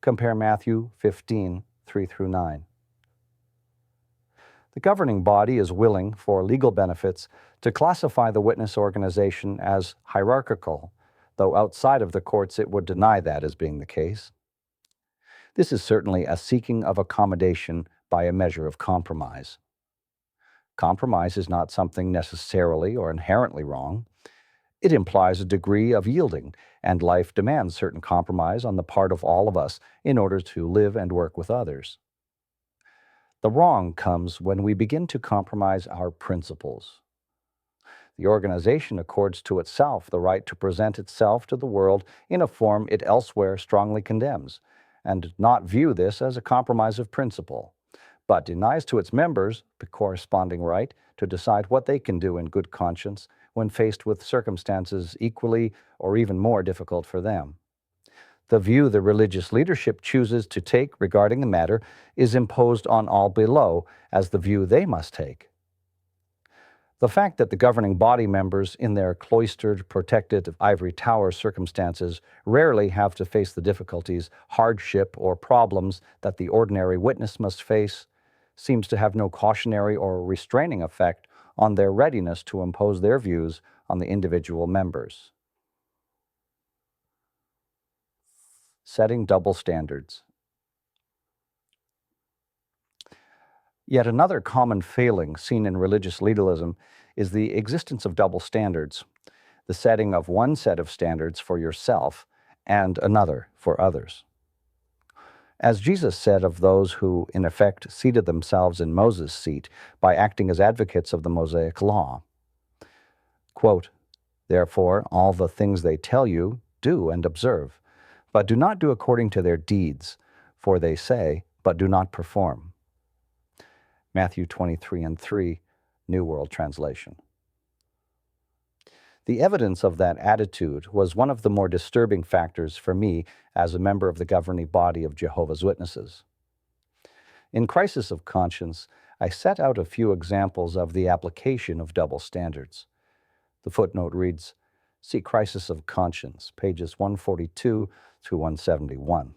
Compare Matthew 15, 3 through 9. The governing body is willing, for legal benefits, to classify the witness organization as hierarchical, though outside of the courts it would deny that as being the case. This is certainly a seeking of accommodation by a measure of compromise. Compromise is not something necessarily or inherently wrong. It implies a degree of yielding, and life demands certain compromise on the part of all of us in order to live and work with others. The wrong comes when we begin to compromise our principles. The organization accords to itself the right to present itself to the world in a form it elsewhere strongly condemns, and not view this as a compromise of principle, but denies to its members the corresponding right to decide what they can do in good conscience when faced with circumstances equally or even more difficult for them. The view the religious leadership chooses to take regarding the matter is imposed on all below as the view they must take. The fact that the governing body members in their cloistered, protected ivory tower circumstances rarely have to face the difficulties, hardship, or problems that the ordinary witness must face seems to have no cautionary or restraining effect on their readiness to impose their views on the individual members. Setting double standards. Yet another common failing seen in religious legalism is the existence of double standards, the setting of one set of standards for yourself and another for others. As Jesus said of those who, in effect, seated themselves in Moses' seat by acting as advocates of the Mosaic law, quote, "Therefore, all the things they tell you, do and observe, but do not do according to their deeds, for they say, but do not perform." Matthew 23:3, New World Translation. The evidence of that attitude was one of the more disturbing factors for me as a member of the governing body of Jehovah's Witnesses. In Crisis of Conscience, I set out a few examples of the application of double standards. The footnote reads, see Crisis of Conscience, pages 142 to 171.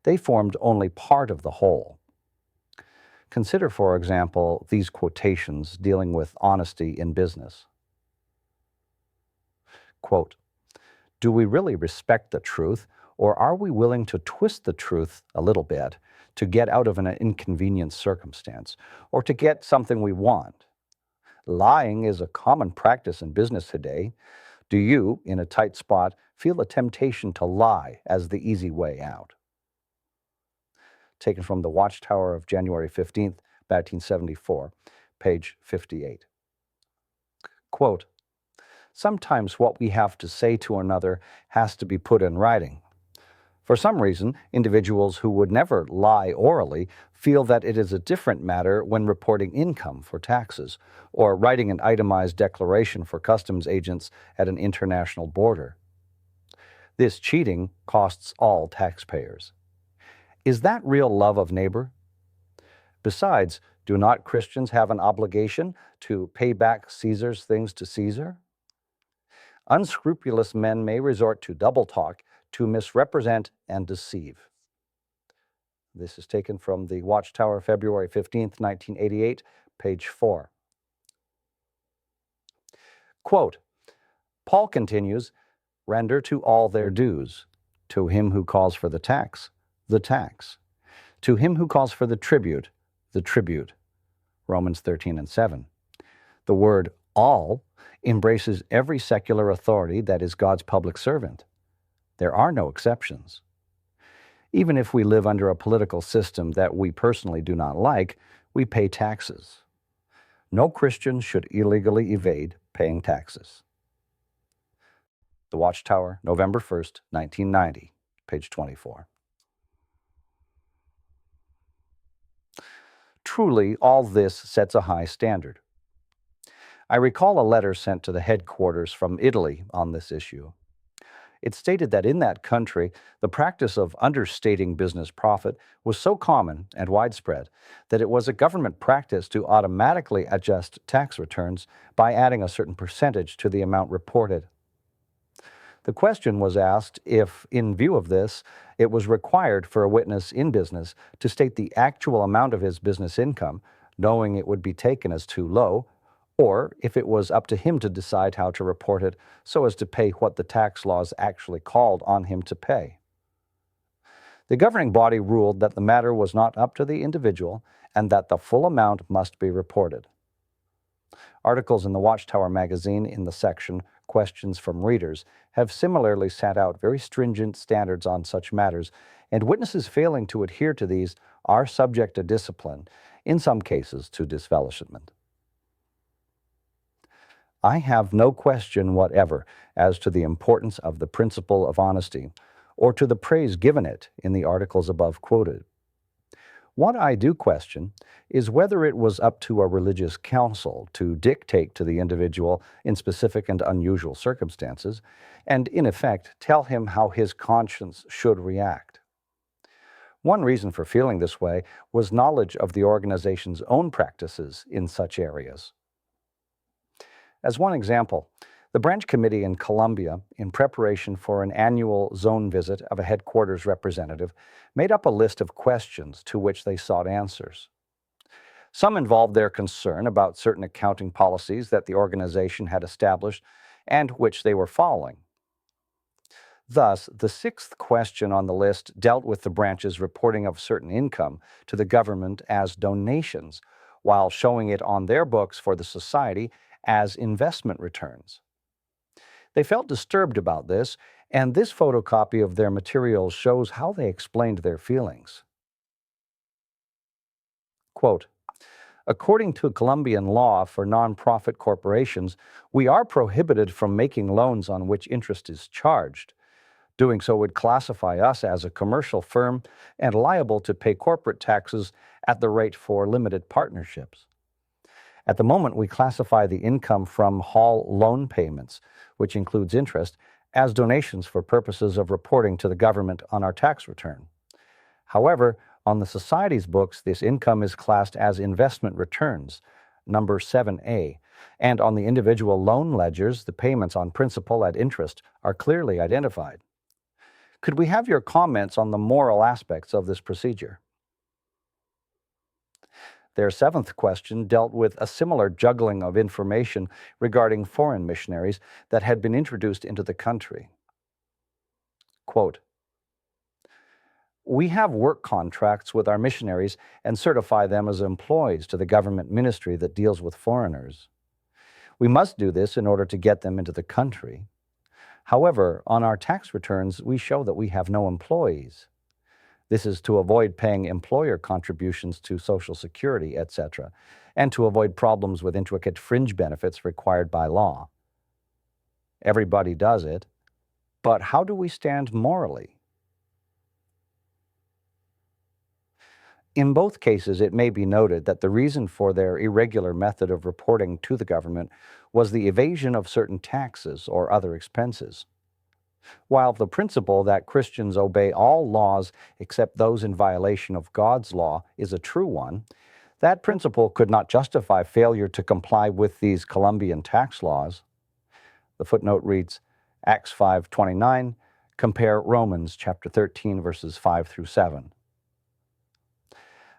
They formed only part of the whole. Consider, for example, these quotations dealing with honesty in business. Quote, "Do we really respect the truth, or are we willing to twist the truth a little bit to get out of an inconvenient circumstance, or to get something we want? Lying is a common practice in business today. Do you, in a tight spot, feel a temptation to lie as the easy way out?" Taken from the Watchtower of January 15th, 1974, page 58. Quote, "Sometimes what we have to say to another has to be put in writing. For some reason, individuals who would never lie orally feel that it is a different matter when reporting income for taxes or writing an itemized declaration for customs agents at an international border. This cheating costs all taxpayers. Is that real love of neighbor? Besides, do not Christians have an obligation to pay back Caesar's things to Caesar? Unscrupulous men may resort to double talk to misrepresent and deceive." This is taken from the Watchtower, February 15th, 1988, page 4. Quote, Paul continues, "Render to all their dues, to him who calls for the tax, to him who calls for the tribute, Romans 13:7. The word all embraces every secular authority that is God's public servant. There are no exceptions. Even if we live under a political system that we personally do not like, we pay taxes. No Christian should illegally evade paying taxes." The Watchtower, November 1st, 1990, page 24. Truly, all this sets a high standard. I recall a letter sent to the headquarters from Italy on this issue. It stated that in that country, the practice of understating business profit was so common and widespread that it was a government practice to automatically adjust tax returns by adding a certain percentage to the amount reported. The question was asked if, in view of this, it was required for a witness in business to state the actual amount of his business income, knowing it would be taken as too low, or if it was up to him to decide how to report it so as to pay what the tax laws actually called on him to pay. The governing body ruled that the matter was not up to the individual and that the full amount must be reported. Articles in the Watchtower magazine in the section Questions from Readers have similarly set out very stringent standards on such matters, and witnesses failing to adhere to these are subject to discipline, in some cases to disfellowshipment. I have no question whatever as to the importance of the principle of honesty, or to the praise given it in the articles above quoted. What I do question is whether it was up to a religious council to dictate to the individual in specific and unusual circumstances, and in effect tell him how his conscience should react. One reason for feeling this way was knowledge of the organization's own practices in such areas. As one example, the branch committee in Columbia, in preparation for an annual zone visit of a headquarters representative, made up a list of questions to which they sought answers. Some involved their concern about certain accounting policies that the organization had established and which they were following. Thus, the sixth question on the list dealt with the branch's reporting of certain income to the government as donations, while showing it on their books for the society as investment returns. They felt disturbed about this, and this photocopy of their materials shows how they explained their feelings. Quote, "According to Colombian law for nonprofit corporations, we are prohibited from making loans on which interest is charged. Doing so would classify us as a commercial firm and liable to pay corporate taxes at the rate for limited partnerships. At the moment, we classify the income from Hall loan payments, which includes interest, as donations for purposes of reporting to the government on our tax return. However, on the society's books, this income is classed as investment returns, number 7A, and on the individual loan ledgers, the payments on principal and interest are clearly identified. Could we have your comments on the moral aspects of this procedure?" Their seventh question dealt with a similar juggling of information regarding foreign missionaries that had been introduced into the country. Quote, "We have work contracts with our missionaries and certify them as employees to the government ministry that deals with foreigners. We must do this in order to get them into the country. However, on our tax returns, we show that we have no employees. This is to avoid paying employer contributions to Social Security, etc., and to avoid problems with intricate fringe benefits required by law. Everybody does it, but how do we stand morally?" In both cases, it may be noted that the reason for their irregular method of reporting to the government was the evasion of certain taxes or other expenses. While the principle that Christians obey all laws except those in violation of God's law is a true one, that principle could not justify failure to comply with these Colombian tax laws. The footnote reads, Acts 5:29, compare Romans chapter 13, verses 5 through 7.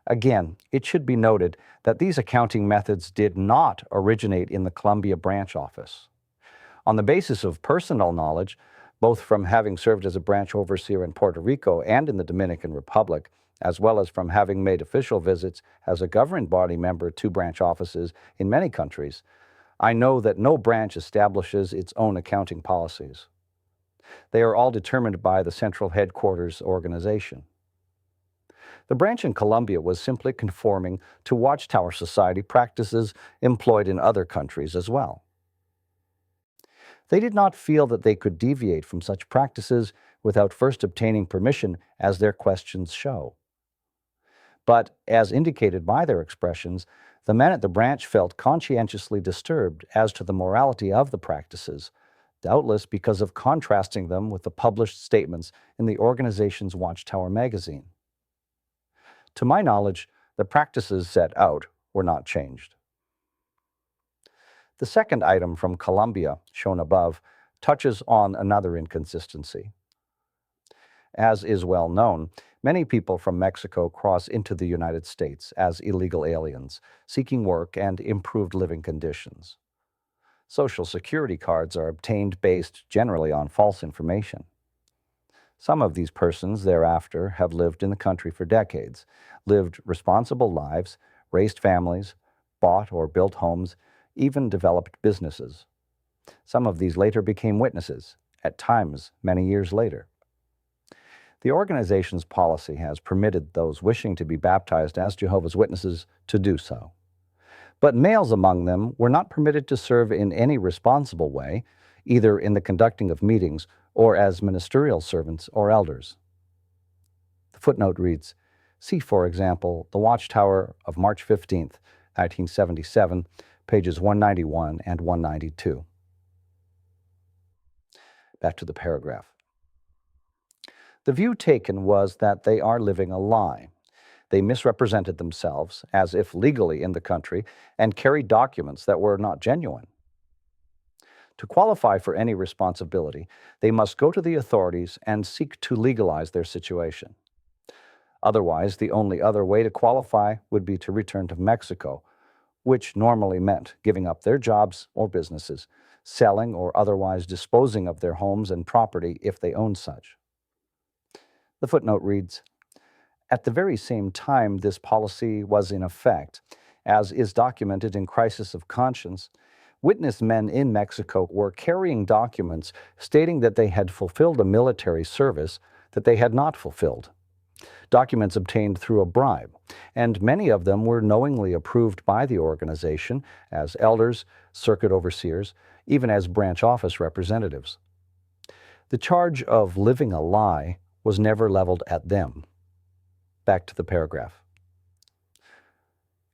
Again, it should be noted that these accounting methods did not originate in the Columbia branch office. On the basis of personal knowledge, both from having served as a branch overseer in Puerto Rico and in the Dominican Republic, as well as from having made official visits as a governing body member to branch offices in many countries, I know that no branch establishes its own accounting policies. They are all determined by the central headquarters organization. The branch in Colombia was simply conforming to Watchtower Society practices employed in other countries as well. They did not feel that they could deviate from such practices without first obtaining permission, as their questions show. But, as indicated by their expressions, the men at the branch felt conscientiously disturbed as to the morality of the practices, doubtless because of contrasting them with the published statements in the organization's Watchtower magazine. To my knowledge, the practices set out were not changed. The second item from Colombia, shown above, touches on another inconsistency. As is well known, many people from Mexico cross into the United States as illegal aliens, seeking work and improved living conditions. Social Security cards are obtained based generally on false information. Some of these persons thereafter have lived in the country for decades, lived responsible lives, raised families, bought or built homes, even developed businesses. Some of these later became witnesses, at times many years later. The organization's policy has permitted those wishing to be baptized as Jehovah's Witnesses to do so. But males among them were not permitted to serve in any responsible way, either in the conducting of meetings or as ministerial servants or elders. The footnote reads, see, for example, the Watchtower of March 15th, 1977, pages 191 and 192. Back to the paragraph. The view taken was that they are living a lie. They misrepresented themselves as if legally in the country and carried documents that were not genuine. To qualify for any responsibility, they must go to the authorities and seek to legalize their situation. Otherwise, the only other way to qualify would be to return to Mexico, which normally meant giving up their jobs or businesses, selling or otherwise disposing of their homes and property if they owned such. The footnote reads, at the very same time this policy was in effect, as is documented in Crisis of Conscience, witness men in Mexico were carrying documents stating that they had fulfilled a military service that they had not fulfilled. Documents obtained through a bribe, and many of them were knowingly approved by the organization as elders, circuit overseers, even as branch office representatives. The charge of living a lie was never leveled at them. Back to the paragraph.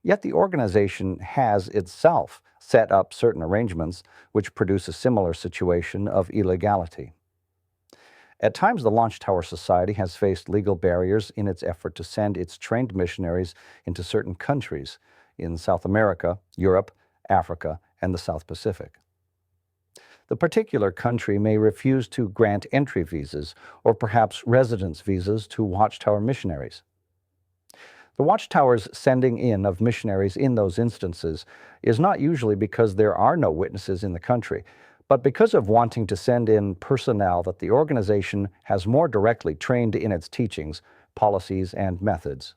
Yet the organization has itself set up certain arrangements which produce a similar situation of illegality. At times, the Watchtower Society has faced legal barriers in its effort to send its trained missionaries into certain countries in South America, Europe, Africa, and the South Pacific. The particular country may refuse to grant entry visas or perhaps residence visas to Watchtower missionaries. The Watchtower's sending in of missionaries in those instances is not usually because there are no witnesses in the country, but because of wanting to send in personnel that the organization has more directly trained in its teachings, policies, and methods.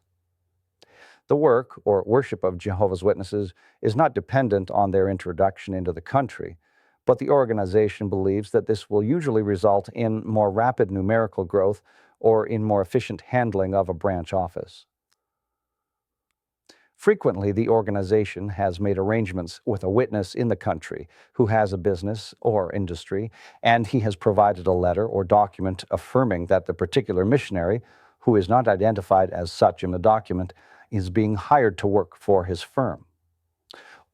The work or worship of Jehovah's Witnesses is not dependent on their introduction into the country, but the organization believes that this will usually result in more rapid numerical growth or in more efficient handling of a branch office. Frequently, the organization has made arrangements with a witness in the country who has a business or industry, and he has provided a letter or document affirming that the particular missionary, who is not identified as such in the document, is being hired to work for his firm.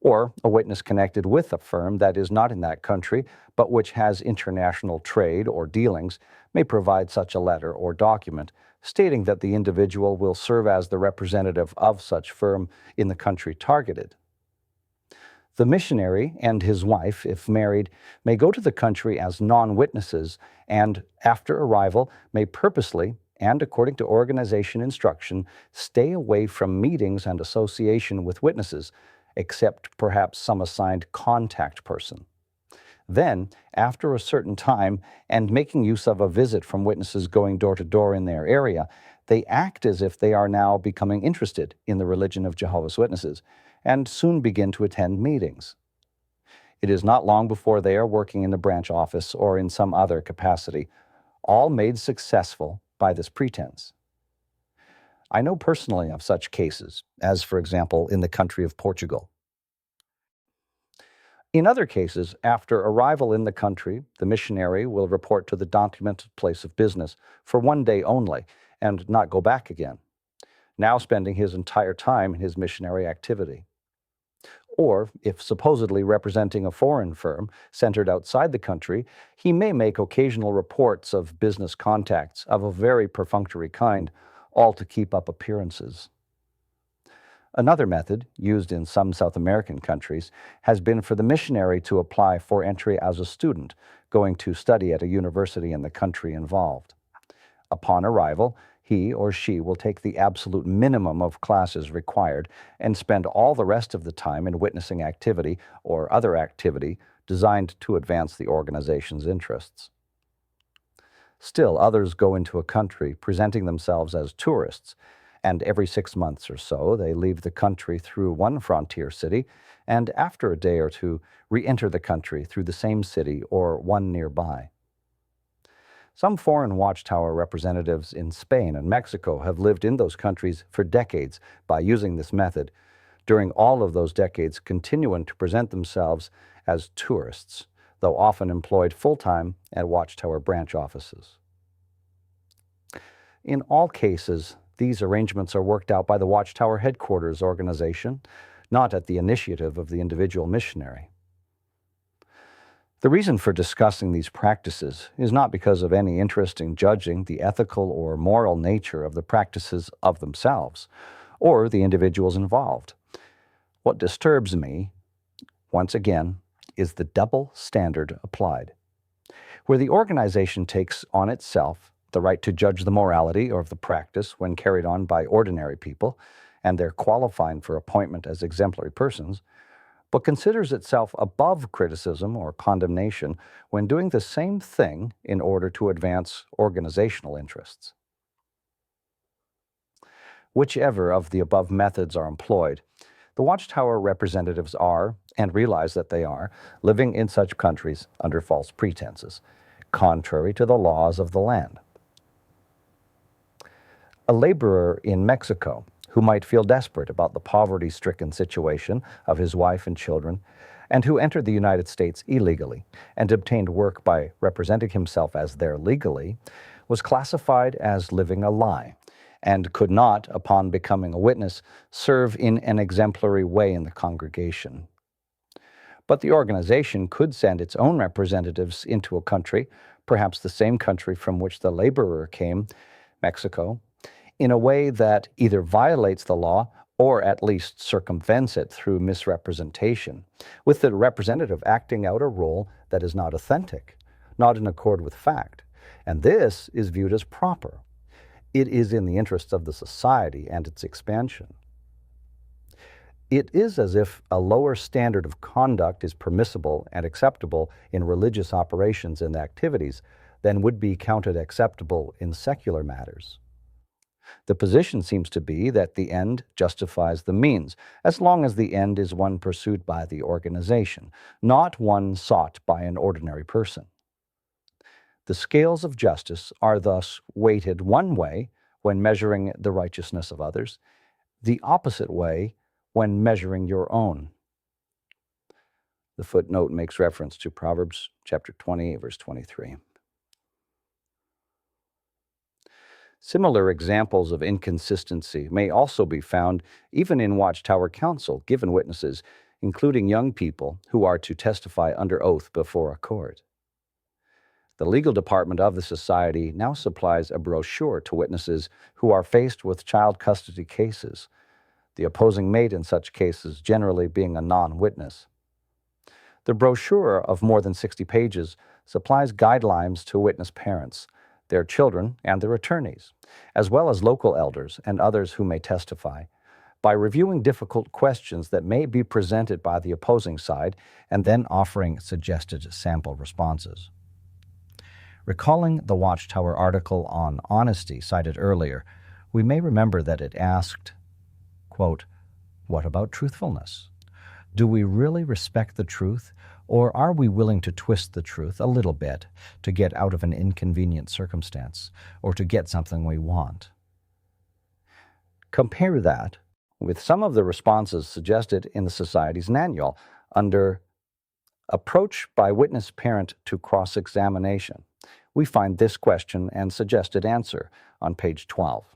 Or a witness connected with a firm that is not in that country, but which has international trade or dealings, may provide such a letter or document, stating that the individual will serve as the representative of such firm in the country targeted. The missionary and his wife, if married, may go to the country as non-witnesses and, after arrival, may purposely, and according to organization instruction, stay away from meetings and association with witnesses, except perhaps some assigned contact person. Then, after a certain time, and making use of a visit from witnesses going door to door in their area, they act as if they are now becoming interested in the religion of Jehovah's Witnesses, and soon begin to attend meetings. It is not long before they are working in the branch office or in some other capacity, all made successful by this pretense. I know personally of such cases, as for example in the country of Portugal. In other cases, after arrival in the country, the missionary will report to the documented place of business for one day only and not go back again, now spending his entire time in his missionary activity. Or, if supposedly representing a foreign firm centered outside the country, he may make occasional reports of business contacts of a very perfunctory kind, all to keep up appearances. Another method, used in some South American countries, has been for the missionary to apply for entry as a student, going to study at a university in the country involved. Upon arrival, he or she will take the absolute minimum of classes required and spend all the rest of the time in witnessing activity or other activity designed to advance the organization's interests. Still, others go into a country presenting themselves as tourists, and every 6 months or so they leave the country through one frontier city, and after a day or two re-enter the country through the same city or one nearby. Some foreign watchtower representatives in Spain and Mexico have lived in those countries for decades by using this method, during all of those decades continuing to present themselves as tourists, though often employed full-time at watchtower branch offices. In all cases, these arrangements are worked out by the watchtower headquarters organization, not at the initiative of the individual missionary. The reason for discussing these practices is not because of any interest in judging the ethical or moral nature of the practices of themselves or the individuals involved. What disturbs me, once again, is the double standard applied, where the organization takes on itself the right to judge the morality of the practice when carried on by ordinary people and their qualifying for appointment as exemplary persons, but considers itself above criticism or condemnation when doing the same thing in order to advance organizational interests. Whichever of the above methods are employed, the watchtower representatives are, and realize that they are, living in such countries under false pretenses, contrary to the laws of the land. A laborer in Mexico who might feel desperate about the poverty-stricken situation of his wife and children, and who entered the United States illegally and obtained work by representing himself as there legally, was classified as living a lie, and could not, upon becoming a witness, serve in an exemplary way in the congregation. But the organization could send its own representatives into a country, perhaps the same country from which the laborer came, Mexico, in a way that either violates the law or at least circumvents it through misrepresentation, with the representative acting out a role that is not authentic, not in accord with fact. And this is viewed as proper. It is in the interests of the society and its expansion. It is as if a lower standard of conduct is permissible and acceptable in religious operations and activities than would be counted acceptable in secular matters. The position seems to be that the end justifies the means, as long as the end is one pursued by the organization, not one sought by an ordinary person. The scales of justice are thus weighted one way when measuring the righteousness of others, the opposite way when measuring your own. The footnote makes reference to Proverbs chapter 20, verse 23. Similar examples of inconsistency may also be found even in Watchtower Council given witnesses, including young people who are to testify under oath before a court. The legal department of the Society now supplies a brochure to witnesses who are faced with child custody cases, the opposing mate in such cases generally being a non-witness. The brochure of more than 60 pages supplies guidelines to witness parents, their children, and their attorneys, as well as local elders and others who may testify, by reviewing difficult questions that may be presented by the opposing side and then offering suggested sample responses. Recalling the Watchtower article on honesty cited earlier, we may remember that it asked, quote, "What about truthfulness? Do we really respect the truth, or are we willing to twist the truth a little bit to get out of an inconvenient circumstance or to get something we want?" Compare that with some of the responses suggested in the Society's manual under Approach by Witness Parent to Cross-Examination. We find this question and suggested answer on page 12.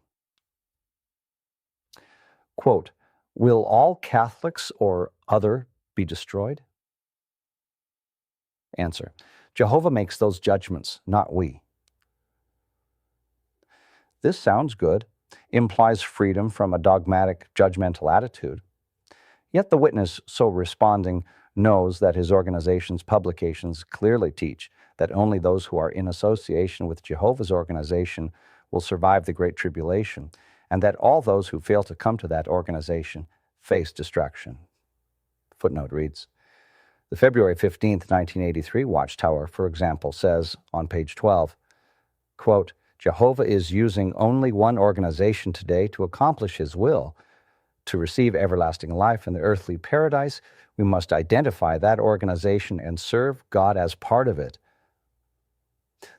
Quote, "Will all Catholics or other be destroyed? Answer: Jehovah makes those judgments, not we. This sounds good, implies freedom from a dogmatic, judgmental attitude. Yet the witness so responding knows that his organization's publications clearly teach that only those who are in association with Jehovah's organization will survive the Great Tribulation, and that all those who fail to come to that organization face destruction. Footnote reads, the February 15th, 1983 Watchtower, for example, says on page 12, quote, Jehovah is using only one organization today to accomplish his will. To receive everlasting life in the earthly paradise, we must identify that organization and serve God as part of it.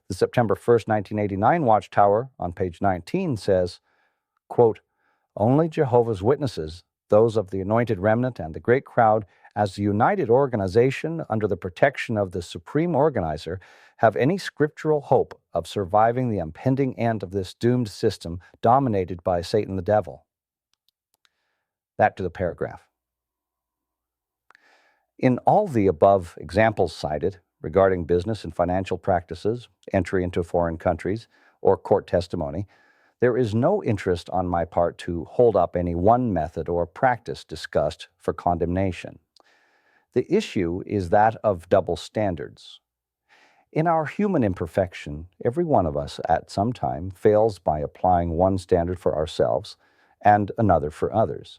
The September 1st, 1989 Watchtower on page 19 says, quote, only Jehovah's Witnesses, those of the anointed remnant and the great crowd, as the united organization under the protection of the supreme organizer, have any scriptural hope of surviving the impending end of this doomed system dominated by Satan the devil. That to the paragraph. In all the above examples cited regarding business and financial practices, entry into foreign countries, or court testimony, there is no interest on my part to hold up any one method or practice discussed for condemnation. The issue is that of double standards. In our human imperfection, every one of us at some time fails by applying one standard for ourselves and another for others.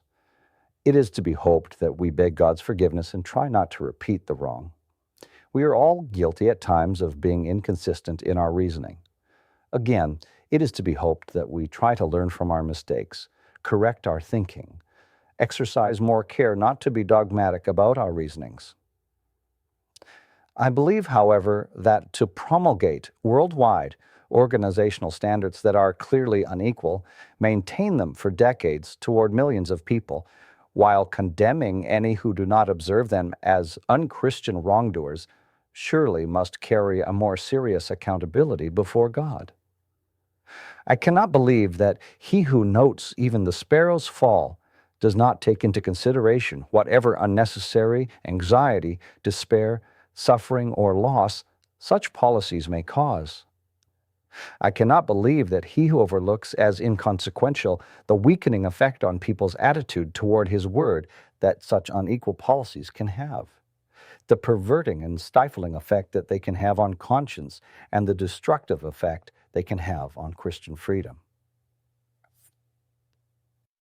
It is to be hoped that we beg God's forgiveness and try not to repeat the wrong. We are all guilty at times of being inconsistent in our reasoning. Again, it is to be hoped that we try to learn from our mistakes, correct our thinking, exercise more care not to be dogmatic about our reasonings. I believe, however, that to promulgate worldwide organizational standards that are clearly unequal, maintain them for decades toward millions of people, while condemning any who do not observe them as unchristian wrongdoers, surely must carry a more serious accountability before God. I cannot believe that he who notes even the sparrow's fall does not take into consideration whatever unnecessary anxiety, despair, suffering, or loss such policies may cause. I cannot believe that he who overlooks as inconsequential the weakening effect on people's attitude toward his word that such unequal policies can have, the perverting and stifling effect that they can have on conscience, and the destructive effect they can have on Christian freedom.